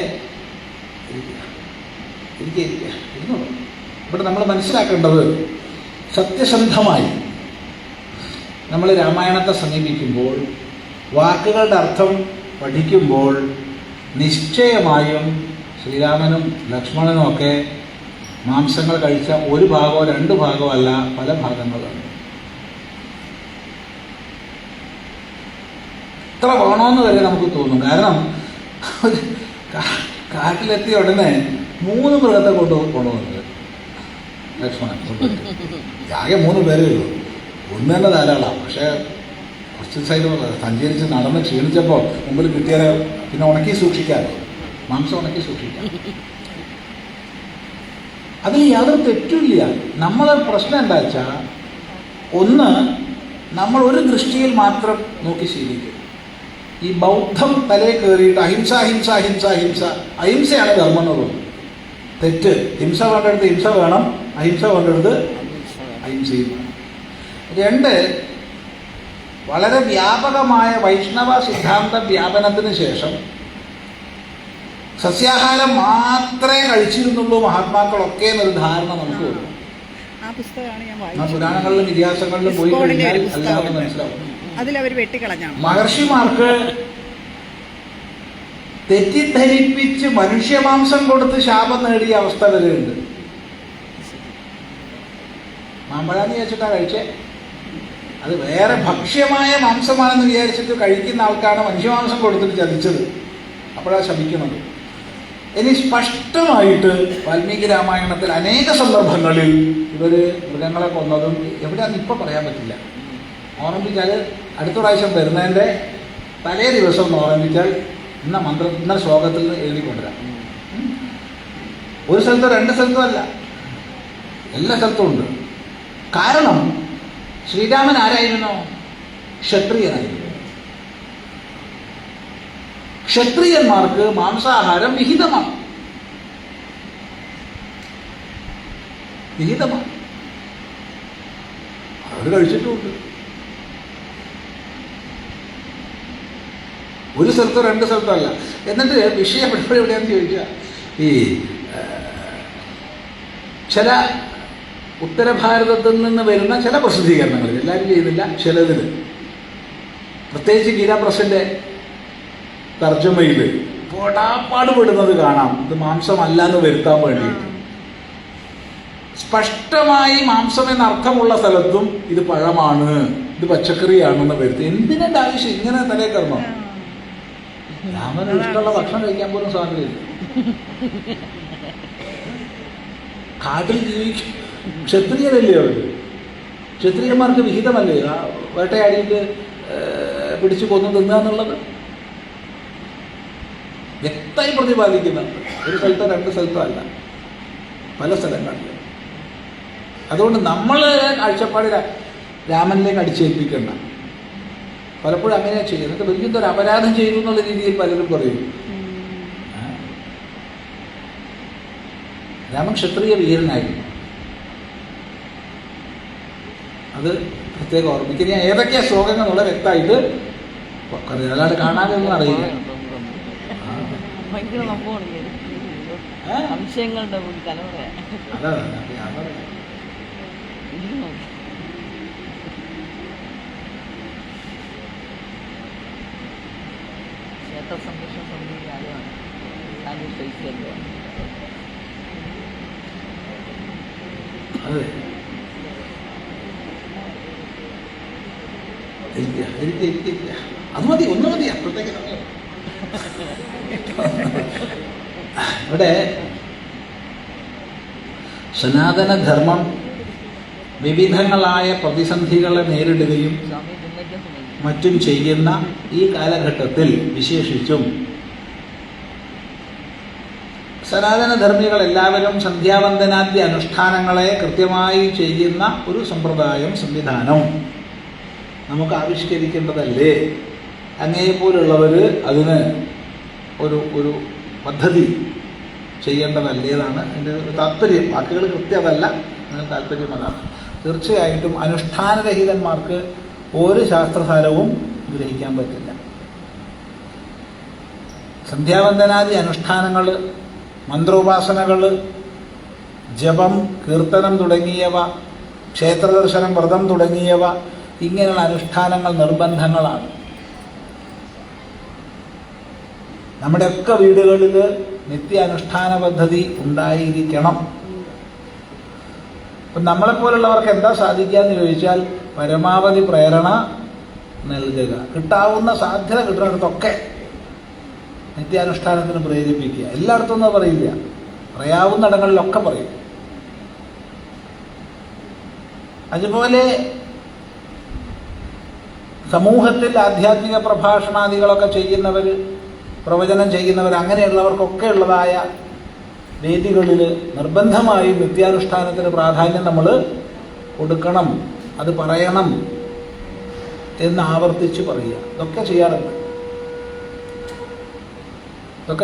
ഇവിടെ നമ്മൾ മനസ്സിലാക്കേണ്ടത്, സത്യസന്ധമായി നമ്മൾ രാമായണത്തെ സമീപിക്കുമ്പോൾ, വാക്കുകളുടെ അർത്ഥം പഠിക്കുമ്പോൾ നിശ്ചയമായും ശ്രീരാമനും ലക്ഷ്മണനും ഒക്കെ മാംസങ്ങൾ കഴിച്ച 1 ഭാഗമോ 2 ഭാഗമോ അല്ല, പല ഭാഗങ്ങളാണ്. ഇത്ര വേണമെന്ന് വരെ നമുക്ക് തോന്നും. കാരണം കാട്ടിലെത്തിയ ഉടനെ 3 മൃഗത്തെ കൊണ്ടുവന്നത് ലക്ഷ്മണൻ. ആകെ 3 പേരേ ഉള്ളൂ. ഒന്ന് തന്നെ ധാരാളമാണ്. പക്ഷേ കുറച്ച് സൈഡ് സഞ്ചരിച്ച് നടന്ന് ക്ഷീണിച്ചപ്പോൾ മുമ്പിൽ കിട്ടിയാൽ പിന്നെ ഉണക്കി സൂക്ഷിക്കാമല്ലോ, മാംസം ഉണക്കി സൂക്ഷിക്കാം. അതിൽ യാതൊരു തെറ്റുമില്ല. നമ്മളെ പ്രശ്നം എന്താ വെച്ചാൽ, ഒന്ന് നമ്മൾ ഒരു ദൃഷ്ടിയിൽ മാത്രം നോക്കി ശീലിക്കും. ഈ ബൗദ്ധം തലയിൽ കയറിയിട്ട് അഹിംസ ഹിംസ ഹിംസ ഹിംസ, അഹിംസയാണ് ധർമ്മം എന്ന് തോന്നുന്നു. തെറ്റ്. ഹിംസ വേണ്ടെടുത്ത് ഹിംസ വേണം, അഹിംസ വേണ്ടെടുത്ത് അഹിംസയും വേണം. 2, വളരെ വ്യാപകമായ വൈഷ്ണവ സിദ്ധാന്ത വ്യാപനത്തിന് ശേഷം സസ്യാഹാരം മാത്രമേ കഴിച്ചിരുന്നുള്ളൂ മഹാത്മാക്കളൊക്കെ എന്നൊരു ധാരണ നമുക്ക് വരും. ആ പുരാണങ്ങളിലും ഇതിഹാസങ്ങളിലും പോയി കഴിഞ്ഞാൽ അല്ലാതെ മനസ്സിലാവും. മഹർഷിമാർക്ക് തെറ്റിദ്ധരിപ്പിച്ച് മനുഷ്യമാംസം കൊടുത്ത് ശാപം നേടിയ അവസ്ഥ വരെയുണ്ട്. മാമ്പഴാന്ന് വിചാരിച്ചിട്ടാ കഴിച്ചേ. അത് വേറെ ഭക്ഷ്യമായ മാംസമാണെന്ന് വിചാരിച്ചിട്ട് കഴിക്കുന്ന ആൾക്കാണ് മനുഷ്യമാംസം കൊടുത്തിട്ട് ചതിച്ചത്. അപ്പോഴാണ് ശപിക്കുന്നത്. ഇനി സ്പഷ്ടമായിട്ട് വാൽമീകി രാമായണത്തിൽ അനേക സന്ദർഭങ്ങളിൽ ഇവർ മൃഗങ്ങളെ കൊന്നതും എവിടെയാണെന്ന് ഇപ്പം പറയാൻ പറ്റില്ല. ഓർമ്മിപ്പിച്ചാൽ അടുത്ത പ്രാവശ്യം വരുന്നതിൻ്റെ തലേ ദിവസം ഒന്ന് ഓർമ്മിച്ചാൽ ഇന്ന ശ്ലോകത്തിൽ നിന്ന് എഴുതിക്കൊണ്ടുവരാം. 1 സ്ഥലത്തോ 2 സ്ഥലത്തോ അല്ല, എല്ലാ സ്ഥലത്തും ഉണ്ട്. കാരണം ശ്രീരാമൻ ആരായിരുന്നു? ക്ഷത്രിയനായിരുന്നു. ക്ഷത്രിയന്മാർക്ക് മാംസാഹാരം വിഹിതമാണ്. വിഹിതമാണ്. അവർ കഴിച്ചിട്ടുമുണ്ട്. ഒരു സ്ഥലത്തോ രണ്ട് സ്ഥലത്തോ അല്ല. എന്നിട്ട് വിഷയം എവിടെയാണെന്ന് ചോദിച്ചാൽ, ഈ ചില ഉത്തര ഭാരതത്തിൽ നിന്ന് വരുന്ന ചില പ്രസിദ്ധീകരണങ്ങളിൽ, എല്ലാവരും ചെയ്യുന്നില്ല, ചിലതിൽ, പ്രത്യേകിച്ച് ഗീതാ പ്രസിൻ്റെ തർജ്ജമയിൽ പാടുപെടുന്നത് കാണാം. ഇത് മാംസമല്ല എന്ന് വരുത്താൻ വേണ്ടിയിട്ട് സ്പഷ്ടമായി മാംസം എന്നർത്ഥമുള്ള സ്ഥലത്തും ഇത് പഴമാണ്, ഇത് പച്ചക്കറിയാണെന്ന് വരുത്തി. എന്തിനെന്റെ ആവശ്യം ഇങ്ങനെ തലേ കയറണോ? രാമന് ഇഷ്ടമുള്ള ഭക്ഷണം കഴിക്കാൻ പോലും സാധ്യതയില്ല. കാട്ടിൽ ജീവിക്കും. ക്ഷത്രിയരല്ലേ അവർ? ക്ഷത്രിയന്മാർക്ക് വിഹിതമല്ലേ വേട്ടയാടിയിട്ട് പിടിച്ചു കൊന്നു തിന്നുക എന്നുള്ളത്? വ്യക്തമായി പ്രതിപാദിക്കുന്നുണ്ട്. ഒരു സ്ഥലത്തോ രണ്ട് സ്ഥലത്തോ അല്ല, പല സ്ഥലങ്ങളിലും. അതുകൊണ്ട് നമ്മൾ കാഴ്ചപ്പാട് രാമനിലേക്ക് അടിച്ചേൽപ്പിക്കണ്ട. പലപ്പോഴും അങ്ങനെയാണ് ചെയ്യുന്നത്. വലിയൊരു അപരാധം ചെയ്തു എന്നുള്ള രീതിയിൽ പലരും പറയും. രാമൻ ക്ഷത്രിയ വീരനായിരുന്നു. അത് പ്രത്യേകം ഓർമ്മിക്കുക. ഞാൻ ഏതൊക്കെയാ ശ്ലോകങ്ങൾ എന്നുള്ള വ്യക്തമായിട്ട് അല്ലാണ്ട് കാണാനൊന്നും അറിയില്ല. സംശയങ്ങളുടെ തലമുറ. ക്ഷേത്ര സംരക്ഷണ സമിതി കാര്യമാണ്. അതെ, അത് മതി, ഒന്ന് മതി. അപ്പോഴത്തേക്ക് ഇവിടെ സനാതനധർമ്മം വിവിധങ്ങളായ പ്രതിസന്ധികളെ നേരിടുകയും മറ്റും ചെയ്യുന്ന ഈ കാലഘട്ടത്തിൽ വിശേഷിച്ചും സനാതനധർമ്മികൾ എല്ലാവരും സന്ധ്യാവന്ദനാദ്യ അനുഷ്ഠാനങ്ങളെ കൃത്യമായി ചെയ്യുന്ന ഒരു സമ്പ്രദായം, സംവിധാനം നമുക്ക് ആവിഷ്കരിക്കേണ്ടതല്ലേ? അങ്ങേപോലുള്ളവർ അതിന് ഒരു പദ്ധതി ചെയ്യേണ്ടതല്ലേതാണ് എൻ്റെ ഒരു താല്പര്യം. വാക്കുകൾ കൃത്യമല്ല, അങ്ങനെ താല്പര്യം അതാണ്. തീർച്ചയായിട്ടും അനുഷ്ഠാനരഹിതന്മാർക്ക് ഒരു ശാസ്ത്രസാരവും ഗ്രഹിക്കാൻ പറ്റില്ല. സന്ധ്യാവന്ദനാദി അനുഷ്ഠാനങ്ങൾ, മന്ത്രോപാസനകൾ, ജപം, കീർത്തനം തുടങ്ങിയവ, ക്ഷേത്രദർശനം, വ്രതം തുടങ്ങിയവ, ഇങ്ങനെയുള്ള അനുഷ്ഠാനങ്ങൾ നിർബന്ധങ്ങളാണ്. നമ്മുടെയൊക്കെ വീടുകളിൽ നിത്യാനുഷ്ഠാന പദ്ധതി ഉണ്ടായിരിക്കണം. അപ്പം നമ്മളെപ്പോലുള്ളവർക്ക് എന്താ സാധിക്കുക എന്ന് ചോദിച്ചാൽ പരമാവധി പ്രേരണ നൽകുക, കിട്ടാവുന്ന സാധ്യത കിട്ടുന്നിടത്തൊക്കെ നിത്യാനുഷ്ഠാനത്തിന് പ്രേരിപ്പിക്കുക. എല്ലായിടത്തും പറയില്ല, പറയാവുന്നിടങ്ങളിലൊക്കെ പറയും. അതുപോലെ സമൂഹത്തിൽ ആധ്യാത്മിക പ്രഭാഷണാദികളൊക്കെ ചെയ്യുന്നവർ, പ്രവചനം ചെയ്യുന്നവർ, അങ്ങനെയുള്ളവർക്കൊക്കെ ഉള്ളതായ വേദികളിൽ നിർബന്ധമായും നിത്യാനുഷ്ഠാനത്തിന് പ്രാധാന്യം നമ്മൾ കൊടുക്കണം, അത് പറയണം എന്ന് ആവർത്തിച്ച് പറയുക. ഇതൊക്കെ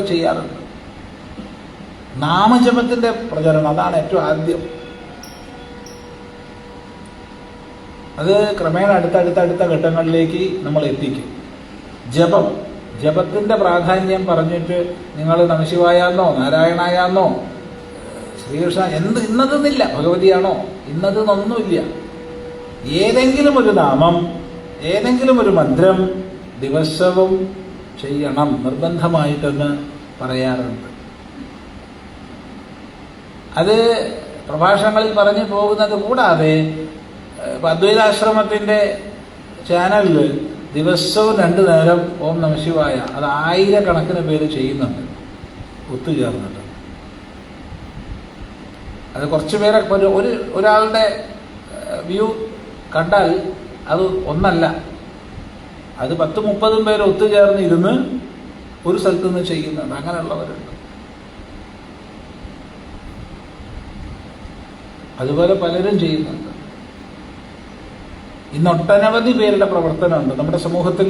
ചെയ്യാറുണ്ട്. നാമജപത്തിൻ്റെ പ്രചരണം, അതാണ് ഏറ്റവും ആദ്യം. അത് ക്രമേണ അടുത്ത ഘട്ടങ്ങളിലേക്ക് നമ്മൾ എത്തിക്കും. ജപത്തിൻ്റെ പ്രാധാന്യം പറഞ്ഞിട്ട് നിങ്ങൾ നമശിവായാന്നോ നാരായണായാന്നോ ശ്രീകൃഷ്ണ ഇന്നതെന്നില്ല, ഭഗവതിയാണോ ഇന്നതെന്നൊന്നുമില്ല. ഏതെങ്കിലും ഒരു നാമം, ഏതെങ്കിലും ഒരു മന്ത്രം ദിവസവും ചെയ്യണം, നിർബന്ധമായിട്ടെന്ന് പറയാറുണ്ട്. അത് പ്രഭാഷണങ്ങളിൽ പറഞ്ഞു പോകുന്നത് കൂടാതെ അദ്വൈതാശ്രമത്തിൻ്റെ ചാനലിൽ ദിവസവും 2 നേരം ഓം നമശിവായ, അത് 1000കണക്കിന് പേര് ചെയ്യുന്നുണ്ട് ഒത്തുചേർന്നിട്ട്. അത് കുറച്ച് പേരെ ഒരാളുടെ വ്യൂ കണ്ടാൽ അത് ഒന്നല്ല, അത് 10-30 പേര് ഒത്തുചേർന്ന് ഇരുന്ന് ഒരു സ്ഥലത്ത് നിന്ന് ചെയ്യുന്നുണ്ട്. അങ്ങനെയുള്ളവരുണ്ട്. അതുപോലെ പലരും ചെയ്യുന്നുണ്ട്. ഇന്ന് ഒട്ടനവധി പേരുടെ പ്രവർത്തനമുണ്ട്. നമ്മുടെ സമൂഹത്തിൽ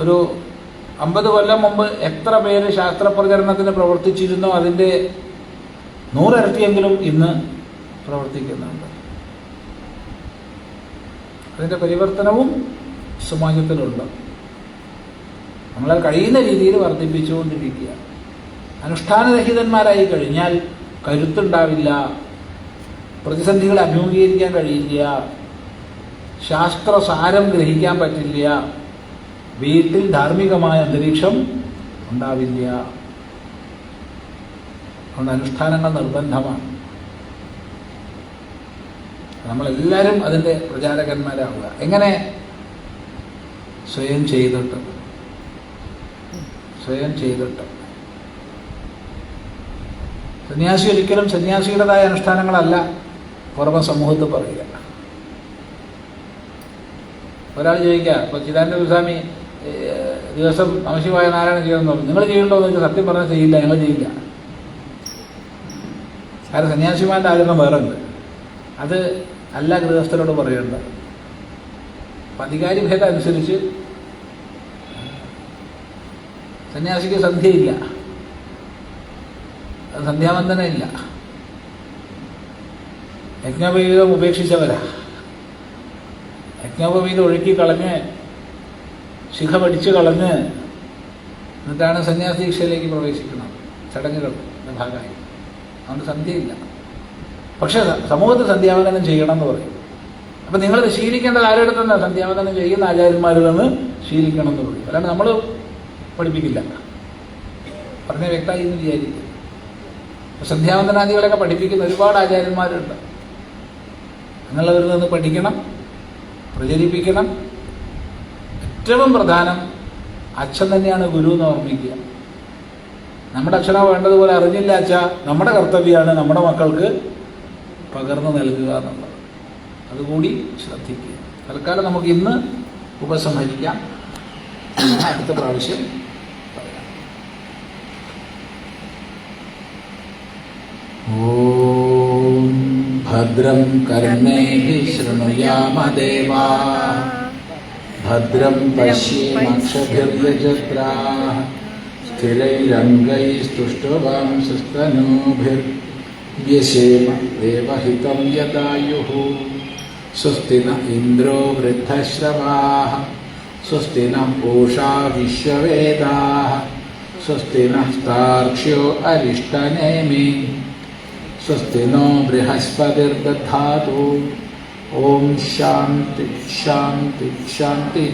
ഒരു 50 കൊല്ലം മുമ്പ് എത്ര പേര് ശാസ്ത്രപ്രചരണത്തിന് പ്രവർത്തിച്ചിരുന്നോ അതിൻ്റെ 100 ഇരട്ടിയെങ്കിലും ഇന്ന് പ്രവർത്തിക്കുന്നുണ്ട്. അതിൻ്റെ പരിവർത്തനവും സമാജത്തിലുണ്ട്. നമ്മളാൽ കഴിയുന്ന രീതിയിൽ വർദ്ധിപ്പിച്ചുകൊണ്ടിരിക്കുക. അനുഷ്ഠാനരഹിതന്മാരായി കഴിഞ്ഞാൽ കരുത്തുണ്ടാവില്ല, പ്രതിസന്ധികളെ അഭിമുഖീകരിക്കാൻ കഴിയില്ല, ശാസ്ത്രസാരം ഗ്രഹിക്കാൻ പറ്റില്ല, വീട്ടിൽ ധാർമ്മികമായ അന്തരീക്ഷം ഉണ്ടാവില്ല. അതുകൊണ്ട് അനുഷ്ഠാനങ്ങൾ നിർബന്ധമാണ്. നമ്മളെല്ലാവരും അതിൻ്റെ പ്രചാരകന്മാരാവുക. എങ്ങനെ? സ്വയം ചെയ്തിട്ട്. സന്യാസി ഒരിക്കലും സന്യാസിയുടേതായ അനുഷ്ഠാനങ്ങളല്ല പുറമെ സമൂഹത്തിൽ പറയുക. ഒരാൾ ചോദിക്കുക, ഇപ്പോൾ ചിദാനന്ദ സ്വാമി ദിവസം നമശിവായ നാരായണ ചെയ്യണമെന്ന് പറഞ്ഞു. നിങ്ങൾ ചെയ്യണ്ടോ എന്ന് വെച്ചാൽ സത്യം പറഞ്ഞാൽ ചെയ്യില്ല, ഞങ്ങൾ ചെയ്യില്ല. കാരണം സന്യാസിമാരുടെ ആചരണം വേറെ ഉണ്ട്. അത് അല്ല ഗൃഹസ്ഥരോട് പറയേണ്ടത്. അപ്പം അധികാരി ഭേദം അനുസരിച്ച് സന്യാസിക്ക് സന്ധ്യയില്ല, അത് സന്ധ്യാവന്ദനമില്ല. യജ്ഞോപവീതം ഉപേക്ഷിച്ചവരാ. യജ്ഞോപവീതം ഒഴുക്കി കളഞ്ഞ് ശിഖ പഠിച്ചു കളഞ്ഞ് എന്നിട്ടാണ് സന്യാസി ദീക്ഷയിലേക്ക് പ്രവേശിക്കുന്നത്, ചടങ്ങുകളുടെ ഭാഗമായി. അതുകൊണ്ട് സന്ധ്യയില്ല. പക്ഷെ സമൂഹത്തിൽ സന്ധ്യാവന്ദനം ചെയ്യണം എന്ന് പറയും. അപ്പം നിങ്ങൾ ശീലിക്കേണ്ടത് ആരുടെ തന്നെ സന്ധ്യാവന്ദനം ചെയ്യുന്ന ആചാര്യന്മാരിൽ നിന്ന് ശീലിക്കണം എന്ന് പറയും. അല്ലാണ്ട് നമ്മൾ പഠിപ്പിക്കില്ല. പറഞ്ഞ വ്യക്തമായി എന്ന് വിചാരിക്കും. സന്ധ്യാവന്ദനാദികളൊക്കെ പഠിപ്പിക്കുന്ന ഒരുപാട് ആചാര്യന്മാരുണ്ട്. നിങ്ങളവരിൽ നിന്ന് പഠിക്കണം, പ്രചരിപ്പിക്കണം. ഏറ്റവും പ്രധാനം അച്ഛൻ തന്നെയാണ് ഗുരു എന്ന് ഓർമ്മിക്കുക. നമ്മുടെ അച്ഛനോ വേണ്ടതുപോലെ അറിഞ്ഞില്ല അച്ഛാ, നമ്മുടെ കർത്തവ്യമാണ് നമ്മുടെ മക്കൾക്ക് പകർന്നു നൽകുക എന്നുള്ളത്. അതുകൂടി ശ്രദ്ധിക്കുക. തൽക്കാലം നമുക്ക് ഇന്ന് ഉപസംഹരിക്കാം. അടുത്ത പ്രാവശ്യം പറയാം. ഓം ഭദ്രം കർണേഭിഃ ശൃണുയാമദേവാഃ ഭദ്രം പശ്യേമാക്ഷഭിർയജത്രാഃ സ്ഥിരൈരംഗൈസ്തുഷ്ടവാംസസ്തനൂഭിർव्यसेम देवहितं यदायुः स्वस्ति न इन्द्रो वृद्धश्रवाः स्वस्ति न पूषा विश्ववेदाः स्वस्ति नः स्तार्क्ष्यो अरिष्टनेमि स्वस्ति नो बृहस्पतिर्दधातु. ओम शांति शांति शांति.